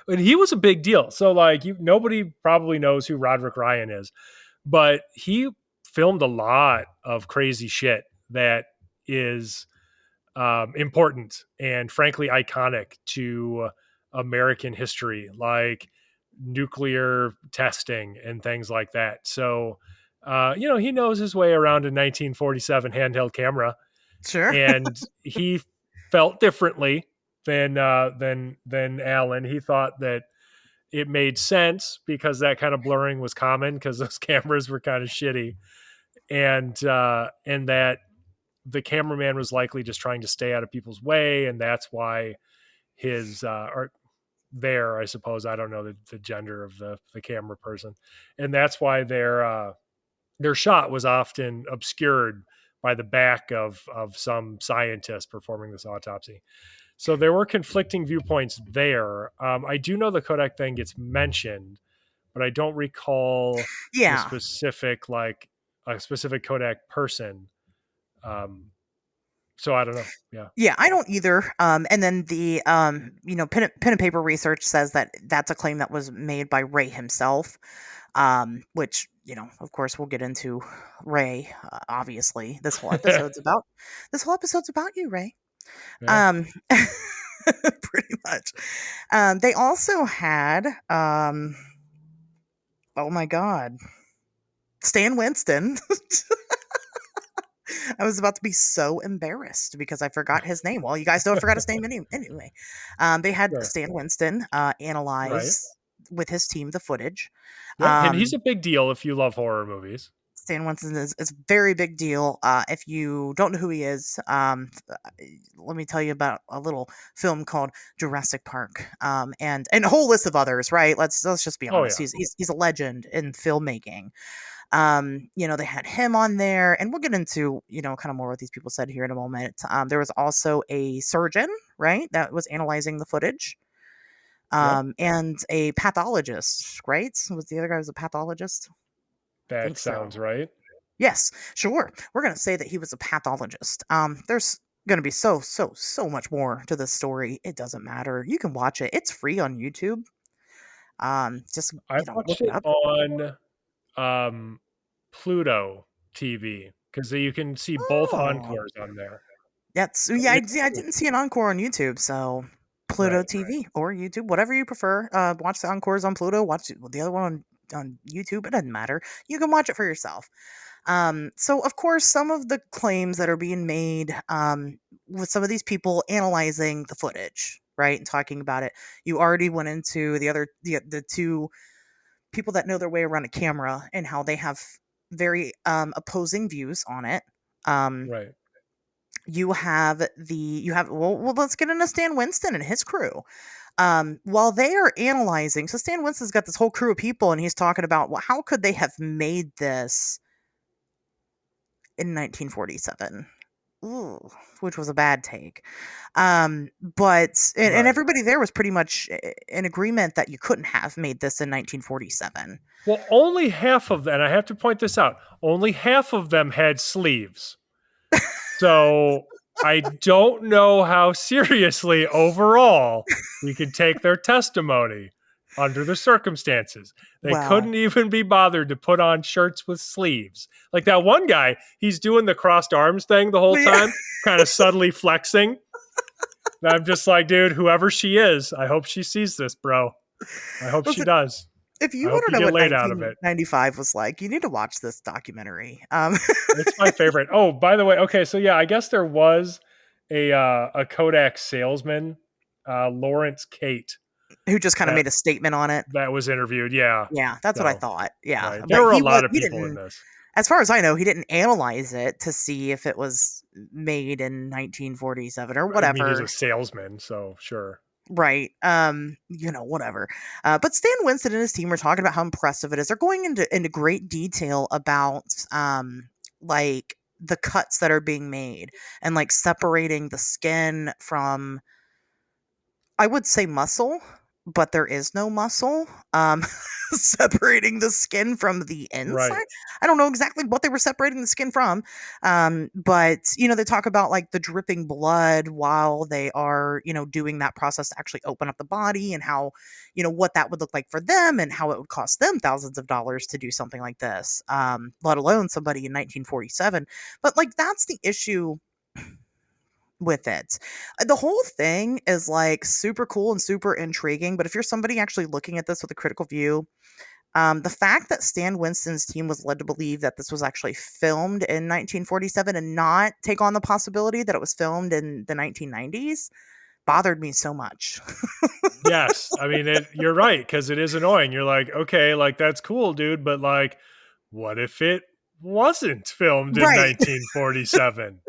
and he was a big deal. So like nobody probably knows who Roderick Ryan is, but he filmed a lot of crazy shit that is important and frankly iconic to American history, like nuclear testing and things like that. So, he knows his way around a 1947 handheld camera, Sure. and he felt differently than Alan. He thought that it made sense because that kind of blurring was common because those cameras were kind of shitty, and that the cameraman was likely just trying to stay out of people's way, and that's why his or there, I suppose, I don't know the gender of the camera person, and that's why their shot was often obscured by the back of some scientist performing this autopsy. So there were conflicting viewpoints there. I do know the Kodak thing gets mentioned, but I don't recall the Yeah. specific, like a specific Kodak person. So I don't know. Yeah. Yeah, I don't either. And then the pen and paper research says that that's a claim that was made by Ray himself. Which of course, we'll get into Ray. Obviously, this whole episode's about you, Ray. Yeah. Pretty much. They also had oh my God, Stan Winston. I was about to be so embarrassed because I forgot his name. Well, you guys know I forgot his name anyway. They had Sure. Stan Winston analyze with his team the footage. Yeah, and he's a big deal if you love horror movies. Stan Winston is a very big deal. If you don't know who he is, let me tell you about a little film called Jurassic Park, and a whole list of others. Right? Let's just be honest. Yeah. He's a legend in filmmaking. They had him on there, and we'll get into kind of more what these people said here in a moment. There was also a surgeon, right, that was analyzing the footage. And a pathologist, right? Was the other guy was a pathologist? That sounds right. Yes, sure. We're going to say that he was a pathologist. There's going to be so much more to this story. It doesn't matter. You can watch it. It's free on YouTube. Just I watched it on Pluto TV because you can see both encores on there. I didn't see an encore on YouTube, so Pluto TV or YouTube, whatever you prefer. Watch the encores on Pluto. Watch the other one on YouTube. It doesn't matter. You can watch it for yourself. So of course, some of the claims that are being made with some of these people analyzing the footage, right, and talking about it, you already went into the two people that know their way around a camera and how they have very opposing views on it. Right. Well, let's get into Stan Winston and his crew. While they are analyzing, so Stan Winston's got this whole crew of people, and he's talking about, well, how could they have made this in 1947? Ooh, which was a bad take. But everybody there was pretty much in agreement that you couldn't have made this in 1947. Well, only half of them, and I have to point this out, only half of them had sleeves. So I don't know how seriously overall we could take their testimony under the circumstances. They couldn't even be bothered to put on shirts with sleeves. Like that one guy, he's doing the crossed arms thing the whole time, kind of subtly flexing. And I'm just like, dude, whoever she is, I hope she sees this, bro. I hope she does. If I you hope want to you know get what laid out of it. 1995 was like, you need to watch this documentary. It's my favorite. Oh, by the way, okay, so yeah, I guess there was a Kodak salesman, Lawrence Kate, Who just kind of that made a statement on it. that was interviewed. Yeah. Yeah, that's what I So thought. Yeah, right. There but were a lot of he people in didn't, this. as far as I know, he didn't analyze it to see if it was made in 1947 or I mean, he's whatever. a salesman, so sure. Right. Whatever. But Stan Winston and his team were talking about how impressive it is. They're going into great detail about like the cuts that are being made and like separating the skin from, I would say, muscle, but there is no muscle. Separating the skin from the Right. inside. I don't know exactly what they were separating the skin from. But they talk about like the dripping blood while they are, doing that process to actually open up the body, and how, what that would look like for them, and how it would cost them thousands of dollars to do something like this. Let alone somebody in 1947. But like that's the issue with it. The whole thing is like super cool and super intriguing, but if you're somebody actually looking at this with a critical view, the fact that Stan Winston's team was led to believe that this was actually filmed in 1947 and not take on the possibility that it was filmed in the 1990s bothered me so much. Yes. I mean, you're right, because it is annoying. You're like, okay, like that's cool, dude, but like, what if it wasn't filmed in Right. 1947?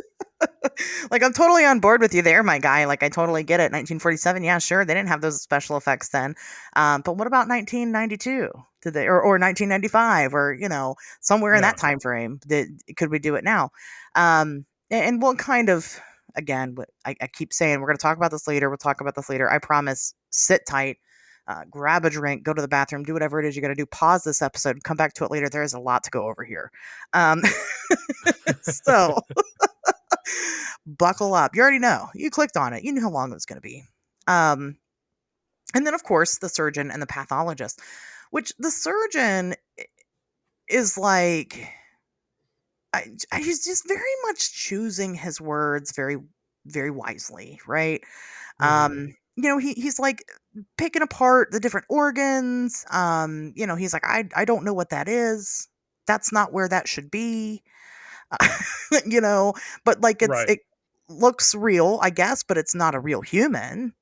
Like, I'm totally on board with you there, my guy. Like, I totally get it. 1947, yeah, sure, they didn't have those special effects then. But what about 1992? Did they, or 1995, or somewhere in Yeah. that time frame? Could we do it now? And we'll kind of, again, I keep saying we're going to talk about this later. We'll talk about this later. I promise. Sit tight. Grab a drink, go to the bathroom, do whatever it is you got to do. Pause this episode, come back to it later. There is a lot to go over here. So buckle up. You already know. You clicked on it. You knew how long it was going to be. And then, of course, the surgeon and the pathologist, which the surgeon is like, he's just very much choosing his words very, very wisely, right? He's like picking apart the different organs. He's like, I don't know what that is. That's not where that should be. But like Right. it looks real, I guess, but it's not a real human.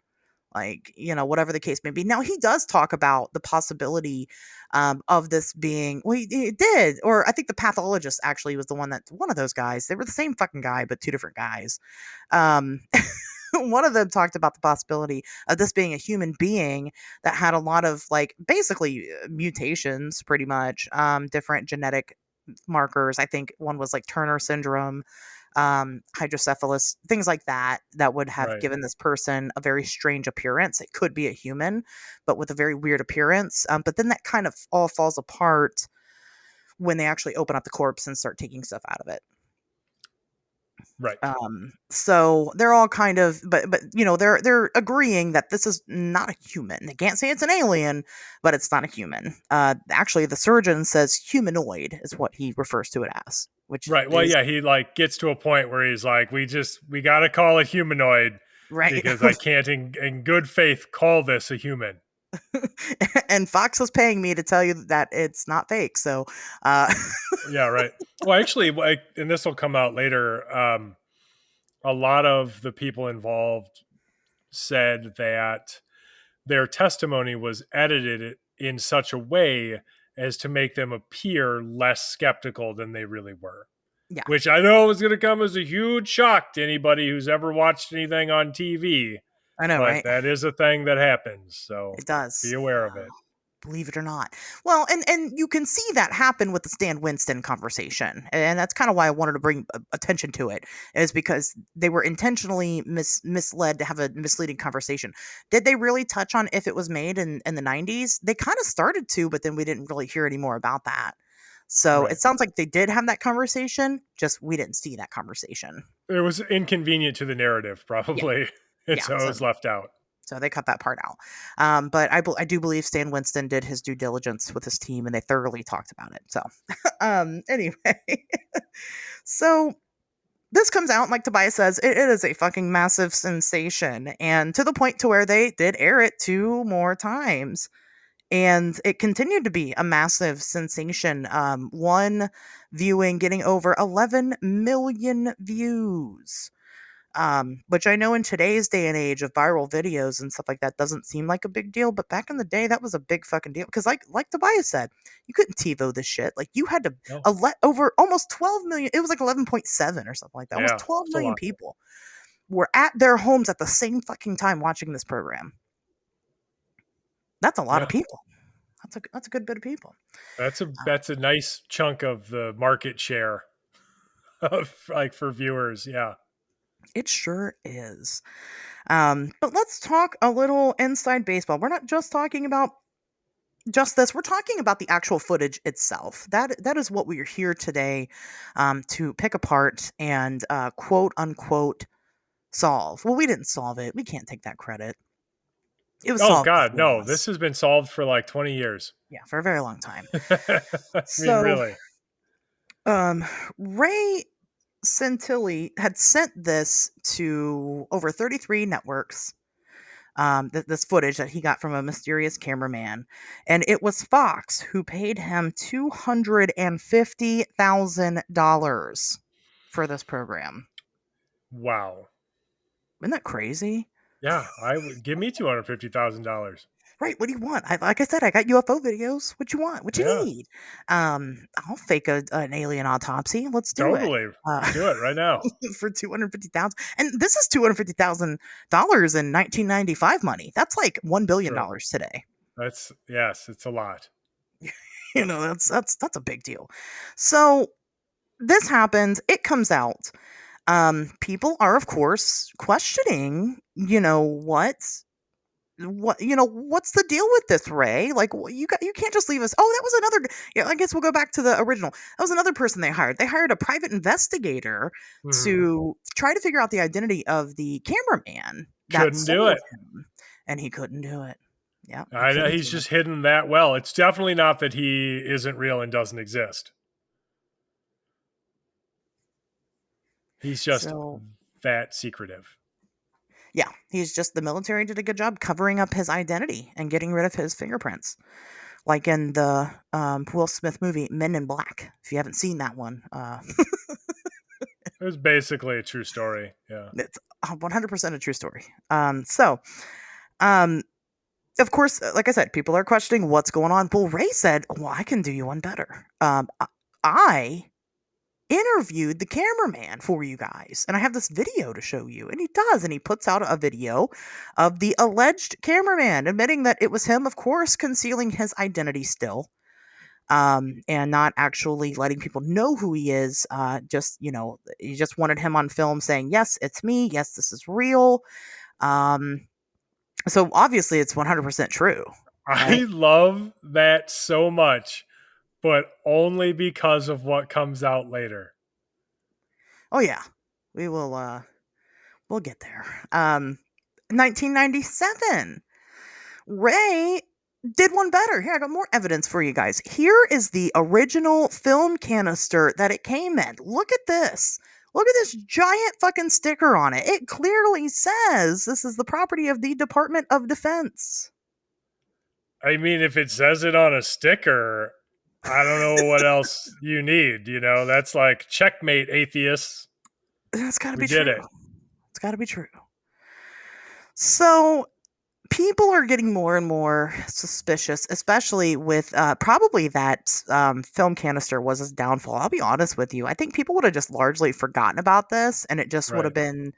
Like, whatever the case may be. Now, he does talk about the possibility of this being, well, he did, or I think the pathologist actually was one of those guys. They were the same fucking guy, but two different guys. One of them talked about the possibility of this being a human being that had a lot of like basically mutations, pretty much, different genetic markers. I think one was like Turner syndrome, hydrocephalus, things like that would have Right. given this person a very strange appearance. It could be a human, but with a very weird appearance. But then that kind of all falls apart when they actually open up the corpse and start taking stuff out of it. Right. So they're all kind of, but they're agreeing that this is not a human. They can't say it's an alien, but it's not a human. Actually, the surgeon says humanoid is what he refers to it as. Which Right. Well, yeah, he like gets to a point where he's like, we got to call it humanoid, right, because I can't in good faith call this a human. And Fox was paying me to tell you that it's not fake. So, Yeah, right. Well, actually, and this will come out later. A lot of the people involved said that their testimony was edited in such a way as to make them appear less skeptical than they really were. Yeah. Which I know is going to come as a huge shock to anybody who's ever watched anything on TV. I know, but right? That is a thing that happens. So It does. be aware of it. Believe it or not. Well, and you can see that happen with the Stan Winston conversation. And that's kind of why I wanted to bring attention to it, is because they were intentionally misled to have a misleading conversation. Did they really touch on if it was made in the 90s? They kind of started to, but then we didn't really hear any more about that. So Right. It sounds like they did have that conversation, just we didn't see that conversation. It was inconvenient to the narrative, probably. And Yeah, so it was left out. So they cut that part out. But I do believe Stan Winston did his due diligence with his team, and they thoroughly talked about it. So anyway, so this comes out, and like Tobias says, it is a fucking massive sensation, and to the point to where they did air it 2 more times And it continued to be a massive sensation. One viewing getting over 11 million views. Which I know in today's day and age of viral videos and stuff like that doesn't seem like a big deal, but back in the day that was a big fucking deal. Because like Tobias said, you couldn't TiVo this shit. Like you had to No. over almost 12 million. It was like 11.7 or something like that. Almost 12 it's a million lot. people were at their homes at the same fucking time watching this program. That's a lot of people. That's a good bit of people. That's a nice chunk of the market share of like for viewers. Yeah. It sure is. But let's talk a little inside baseball. We're not just talking about just this. We're talking about the actual footage itself. That is what we are here today to pick apart and quote unquote solve. Well, we didn't solve it. We can't take that credit. It was solved. God, no. This has been solved for like 20 years. Yeah, for a very long time. I mean, really. Ray Santilli had sent this to over 33 networks, this footage that he got from a mysterious cameraman, and it was Fox who paid him $250,000 for this program. Wow. Isn't that crazy? Yeah, I would give me $250,000. Right, what do you want? Like I said, I got UFO videos. What you want? What you need? I'll fake an alien autopsy. Let's do totally. it. Do it right now for $250,000. And this is $250,000 in 1995 money. That's like $1 billion today. It's a lot. That's a big deal. So this happens. It comes out. People are, of course, questioning. What's the deal with this, Ray? Like, you can't just leave us. Oh, that was another. Yeah, I guess we'll go back to the original. That was another person they hired. They hired a private investigator to try to figure out the identity of the cameraman. Couldn't do it, and he couldn't do it. Yeah, I know he's just hidden that well. It's definitely not that he isn't real and doesn't exist. He's just that secretive. Yeah, he's just, the military did a good job covering up his identity and getting rid of his fingerprints. Like in the Will Smith movie, Men in Black. If you haven't seen that one. It was basically a true story. Yeah. It's 100% a true story. Of course, like I said, people are questioning what's going on. Well, Ray said, well, I can do you one better. I interviewed the cameraman for you guys, and I have this video to show you. And he does, and he puts out a video of the alleged cameraman admitting that it was him, of course, concealing his identity still, and not actually letting people know who he is. He just wanted him on film saying, yes, it's me, yes, this is real. So obviously it's 100% true. Right? I love that so much, but only because of what comes out later. Oh yeah, we will. We'll get there. 1997, Ray did one better. Here, I got more evidence for you guys. Here is the original film canister that it came in. Look at this. Look at this giant fucking sticker on it. It clearly says this is the property of the Department of Defense. I mean, if it says it on a sticker, I don't know what else you need. That's like checkmate, atheists. That's got to be true. It's got to be true. So people are getting more and more suspicious, especially with probably that film canister was his downfall. I'll be honest with you. I think people would have just largely forgotten about this, and it just would have been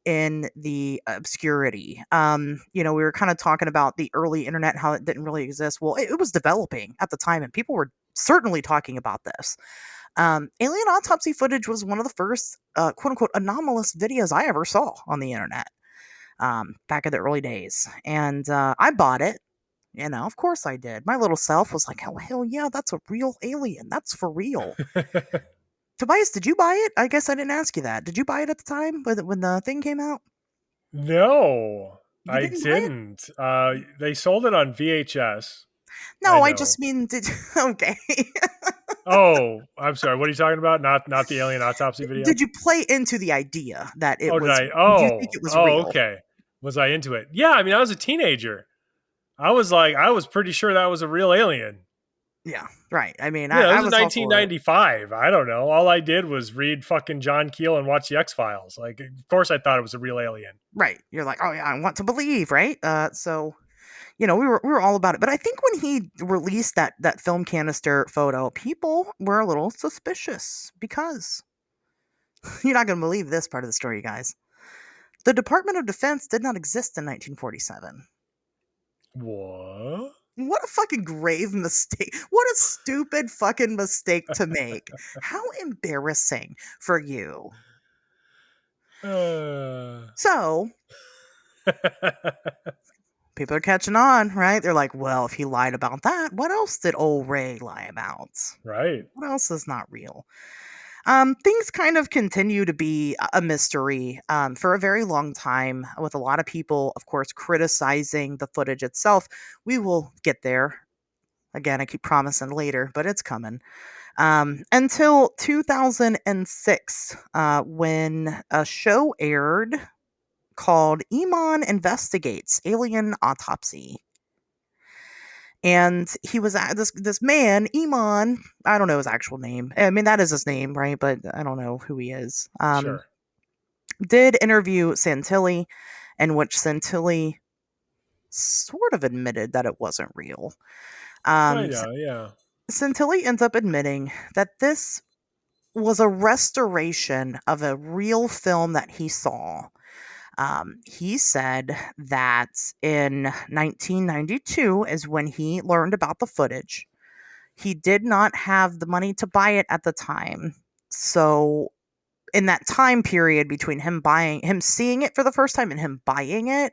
in the obscurity. We were kind of talking about the early internet, how it didn't really exist. Well, it was developing at the time, and people were certainly talking about this. Alien Autopsy Footage was one of the first quote-unquote anomalous videos I ever saw on the internet back in the early days. And I bought it. Of course I did. My little self was like, oh, hell yeah, that's a real alien. That's for real. Tobias, did you buy it? I guess I didn't ask you that. Did you buy it at the time when the thing came out? No, I didn't. They sold it on VHS. No, I just mean, okay. Oh, I'm sorry. What are you talking about? Not the Alien Autopsy video? Did you play into the idea that it was? Did you think it was real? Okay. Was I into it? Yeah, I mean, I was a teenager. I was pretty sure that was a real alien. Yeah, right. I mean, Yeah, I this is was all for it. 1995. I don't know. All I did was read fucking John Keel and watch the X-Files. Like, of course I thought it was a real alien. Right. You're like, oh yeah, I want to believe, right? So we were all about it. But I think when he released that film canister photo, people were a little suspicious because you're not going to believe this part of the story, you guys. The Department of Defense did not exist in 1947. What? What a fucking grave mistake. What a stupid fucking mistake to make. How embarrassing for you. So, people are catching on, right? They're like, well, if he lied about that, what else did old Ray lie about? Right. What else is not real? Things kind of continue to be a mystery for a very long time, with a lot of people, of course, criticizing the footage itself. We will get there. Again, I keep promising later, but it's coming. Until 2006, when a show aired called Iman Investigates Alien Autopsy. And he was this man, Iman. I don't know his actual name. I mean, that is his name, right? But I don't know who he is. Sure. Did interview Santilli, in which Santilli sort of admitted that it wasn't real. Yeah. Santilli ends up admitting that this was a restoration of a real film that he saw. He said that in 1992 is when he learned about the footage. He did not have the money to buy it at the time. So in that time period between him seeing it for the first time and him buying it,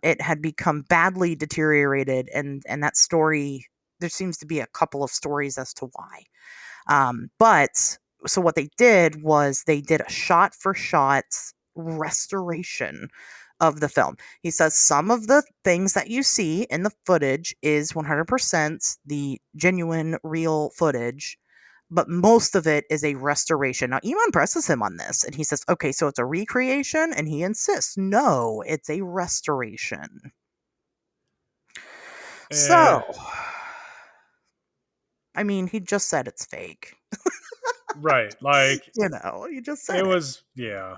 it had become badly deteriorated. And that story, there seems to be a couple of stories as to why. But so what they did was they did a shot for shot restoration of the film. He says some of the things that you see in the footage is 100% the genuine real footage, but most of it is a restoration. Now, Iman presses him on this, and he says, okay, so it's a recreation? And he insists, no, it's a restoration. So, I mean, he just said it's fake. Right. Like, he just said it was, yeah.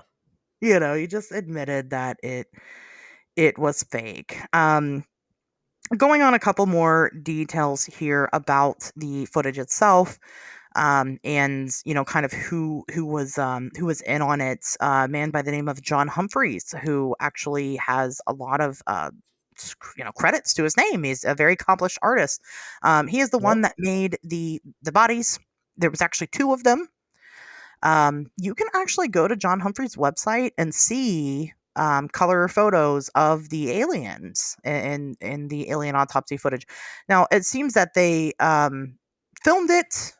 He just admitted that it was fake. Going on a couple more details here about the footage itself, and kind of who was in on it. A man by the name of John Humphreys, who actually has a lot of credits to his name. He's a very accomplished artist. He is the one that made the bodies. There was actually two of them. You can actually go to John Humphrey's website and see color photos of the aliens in the alien autopsy footage. Now, it seems that they filmed it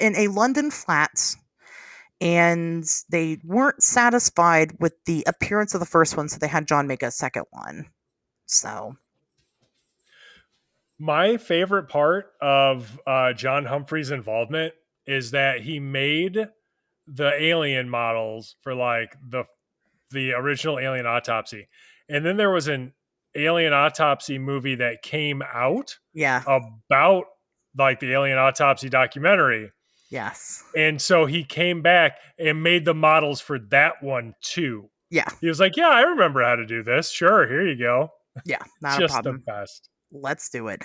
in a London flat, and they weren't satisfied with the appearance of the first one, so they had John make a second one. So, my favorite part of John Humphrey's involvement is that he made the alien models for like the original Alien Autopsy, and then there was an Alien Autopsy movie that came out about like the Alien Autopsy documentary. Yes. And so he came back and made the models for that one too. Yeah. He was like, yeah, I remember how to do this. Sure, here you go. Yeah, not just a problem. The best. Let's do it.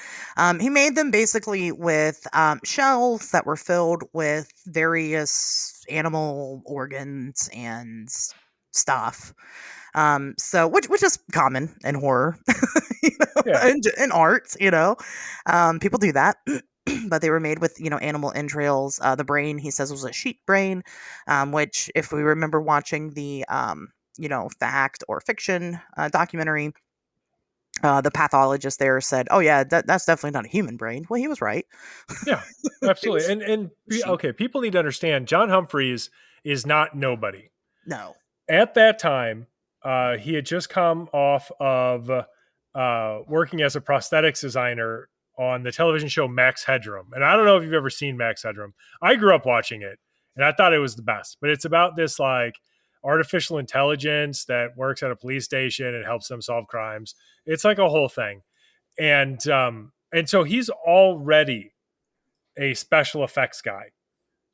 He made them basically with shells that were filled with various animal organs and stuff. So which is common in horror, in art, people do that. But they were made with, animal entrails. The brain, he says, was a sheep brain, which, if we remember watching the, fact or fiction documentary, the pathologist there said, oh, yeah, that's definitely not a human brain. Well, he was right. Yeah, absolutely. And okay, people need to understand John Humphreys is not nobody. No. At that time, he had just come off of working as a prosthetics designer on the television show Max Headroom. And I don't know if you've ever seen Max Headroom. I grew up watching it, and I thought it was the best. But it's about this like artificial intelligence that works at a police station and helps them solve crimes. It's like a whole thing. And so he's already a special effects guy,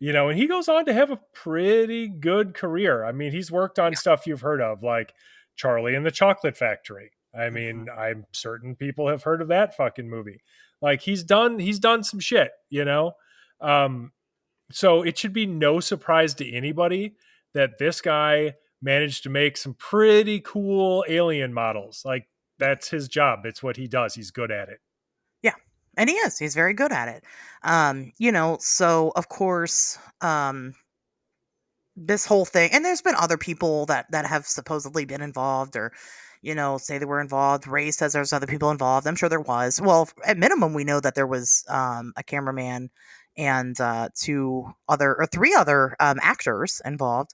and he goes on to have a pretty good career. I mean, he's worked on stuff you've heard of, like Charlie and the Chocolate Factory. I mean, I'm certain people have heard of that fucking movie. Like he's done some shit, so it should be no surprise to anybody that this guy managed to make some pretty cool alien models. Like that's his job. It's what he does. He's good at it. Yeah. And he is. He's very good at it. So of course, this whole thing, and there's been other people that have supposedly been involved, or say they were involved. Ray says there's other people involved. I'm sure there was. Well, at minimum, we know that there was a cameraman and three other actors involved.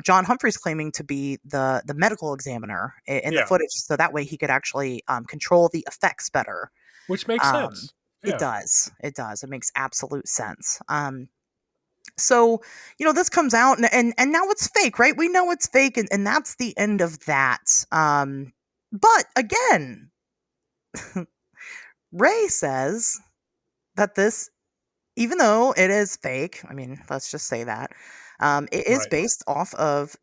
John Humphrey's claiming to be the medical examiner in the footage, so that way he could actually control the effects better. Which makes sense. Yeah. It does. It does. It makes absolute sense. So, this comes out and now it's fake, right? We know it's fake, and that's the end of that. But again, Ray says that this, even though it is fake, I mean, let's just say that, it is based off of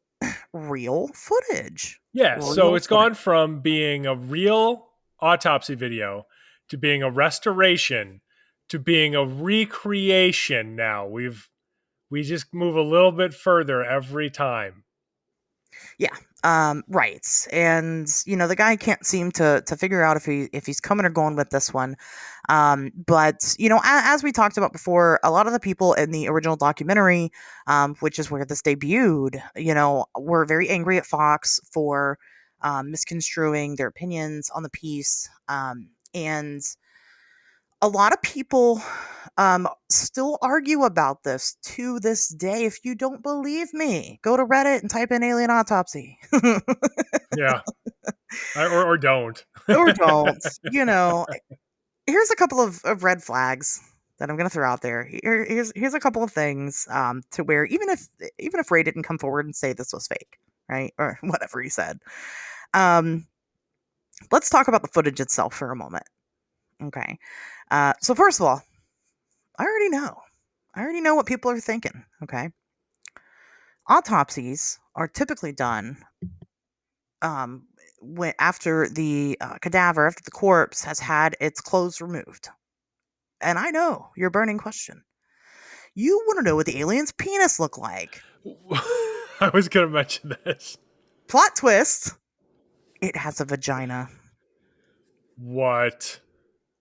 real footage. Yeah, so it's gone from being a real autopsy video to being a restoration to being a recreation now. We just move a little bit further every time. Yeah. Right. And the guy can't seem to figure out if he's coming or going with this one. But as we talked about before, a lot of the people in the original documentary, which is where this debuted, were very angry at Fox for misconstruing their opinions on the piece. And a lot of people still argue about this to this day. If you don't believe me, go to Reddit and type in Alien Autopsy. Yeah. Or don't. Or don't. Here's a couple of red flags that I'm going to throw out there. Here's a couple of things to where even if Ray didn't come forward and say this was fake, right? Or whatever he said. Let's talk about the footage itself for a moment. Okay. So first of all, I already know what people are thinking. Okay. Autopsies are typically done after the cadaver, after the corpse has had its clothes removed. And I know your burning question. You want to know what the alien's penis looked like. I was going to mention this. Plot twist. It has a vagina. What?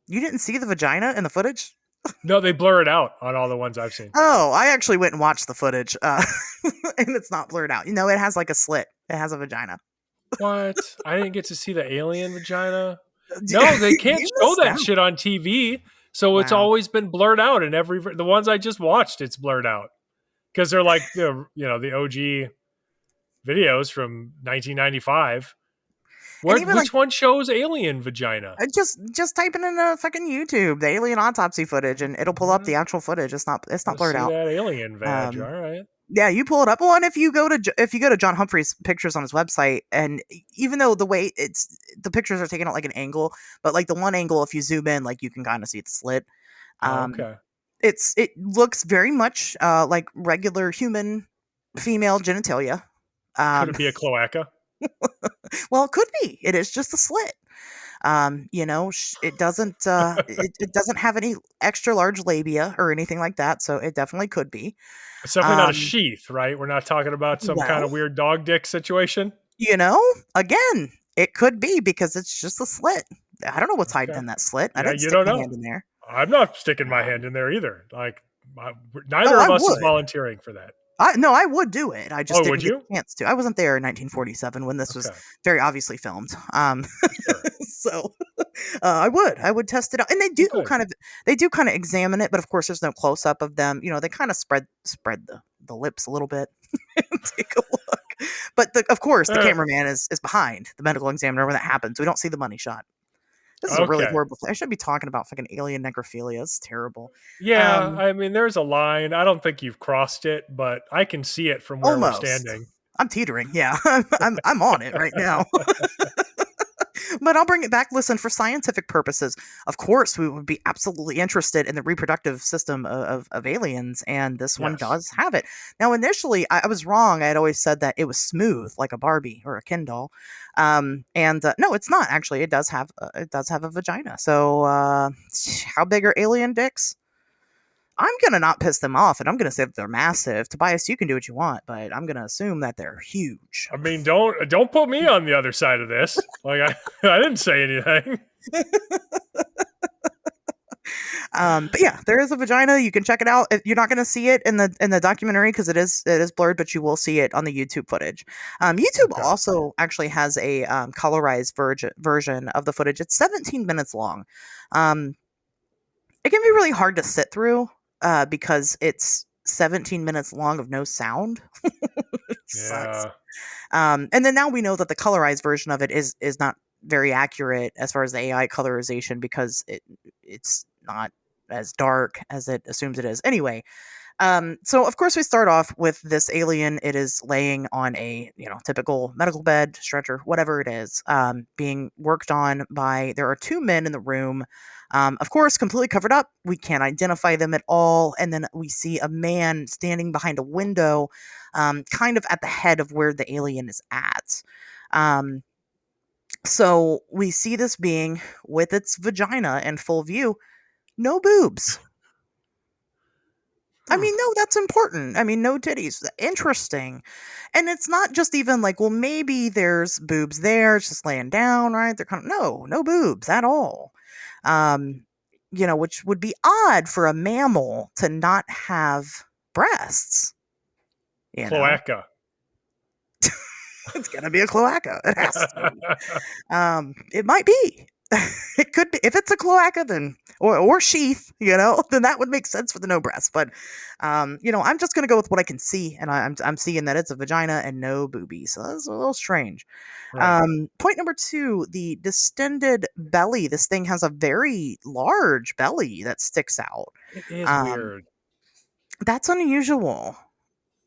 You didn't see the vagina in the footage? No, they blur it out on all the ones I've seen. Oh, I actually went and watched the footage, and it's not blurred out. It has like a slit. It has a vagina. What? I didn't get to see the alien vagina. No, they can't show that shit on TV, so it's always been blurred out. And the ones I just watched, it's blurred out because they're like the OG videos from 1995. Which one shows alien vagina? Just type it in a fucking YouTube, the alien autopsy footage, and it'll pull up the actual footage. It's not blurred out. That alien vag. All right. Yeah, you pull it up. Well, and if you go to John Humphrey's pictures on his website, and even though the way the pictures are taken at like an angle, but like the one angle, if you zoom in, like you can kind of see the slit. Okay. It looks very much like regular human female genitalia. Could it be a cloaca? Well, it could be. It is just a slit. It doesn't it doesn't have any extra large labia or anything like that, so it definitely could be. It's definitely not a sheath, right? We're not talking about some kind of weird dog dick situation. Again, it could be because it's just a slit. I don't know what's hiding in that slit. I didn't stick my hand in there. I'm not sticking my hand in there either. Like neither of us is volunteering for that. I would do it. I just didn't get a chance to. I wasn't there in 1947 when this was very obviously filmed. So I would test it out, and they do kind of examine it, but of course there's no close up of them. They kind of spread the lips a little bit and take a look. But of course the cameraman is behind the medical examiner when that happens. We don't see the money shot. This is a really horrible thing. I should be talking about fucking alien necrophilia. It's terrible. Yeah, I mean, there's a line. I don't think you've crossed it, but I can see it from where we're standing. I'm teetering. Yeah, I'm on it right now. But I'll bring it back. Listen, for scientific purposes, of course, we would be absolutely interested in the reproductive system of aliens, and this one Yes. does have it. Now, initially, I was wrong. I had always said that it was smooth, like a Barbie or a Ken doll, and no, it's not. Actually, it does have a vagina. So, how big are alien dicks? I'm gonna not piss them off, and I'm gonna say that they're massive. Tobias, you can do what you want, but I'm gonna assume that they're huge. I mean, don't put me on the other side of this. Like I didn't say anything. But yeah, there is a vagina. You can check it out. You're not going to see it in the documentary because it is blurred, but you will see it on the YouTube footage. YouTube Okay. also actually has a colorized version of the footage. It's 17 minutes long. It can be really hard to sit through because it's 17 minutes long of no sound. It sucks. Yeah. And then now we know that the colorized version of it is not very accurate as far as the AI colorization because it's not as dark as it assumes it is. Anyway, so of course we start off with this alien. It is laying on a typical medical bed, stretcher, whatever it is, being worked on by. There are two men in the room. Of course, completely covered up. We can't identify them at all. And then we see a man standing behind a window, kind of at the head of where the alien is at. So we see this being with its vagina in full view, no boobs. I mean, no, that's important. I mean, no titties. Interesting. And it's not just even like, well, maybe there's boobs there. It's just laying down, right? They're kind of, no boobs at all. Which would be odd for a mammal to not have breasts. Cloaca. It's gonna be a cloaca. It has to be. It might be. It could be. If it's a cloaca, then or sheath, then that would make sense for the no breasts. But I'm just gonna go with what I can see, and I'm seeing that it's a vagina and no boobies. So that's a little strange. Right. Point number 2: the distended belly. This thing has a very large belly that sticks out. It is weird. That's unusual.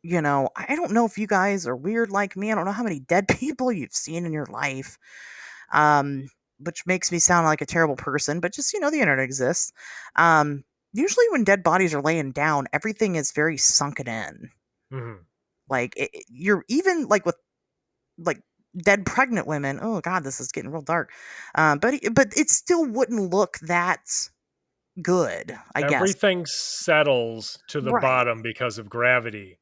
I don't know if you guys are weird like me. I don't know how many dead people you've seen in your life, which makes me sound like a terrible person, but just, the internet exists. Usually when dead bodies are laying down, everything is very sunken in. Mm-hmm. Like, you're even, like, with, like, dead pregnant women. Oh, God, this is getting real dark. But it still wouldn't look that good, I guess. Everything settles to the Right. bottom because of gravity.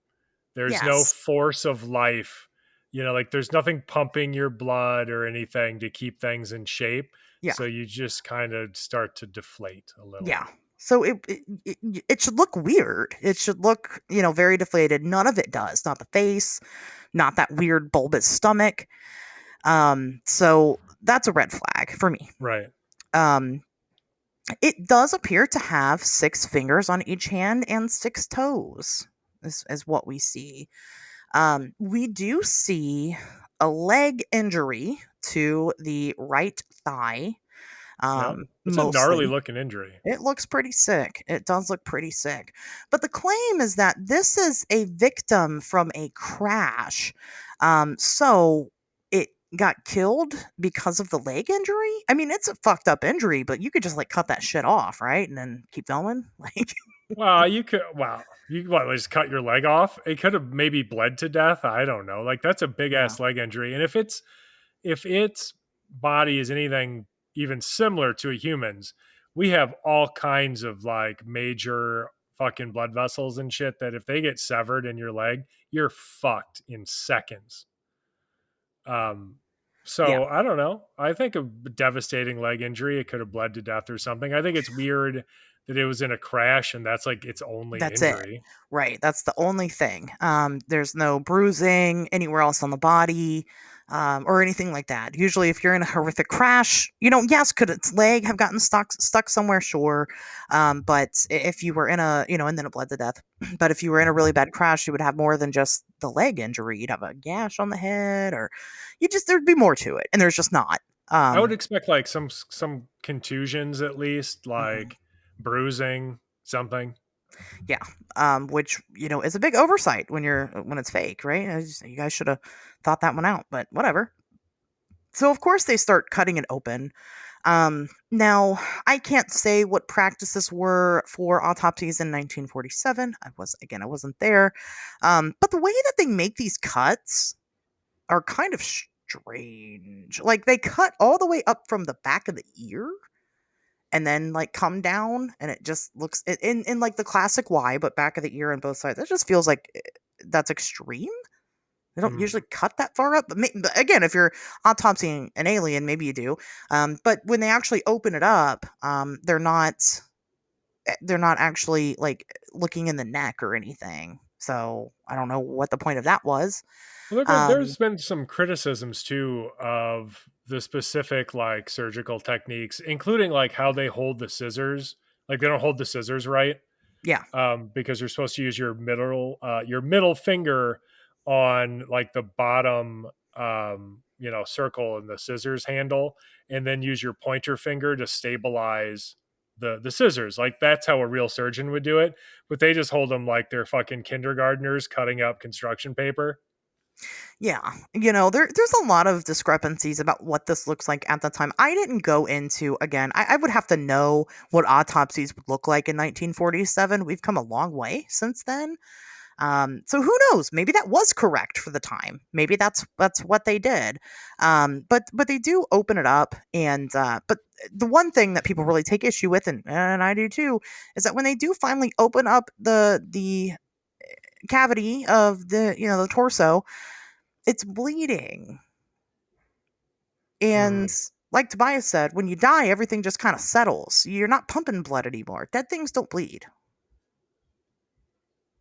There's no Yes. force of life. Like there's nothing pumping your blood or anything to keep things in shape. Yeah. So you just kind of start to deflate a little. Yeah. So it should look weird. It should look, very deflated. None of it does. Not the face, not that weird bulbous stomach. So that's a red flag for me. Right. It does appear to have 6 fingers on each hand and 6 toes. This is what we see. We do see a leg injury to the right thigh. It's a gnarly looking injury. It looks pretty sick. It does look pretty sick. But the claim is that this is a victim from a crash. So it got killed because of the leg injury. I mean, it's a fucked up injury, but you could just cut that shit off, right? And then keep filming. Well, you could. Wow, you just cut your leg off? It could have maybe bled to death. I don't know. That's a big ass leg injury. And if its body is anything even similar to a human's, we have all kinds of major fucking blood vessels and shit that if they get severed in your leg, you're fucked in seconds. So I don't know. I think a devastating leg injury, it could have bled to death or something. I think it's weird that it was in a crash and that's its only injury. It. Right. That's the only thing. There's no bruising anywhere else on the body, or anything like that. Usually if you're in a horrific crash, yes, could its leg have gotten stuck somewhere? Sure. But if you were in and then it bled to death. But if you were in a really bad crash, you would have more than just the leg injury. You'd have a gash on the head, or there'd be more to it. And there's just not. I would expect some contusions at least, bruising, something. Yeah. Which, is a big oversight when it's fake, right? You guys should have thought that one out, but whatever. So of course they start cutting it open. Now I can't say what practices were for autopsies in 1947. I wasn't there. But the way that they make these cuts are kind of strange. Like they cut all the way up from the back of the ear and then like come down, and it just looks in like the classic Y, but back of the ear on both sides. It just feels like that's extreme. They don't usually cut that far up, but, but again, if you're autopsying an alien, maybe you do. But when they actually open it up, they're not actually like looking in the neck or anything. So I don't know what the point of that was. Well, there's been some criticisms too of the specific like surgical techniques, including like how they hold the scissors. Like they don't hold the scissors right. Yeah. Because you're supposed to use your middle finger on like the bottom, circle in the scissors handle, and then use your pointer finger to stabilize the scissors. Like that's how a real surgeon would do it, but they just hold them like they're fucking kindergartners cutting up construction paper. Yeah, there's a lot of discrepancies about what this looks like at the time. I didn't go into, again, I would have to know what autopsies would look like in 1947. We've come a long way since then. So who knows? Maybe that was correct for the time. Maybe that's what they did. But they do open it up, and but the one thing that people really take issue with, and I do too, is that when they do finally open up the cavity of the torso, it's bleeding. And like Tobias said, when you die, everything just kind of settles. You're not pumping blood anymore. Dead things don't bleed.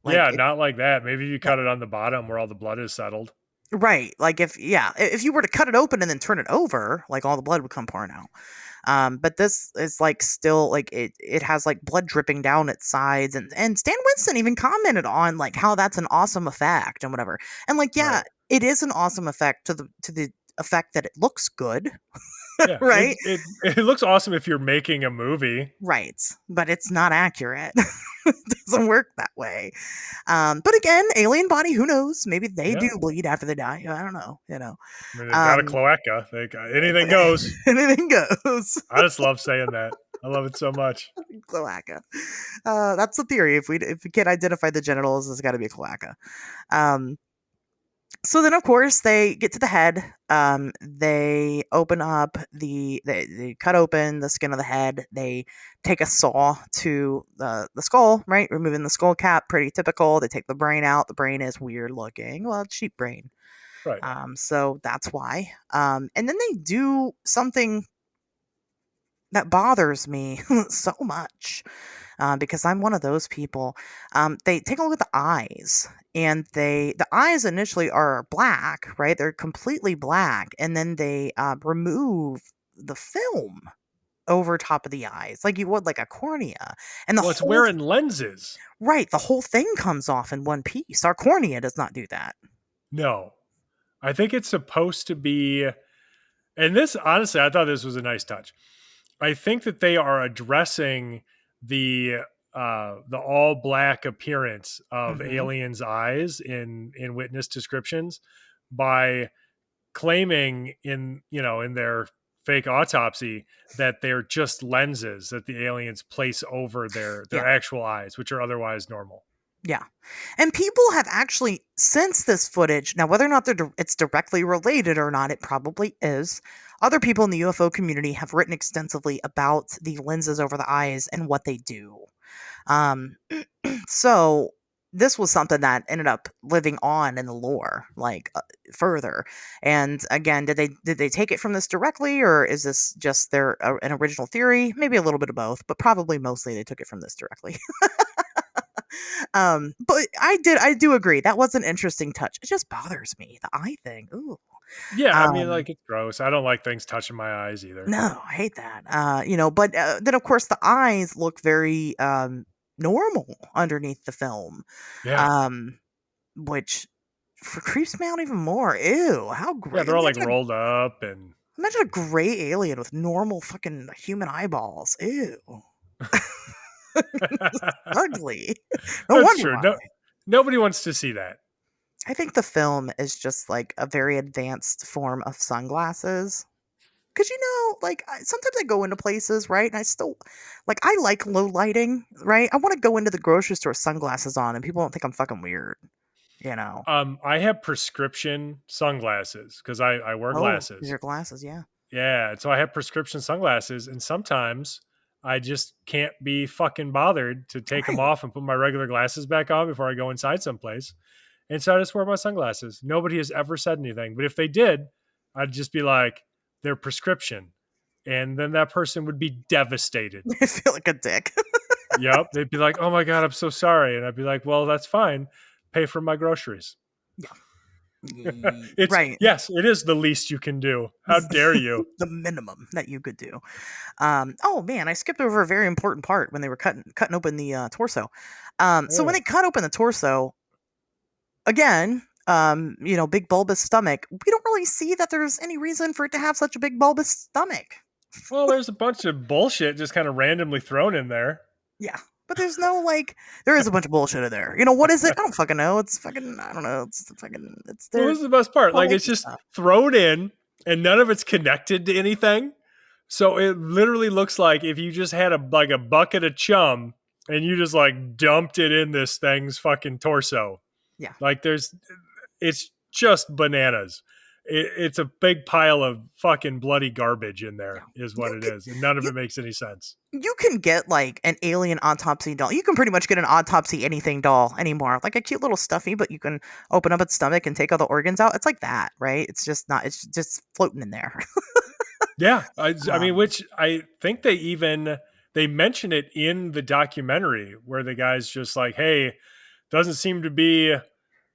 Not like that. Maybe you cut it on the bottom where all the blood is settled. Right. Like if you were to cut it open and then turn it over, like all the blood would come pouring out. But this is like still like it has like blood dripping down its sides, and Stan Winston even commented on like how that's an awesome effect and whatever. And like, yeah, right. It is an awesome effect to the effect that it looks good. Yeah, right. It looks awesome if you're making a movie. Right. But it's not accurate. It doesn't work that way. But again, alien body, who knows? Maybe they do bleed after they die. I don't know. I mean, they've got a cloaca. Anything goes. Anything goes. I just love saying that. I love it so much. Cloaca. That's the theory. If we can't identify the genitals, it's got to be a cloaca. So then, of course, they get to the head. They open up they cut open the skin of the head. They take a saw to the skull, right? Removing the skull cap, pretty typical. They take the brain out. The brain is weird looking. Well, it's sheep brain. Right. So that's why. And then they do something that bothers me so much. Because I'm one of those people. They take a look at the eyes, and the eyes initially are black, right? They're completely black, and then they remove the film over top of the eyes, like you would like a cornea. And it's wearing lenses, right? The whole thing comes off in one piece. Our cornea does not do that. No, I think it's supposed to be. And this, honestly, I thought this was a nice touch. I think that they are addressing the all black appearance of aliens' eyes in witness descriptions by claiming in their fake autopsy that they're just lenses that the aliens place over their actual eyes, which are otherwise normal. Yeah. And people have actually, since this footage, now whether or not it's directly related or not, it probably is. Other people in the UFO community have written extensively about the lenses over the eyes and what they do. So this was something that ended up living on in the lore, like further. And again, did they take it from this directly, or is this just an original theory? Maybe a little bit of both, but probably mostly they took it from this directly. But I do agree that was an interesting touch. It just bothers me, the eye thing. Ooh. Yeah, I mean, like, it's gross. I don't like things touching my eyes either. No, I hate that. But then of course the eyes look very normal underneath the film. Yeah. Which creeps me out even more. Ew, how great. Yeah, they're all like rolled up, and imagine a gray alien with normal fucking human eyeballs. Ew. Ugly. No That's wonder true. why. Nobody wants to see that. I think the film is just like a very advanced form of sunglasses. Because, like, sometimes I go into places, right? And I still, like, I like low lighting, right? I want to go into the grocery store with sunglasses on and people don't think I'm fucking weird, you know? I have prescription sunglasses because I wear Oh, glasses. your glasses, yeah. Yeah, and so I have prescription sunglasses, and sometimes I just can't be fucking bothered to take them Right. off and put my regular glasses back on before I go inside someplace. And so I just wear my sunglasses. Nobody has ever said anything, but if they did, I'd just be like, "They're prescription," and then that person would be devastated. I feel like a dick. Yep, they'd be like, "Oh my god, I'm so sorry," and I'd be like, "Well, that's fine. Pay for my groceries." It's Right. yes, it is the least you can do. How dare you? The minimum that you could do. Oh man, I skipped over a very important part when they were cutting open the torso. So when Oh. they cut open the torso, again, big bulbous stomach, we don't really see that there's any reason for it to have such a big bulbous stomach. Well, there's a bunch of bullshit just kind of randomly thrown in there. Yeah. But there's no there is a bunch of bullshit in there. What is it? I don't fucking know. It's fucking, I don't know. It's Well, their this is the best part. Like, it's quality just stuff. thrown in and none of it's connected to anything. So it literally looks like if you just had a bucket of chum and you just like dumped it in this thing's fucking torso. Yeah. Like it's just bananas. It's a big pile of fucking bloody garbage in there is what it is. And none of it makes any sense. You can get like an alien autopsy doll. You can pretty much get an autopsy anything doll anymore. Like a cute little stuffy, but you can open up its stomach and take all the organs out. It's like that, right? It's just floating in there. Yeah. I mean, which I think they mention it in the documentary where the guy's just like, hey, doesn't seem to be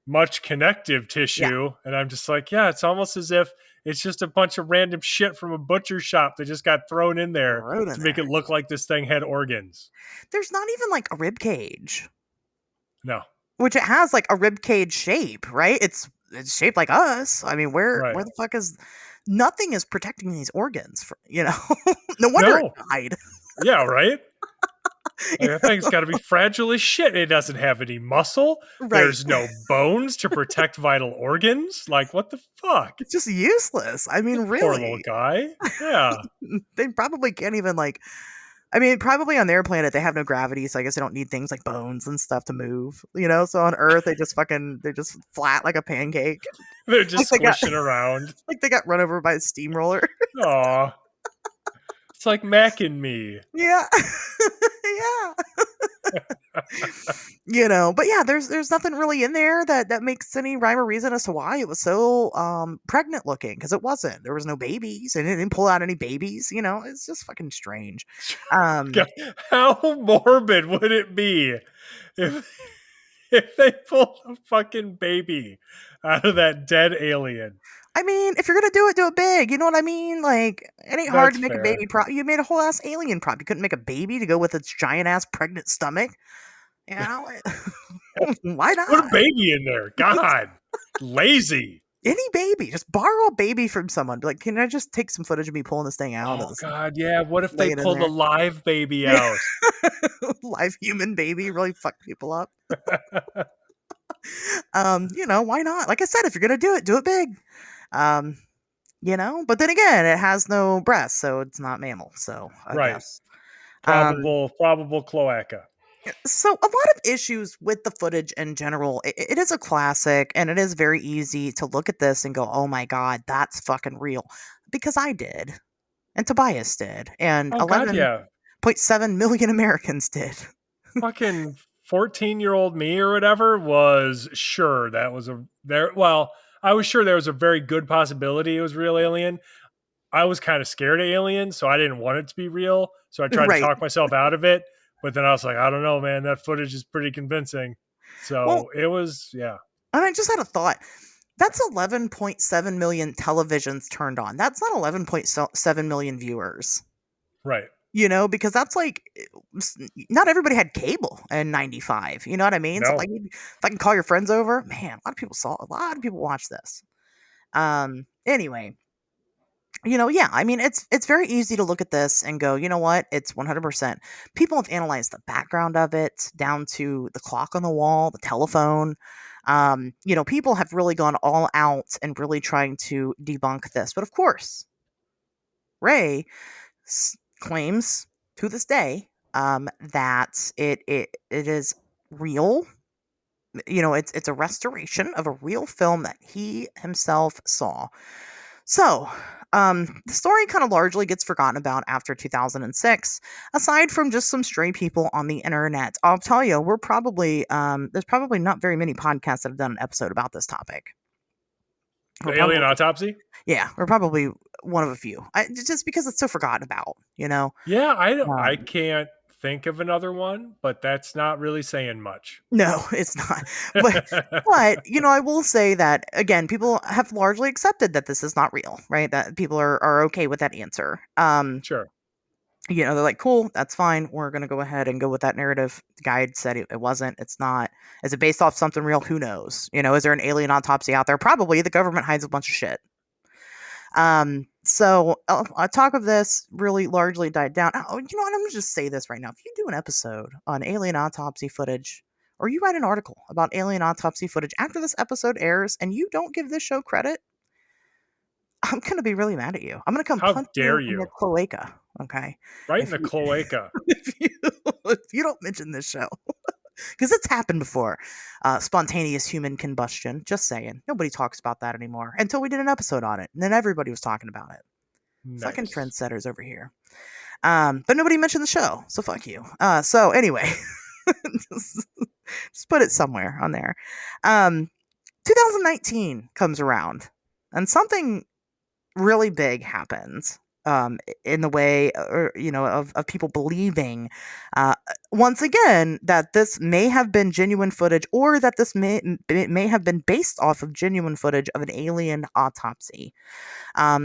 much connective tissue. Yeah. And I'm just like, yeah, it's almost as if it's just a bunch of random shit from a butcher shop that just got thrown in there to make it look like this thing had organs. There's not even like a rib cage. No. Which it has like a rib cage shape, right? It's shaped like us. I mean, where the fuck is nothing is protecting these organs for, no wonder it died. Yeah, right? That thing's got to be fragile as shit. It doesn't have any muscle. Right. There's no bones to protect vital organs. Like, what the fuck? It's just useless. I mean, really. Poor little guy. Yeah. They probably can't even probably on their planet, they have no gravity. So I guess they don't need things like bones and stuff to move, So on Earth, they're just flat like a pancake. They're just squishing around. Like they got run over by a steamroller. Aw. It's like Mac and Me. Yeah. Yeah. But yeah, there's nothing really in there that makes any rhyme or reason as to why it was so pregnant looking, because it wasn't. There was no babies, and it didn't pull out any babies. It's just fucking strange. God, how morbid would it be if they pulled a fucking baby out of that dead alien? I mean, if you're gonna do it big. You know what I mean? Like, it ain't hard to make a baby prop. You made a whole ass alien prop. You couldn't make a baby to go with its giant ass pregnant stomach. Why not? Put a baby in there. God, lazy. Any baby, just borrow a baby from someone. Be like, can I just take some footage of me pulling this thing out? Oh God, yeah. What if they pulled a live baby out? Live human baby really fuck people up. Why not? Like I said, if you're gonna do it big. But then again, it has no breasts, so it's not mammal. So I guess. Probable cloaca. So a lot of issues with the footage in general. It is a classic, and it is very easy to look at this and go, "Oh my god, that's fucking real," because I did, and Tobias did, and 11.7 million Americans did. Fucking 14-year-old me or whatever was sure that was I was sure there was a very good possibility it was real alien. I was kind of scared of aliens, so I didn't want it to be real. So I tried to talk myself out of it. But then I was like, I don't know, man. That footage is pretty convincing. So it was, yeah. And I just had a thought. That's 11.7 million televisions turned on. That's not 11.7 million viewers. Right. Because that's like, not everybody had cable in 95. You know what I mean? No. So like, if I can call your friends over, man, a lot of people watch this. Anyway, I mean, it's very easy to look at this and go, you know what? It's 100%. People have analyzed the background of it down to the clock on the wall, the telephone. People have really gone all out and really trying to debunk this. But of course, Ray claims to this day that it is real. It's a restoration of a real film that he himself saw. So, the story kind of largely gets forgotten about after 2006, aside from just some stray people on the internet. I'll tell you, there's probably not very many podcasts that have done an episode about this topic. The Alien Autopsy? Yeah, we're probably one of a few. Just because it's so forgotten about, Yeah, I can't think of another one, but that's not really saying much. No, it's not. But I will say that again, people have largely accepted that this is not real, right? That people are okay with that answer. Sure. They're like, cool, that's fine. We're gonna go ahead and go with that narrative. The guide said it wasn't. It's not. Is it based off something real? Who knows? Is there an alien autopsy out there? Probably. The government hides a bunch of shit. So talk of this really largely died down. Oh, you know what? I'm gonna just say this right now. If you do an episode on alien autopsy footage, or you write an article about alien autopsy footage after this episode airs, and you don't give this show credit, I'm gonna be really mad at you. I'm gonna come How punch dare you in you? your cloaca. Okay, Right in the cloaca. if you don't mention this show. Because it's happened before. Spontaneous human combustion. Just saying. Nobody talks about that anymore until we did an episode on it. And then everybody was talking about it. Nice. Fucking trendsetters over here. But nobody mentioned the show. So fuck you. So anyway. just put it somewhere on there. 2019 comes around. And something really big happens. In the way, of people believing, once again, that this may have been genuine footage, or that this may have been based off of genuine footage of an alien autopsy.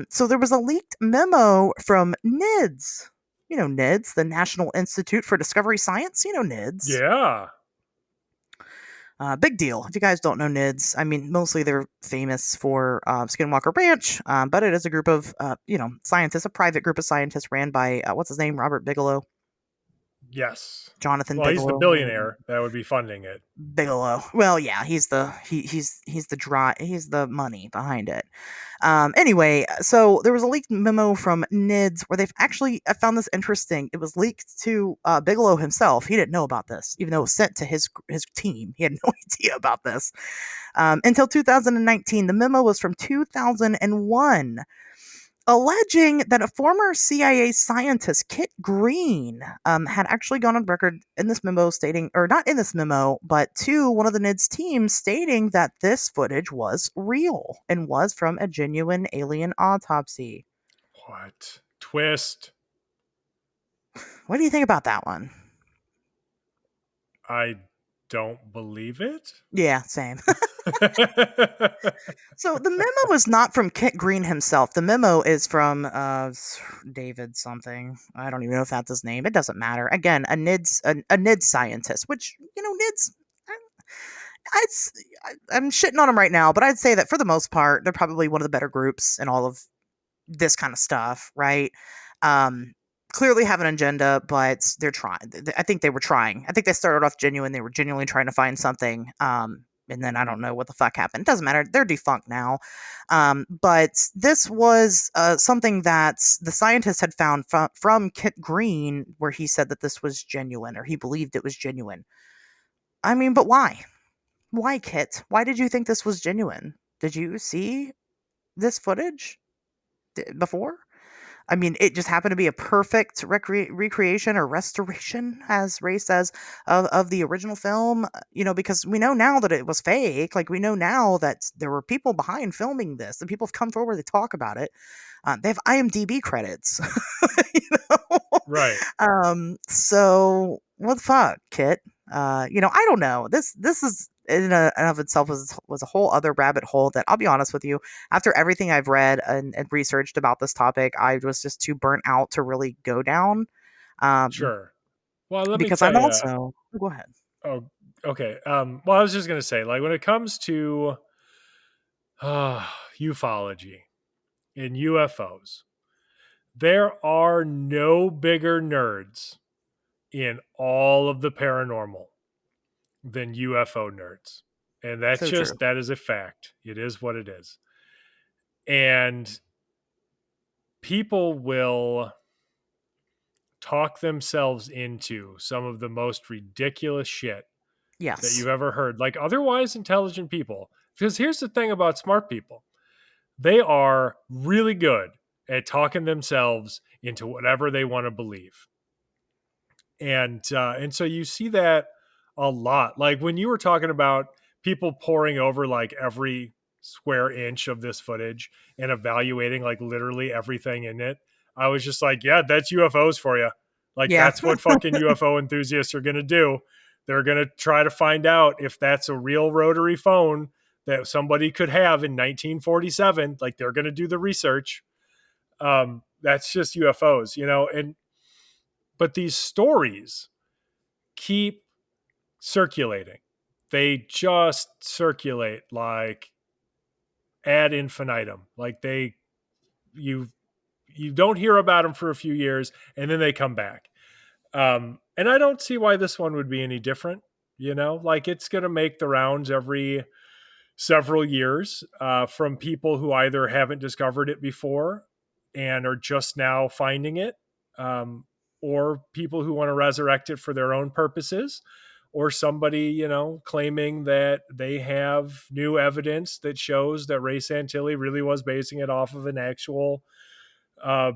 So there was a leaked memo from NIDS. NIDS, the National Institute for Discovery Science. NIDS. Yeah. Big deal. If you guys don't know NIDS, I mean, mostly they're famous for Skinwalker Ranch, but it is a group of, scientists, a private group of scientists ran by, what's his name? Robert Bigelow? Yes. Jonathan Well, Bigelow. he's the billionaire that would be funding it. Bigelow. Well, yeah, he's the money behind it. Anyway, so there was a leaked memo from NIDS where they've actually, I found this interesting. It was leaked to Bigelow himself. He didn't know about this, even though it was sent to his team. He had no idea about this until 2019. The memo was from 2001. Alleging that a former CIA scientist, Kit Green, had actually gone on record in this memo stating, or not in this memo, but to one of the NIDS teams stating that this footage was real and was from a genuine alien autopsy. What? Twist. What do you think about that one? I don't believe it. Yeah, same. So the memo is not from Kit Green himself. The memo is from David something. I don't even know if that's his name. It doesn't matter. Again, a NIDS scientist, which, NIDS, I'm shitting on them right now, but I'd say that for the most part, they're probably one of the better groups in all of this kind of stuff, right? Clearly have an agenda, but they're trying. I think they were trying. I think they started off genuine. They were genuinely trying to find something. And then I don't know what the fuck happened. It doesn't matter. They're defunct now. But this was something that the scientists had found from Kit Green, where he said that this was genuine, or he believed it was genuine. I mean, but why? Why, Kit? Why did you think this was genuine? Did you see this footage before? I mean, it just happened to be a perfect recreation or restoration, as Ray says, of the original film, because we know now that it was fake. Like, we know now that there were people behind filming this, and people have come forward to talk about it. They have IMDb credits, Right. So what the fuck, Kit? I don't know. This is in and of itself was a whole other rabbit hole that, I'll be honest with you, after everything I've read and researched about this topic, I was just too burnt out to really go down. Sure. Well, let me because tell I'm you, also go ahead. Oh, okay. Well, I was just gonna say, like, when it comes to ufology and UFOs, there are no bigger nerds in all of the paranormal than UFO nerds. And that's So just, true. that is a fact. It is what it is. And people will talk themselves into some of the most ridiculous shit that Yes. you've ever heard, like otherwise intelligent people. Because here's the thing about smart people, they are really good at talking themselves into whatever they want to believe. And so you see that a lot. Like when you were talking about people poring over like every square inch of this footage and evaluating like literally everything in it, I was just like, yeah, that's UFOs for you. Like Yeah. that's what fucking UFO enthusiasts are going to do. They're going to try to find out if that's a real rotary phone that somebody could have in 1947. Like they're going to do the research. That's just UFOs, you know. And but these stories keep circulating. They just circulate like ad infinitum. Like you don't hear about them for a few years and then they come back. And I don't see why this one would be any different. You know, like it's going to make the rounds every several years from people who either haven't discovered it before and are just now finding it, or people who want to resurrect it for their own purposes, or somebody, you know, claiming that they have new evidence that shows that Ray Santilli really was basing it off of an actual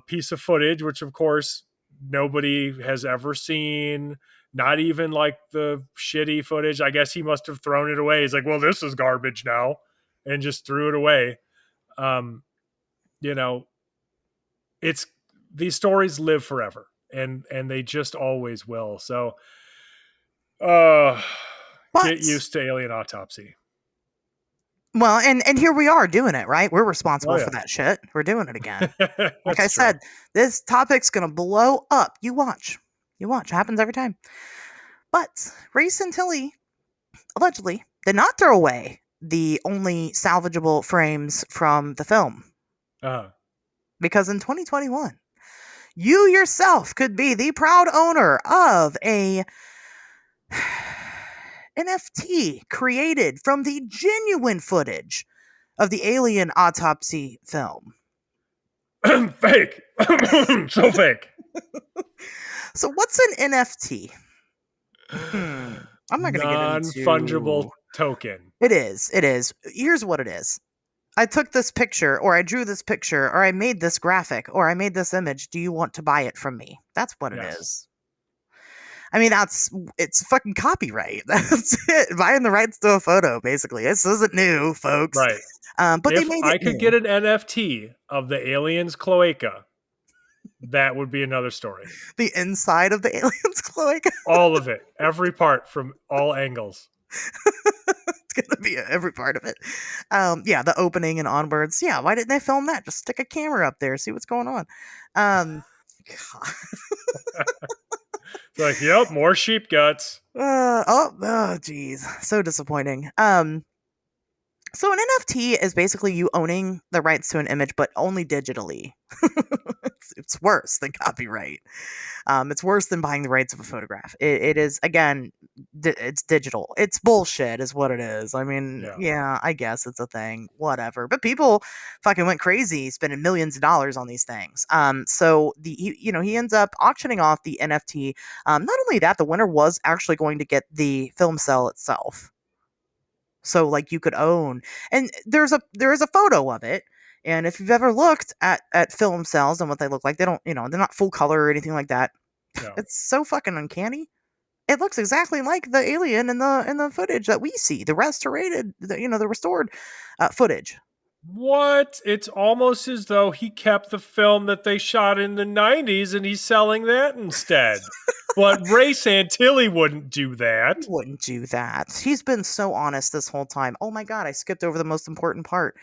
piece of footage, which of course nobody has ever seen. Not even like the shitty footage. I guess he must have thrown it away. He's like, well, this is garbage now, and just threw it away. You know, it's these stories live forever, and they just always will. So, But get used to Alien Autopsy. well, and here we are doing it, right? We're Oh responsible yeah, for that shit. We're doing it again. Like I that's true. said, this topic's gonna blow up. You watch. You watch. It happens every time. But Ray Santilli allegedly did not throw away the only salvageable frames from the film. Uh-huh. Because in 2021, you yourself could be the proud owner of a NFT created from the genuine footage of the Alien Autopsy film. Fake. So fake. So what's an NFT? I'm not going to get into Non-fungible token. It is. It is. Here's what it is. I took this picture, or I drew this picture, or I made this graphic, or I made this image. Do you want to buy it from me? That's what it Yes. is. I mean, it's fucking copyright. That's it. Buying the rights to a photo, basically. This isn't new, folks. Right. But if they made it I could new. get an NFT of the alien's cloaca, that would be another story. The inside of the alien's cloaca. All of it. Every part from all angles. It's gonna be every part of it. Yeah, the opening and onwards. Yeah, why didn't they film that? Just stick a camera up there, see what's going on. God. It's like, yep, more sheep guts. Geez, so disappointing. So an NFT is basically you owning the rights to an image, but only digitally. It's worse than copyright. It's worse than buying the rights of a photograph. It is, again, it's digital. It's bullshit is what it is. I mean, yeah, I guess it's a thing, whatever. But people fucking went crazy spending millions of dollars on these things. So he ends up auctioning off the NFT. Not only that, the winner was actually going to get the film cell itself. So like you could own, and there is a photo of it. And if you've ever looked at film cells and what they look like, they don't, they're not full color or anything like that. No. It's so fucking uncanny. It looks exactly like the alien in the footage that we see, the restored footage. What? It's almost as though he kept the film that they shot in the 90s and he's selling that instead. But Ray Santilli wouldn't do that. He wouldn't do that. He's been so honest this whole time. Oh my God, I skipped over the most important part.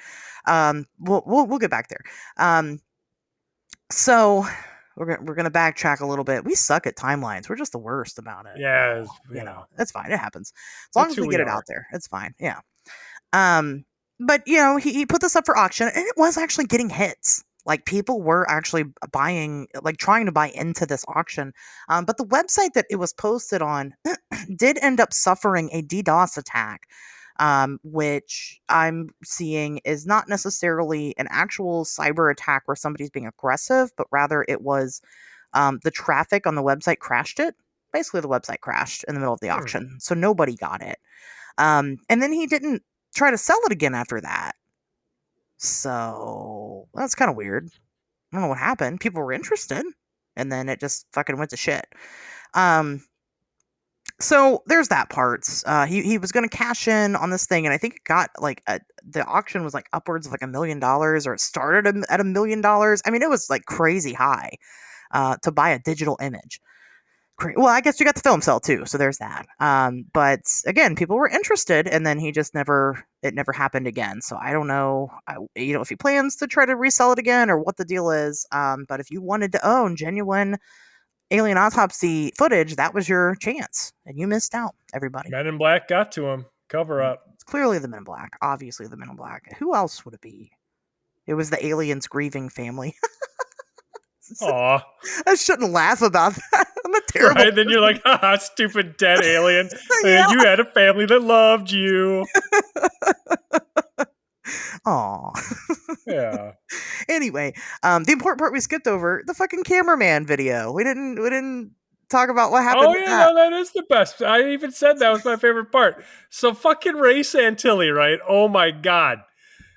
We'll get back there. So we're gonna backtrack a little bit. We suck at timelines. We're just the worst about it. Yeah, it's fine. It happens as long as we get it out there. It's fine. Yeah. But he put this up for auction, and it was actually getting hits. Like people were actually buying, like trying to buy into this auction. But the website that it was posted on did end up suffering a DDoS attack. which I'm seeing is not necessarily an actual cyber attack where somebody's being aggressive, but rather it was the traffic on the website crashed it. Basically, the website crashed in the middle of the auction, so nobody got it. And then he didn't try to sell it again after that. So that's kind of weird. I don't know what happened. People were interested, and then it just fucking went to shit. So there's that part. He was going to cash in on this thing, and I think it got like the auction was like upwards of like $1 million, or it started at $1 million. I mean, it was like crazy high to buy a digital image. Well, I guess you got the film sale too, so there's that. But again, people were interested, and then it never happened again. So I don't know, if he plans to try to resell it again or what the deal is. But if you wanted to own genuine Alien Autopsy footage, that was your chance, and you missed out, everybody. Men in Black got to him. Cover up. It's clearly the Men in Black. Obviously the Men in Black. Who else would it be? It was the aliens' grieving family. Aw. I shouldn't laugh about that. I'm a terrible Right? Then you're like, haha, stupid dead alien. Yeah. You had a family that loved you. Aw. Yeah. Anyway, the important part we skipped over, the fucking cameraman video. We didn't talk about what happened. Oh, yeah, no, that is the best. I even said that was my favorite part. So fucking Ray Santilli, right? Oh my God.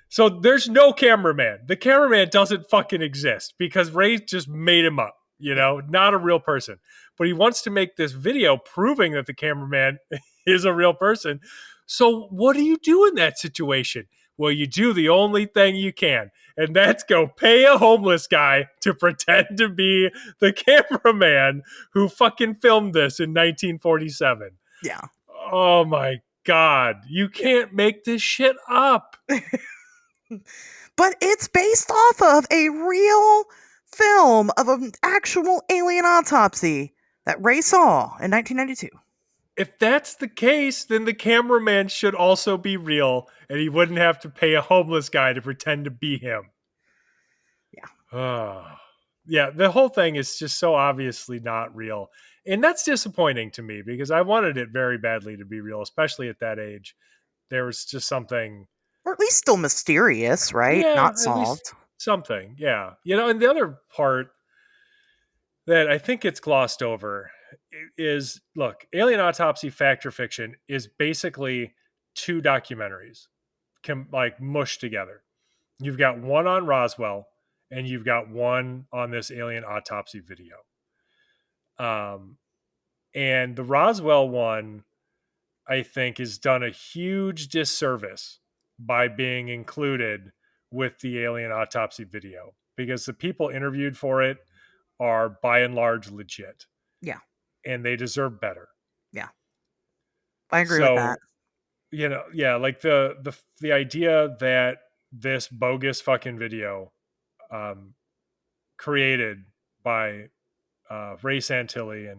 So there's no cameraman. The cameraman doesn't fucking exist because Ray just made him up, not a real person. But he wants to make this video proving that the cameraman is a real person. So what do you do in that situation? Well, you do the only thing you can, and that's go pay a homeless guy to pretend to be the cameraman who fucking filmed this in 1947. Yeah. Oh my God. You can't make this shit up. But it's based off of a real film of an actual alien autopsy that Ray saw in 1992. If that's the case, then the cameraman should also be real, and he wouldn't have to pay a homeless guy to pretend to be him. Yeah. Yeah, the whole thing is just so obviously not real. And that's disappointing to me because I wanted it very badly to be real, especially at that age. There was just something... Or at least still mysterious, right? Yeah, Not at solved. least something, yeah. And the other part that I think gets glossed over is, look, Alien Autopsy Fact or Fiction is basically two documentaries mushed together. You've got one on Roswell and you've got one on this alien autopsy video. And the Roswell one, I think, has done a huge disservice by being included with the alien autopsy video because the people interviewed for it are by and large legit. Yeah. And they deserve better. Yeah. I agree with that. Like the idea that this bogus fucking video created by Ray Santilli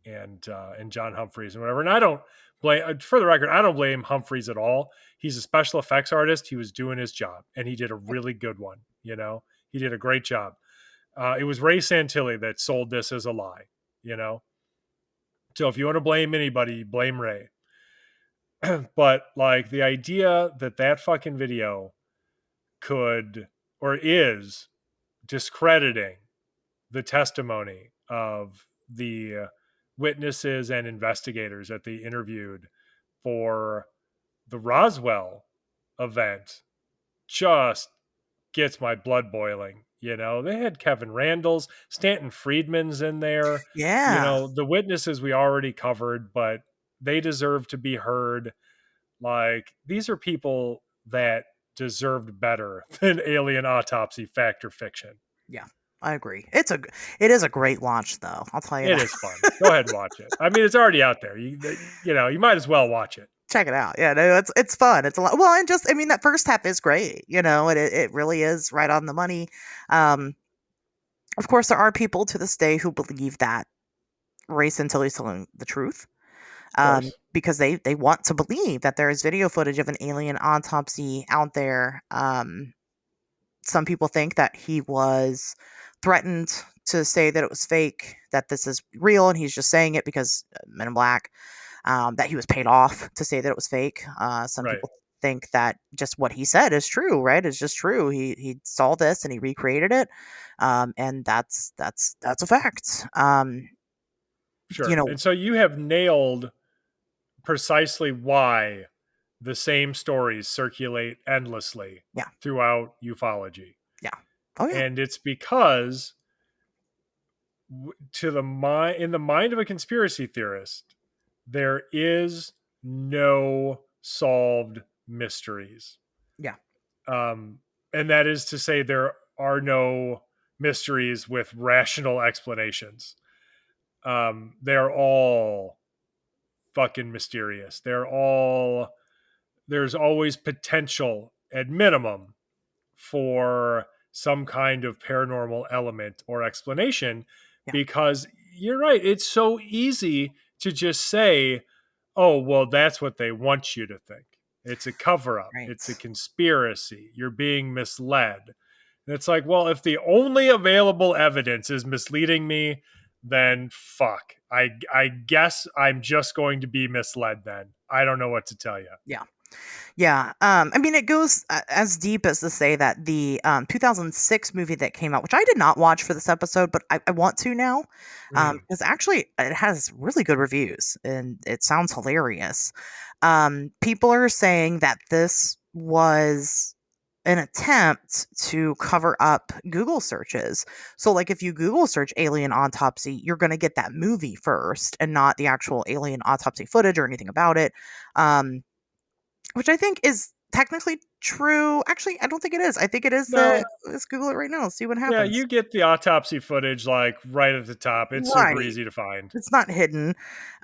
and John Humphreys and whatever. And I don't blame, for the record, I don't blame Humphreys at all. He's a special effects artist. He was doing his job and he did a really good one. He did a great job. It was Ray Santilli that sold this as a lie, So if you want to blame anybody, blame Ray. But like the idea that fucking video could or is discrediting the testimony of the witnesses and investigators that they interviewed for the Roswell event just gets my blood boiling. They had Kevin Randall's, Stanton Friedman's in there. Yeah. The witnesses we already covered, but they deserve to be heard. Like, these are people that deserved better than Alien Autopsy Fact or Fiction. Yeah, I agree. It is a great watch, though. I'll tell you It that. is fun. Go ahead and watch it. I mean, it's already out there. You might as well watch it. Check it out. Yeah, no, it's fun. It's a lot. Well, and that first half is great. It really is right on the money. Of course, there are people to this day who believe that Ray Santilli's telling the truth. Because they want to believe that there is video footage of an alien autopsy out there. Some people think that he was threatened to say that it was fake, that this is real, and he's just saying it because Men in Black. that he was paid off to say that it was fake. Some Right. people think that just what he said is true, right? It's just true. He saw this and he recreated it, and that's a fact. Sure. And so you have nailed precisely why the same stories circulate endlessly Yeah. throughout ufology. Yeah. Oh yeah. And it's because in the mind of a conspiracy theorist, there is no solved mysteries. Yeah. And that is to say, there are no mysteries with rational explanations. They're all fucking mysterious. There's always potential at minimum for some kind of paranormal element or explanation, because you're right. It's so easy to just say, oh, well, that's what they want you to think. It's a cover up. Right. It's a conspiracy. You're being misled. And it's like, well, if the only available evidence is misleading me, then fuck. I guess I'm just going to be misled then. I don't know what to tell you. Yeah. Yeah. I mean, it goes as deep as to say that the 2006 movie that came out, which I did not watch for this episode, but I want to now, because actually it has really good reviews and it sounds hilarious. People are saying that this was an attempt to cover up Google searches. So, like, if you Google search Alien Autopsy, you're going to get that movie first and not the actual Alien Autopsy footage or anything about it. Which I think is technically true. Actually, I don't think it is. I think it is. No. Let's Google it right now. See what Yeah, happens. you get the autopsy footage like right at the top. It's super easy to find. It's not hidden.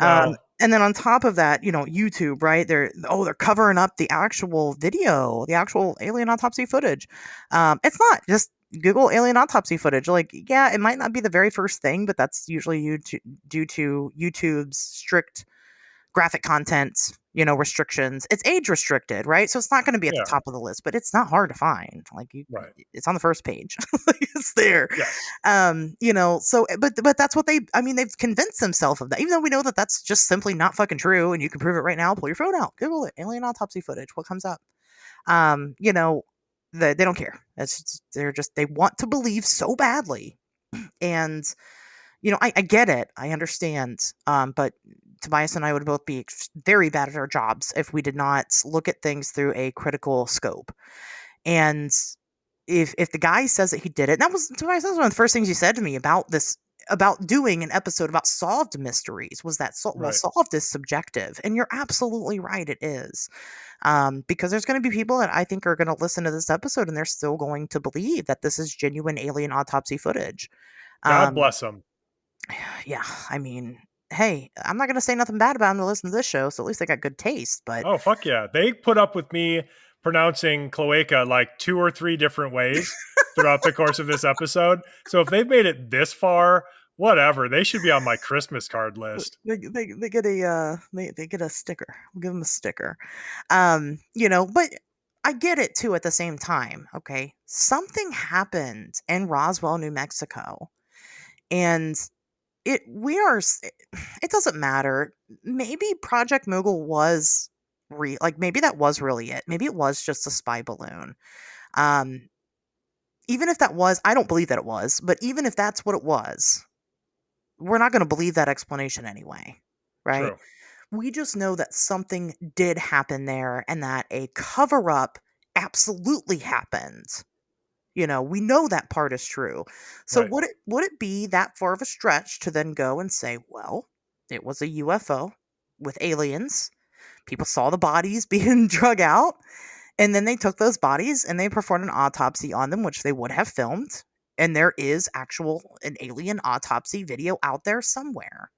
No. And then on top of that, YouTube, right? They're covering up the actual video, the actual alien autopsy footage. It's not just Google alien autopsy footage. Like, yeah, it might not be the very first thing, but that's usually due to YouTube's strict graphic content, restrictions. It's age restricted, right? So it's not going to be at the top of the list, but it's not hard to find. Like, it's on the first page. It's there. Yes. So, but that's what they've convinced themselves of that, even though we know that that's just simply not fucking true. And you can prove it right now. Pull your phone out, Google it, alien autopsy footage. What comes up? They don't care. They want to believe so badly. And, I get it. I understand. But Tobias and I would both be very bad at our jobs if we did not look at things through a critical scope. And if the guy says that he did it, Tobias, that was one of the first things you said to me about this, about doing an episode about solved mysteries, was that solved is subjective. And you're absolutely right, it is. Because there's going to be people that I think are going to listen to this episode and they're still going to believe that this is genuine alien autopsy footage. God bless them. Yeah, I mean, hey, I'm not going to say nothing bad about them to listen to this show, so at least they got good taste. But oh, fuck yeah. They put up with me pronouncing cloaca like 2 or 3 different ways throughout the course of this episode. So if they've made it this far, whatever. They should be on my Christmas card list. They get a sticker. We'll give them a sticker. But I get it too at the same time. Okay. Something happened in Roswell, New Mexico. And it doesn't matter. Maybe Project Mogul was maybe that was really it. Maybe it was just a spy balloon. Even if that was, I don't believe that it was, but even if that's what it was, we're not going to believe that explanation anyway, right? True. We just know that something did happen there and that a cover-up absolutely happened. We know that part is true. So Right. would it be that far of a stretch to then go and say, well, it was a UFO with aliens. People saw the bodies being drug out, and then they took those bodies and they performed an autopsy on them, which they would have filmed. And there is an alien autopsy video out there somewhere.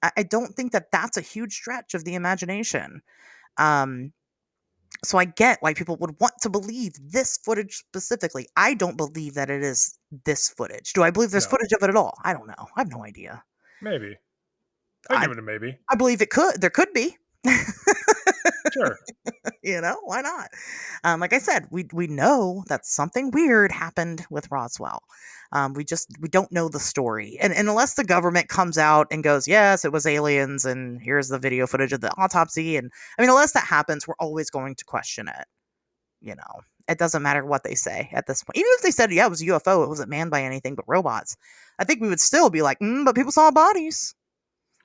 I don't think that that's a huge stretch of the imagination. So I get why people would want to believe this footage specifically. I don't believe that it is this footage. Do I believe there's footage of it at all? I don't know. I have no idea. Maybe. I'd give it a maybe. I believe it could. There could be. Sure. Why not? Like I said, we know that something weird happened with Roswell. We don't know the story, and unless the government comes out and goes, yes, it was aliens, and here's the video footage of the autopsy, and I mean, unless that happens, we're always going to question it. It doesn't matter what they say at this point. Even if they said, yeah, it was a UFO, it wasn't manned by anything but robots, I think we would still be like, but people saw bodies.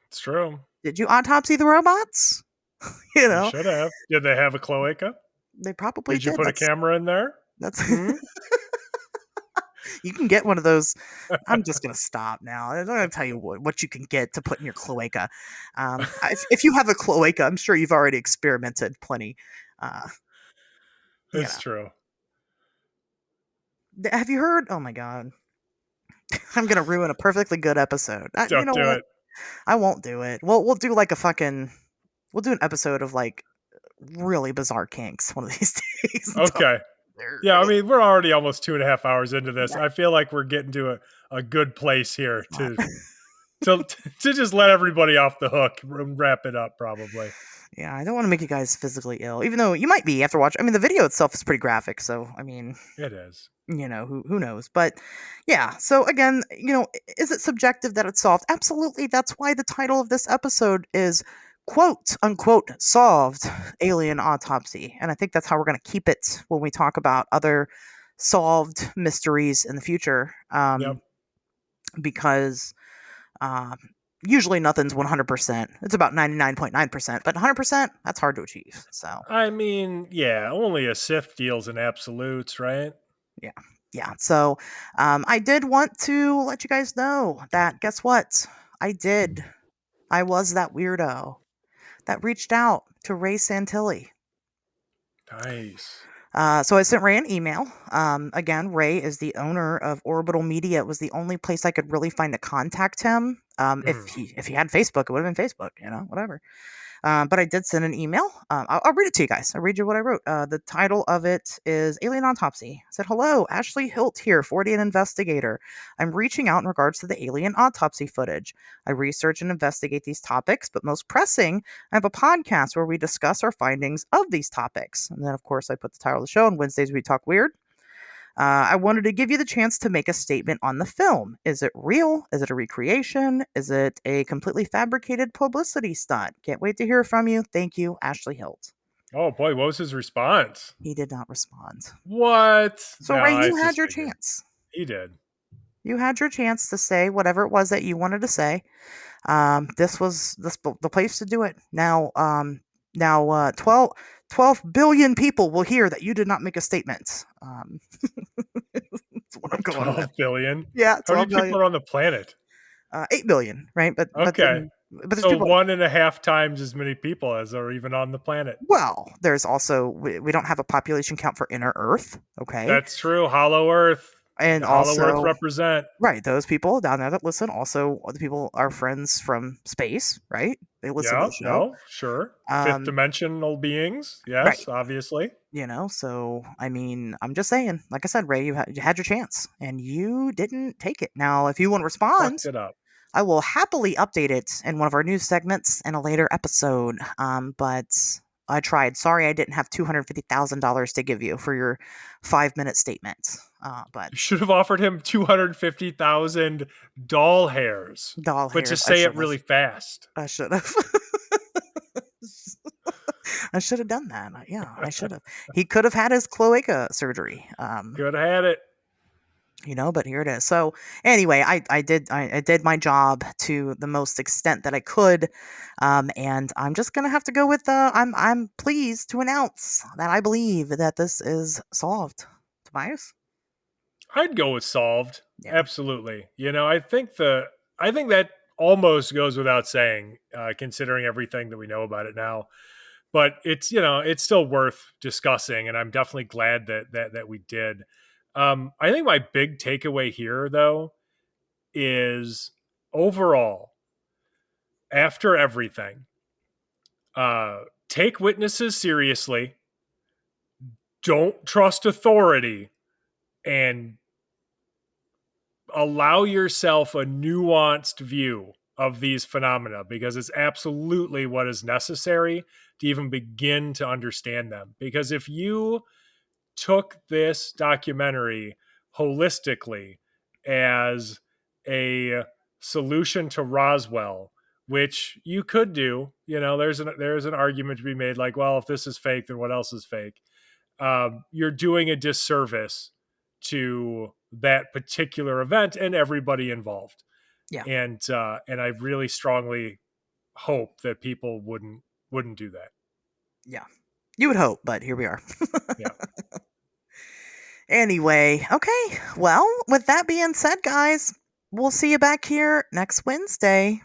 It's true. Did you autopsy the robots? You should have. Did they have a cloaca? They probably did. Did you put a camera in there? That's You can get one of those. I'm just gonna stop now. I'm gonna tell you what you can get to put in your cloaca. If you have a cloaca, I'm sure you've already experimented plenty. It's true. Have you heard? Oh my god, I'm gonna ruin a perfectly good episode. Don't do it. I won't do it. We'll do like we'll do an episode of like really bizarre kinks one of these days. Okay. Yeah, I mean, we're already almost 2.5 hours into this. I feel like we're getting to a good place here to just let everybody off the hook and wrap it up, probably. Yeah, I don't want to make you guys physically ill, even though you might be after watching. I mean, the video itself is pretty graphic, so I mean, it is. Who knows? But yeah, so again, is it subjective that it's solved? Absolutely. That's why the title of this episode is quote unquote solved alien autopsy, and I think that's how we're going to keep it when we talk about other solved mysteries in the future. Because usually nothing's 100%. It's about 99.9%, but 100%, that's hard to achieve. So I mean, yeah, only a Sith deals in absolutes, right? Yeah. So I did want to let you guys know that, guess what? I was that weirdo that reached out to Ray Santilli. Nice. So I sent Ray an email. Again, Ray is the owner of Orbital Media. It was the only place I could really find to contact him. If he had Facebook, it would have been Facebook, whatever. But I did send an email. I'll read it to you guys. I'll read you what I wrote. The title of it is Alien Autopsy. I said, hello, Ashley Hilt here, Fortean investigator. I'm reaching out in regards to the alien autopsy footage. I research and investigate these topics, but most pressing, I have a podcast where we discuss our findings of these topics. And then, of course, I put the title of the show, on Wednesdays We Talk Weird. I wanted to give you the chance to make a statement on the film. Is it real? Is it a recreation? Is it a completely fabricated publicity stunt? Can't wait to hear from you. Thank you, Ashley Hilt. Oh boy, what was his response? He did not respond. What? So Ray, you had your chance. He did. You had your chance to say whatever it was that you wanted to say. This was the place to do it. Now, 12 billion people will hear that you did not make a statement. That's what I'm going 12 with. billion? Yeah, 12 How many billion. people are on the planet? 8 billion, right? But okay. But so 1.5 times as many people as are even on the planet. Well, there's also, we don't have a population count for inner Earth, okay? That's true. Hollow Earth. And Hollow Earth represent. Right, those people down there that listen, also the people are friends from space, right? They listen to the show. No, sure. Fifth dimensional beings, yes, right. Obviously. So, I mean, I'm just saying, like I said, Ray, you had your chance, and you didn't take it. Now, if you want to respond, fucked it up. I will happily update it in one of our news segments in a later episode, but I tried. Sorry I didn't have $250,000 to give you for your 5-minute statement. But you should have offered him 250,000 doll hairs. But just say it really fast. I should have. I should have done that. Yeah, I should have. He could have had his cloaca surgery. Could have had it. But here it is. So anyway, I did my job to the most extent that I could, and I'm just gonna have to go with I'm pleased to announce that I believe that this is solved. Tobias? I'd go with solved. Yeah. Absolutely. I think that almost goes without saying, considering everything that we know about it now. But it's it's still worth discussing, and I'm definitely glad that we did. I think my big takeaway here, though, is overall, after everything, take witnesses seriously, don't trust authority, and allow yourself a nuanced view of these phenomena, because it's absolutely what is necessary to even begin to understand them. Because if you took this documentary holistically as a solution to Roswell, which you could do, there's an argument to be made, like, well, if this is fake, then what else is fake? You're doing a disservice to that particular event and everybody involved. Yeah. And I really strongly hope that people wouldn't do that. Yeah. You would hope, but here we are. Yeah. Anyway, okay. Well, with that being said, guys, we'll see you back here next Wednesday.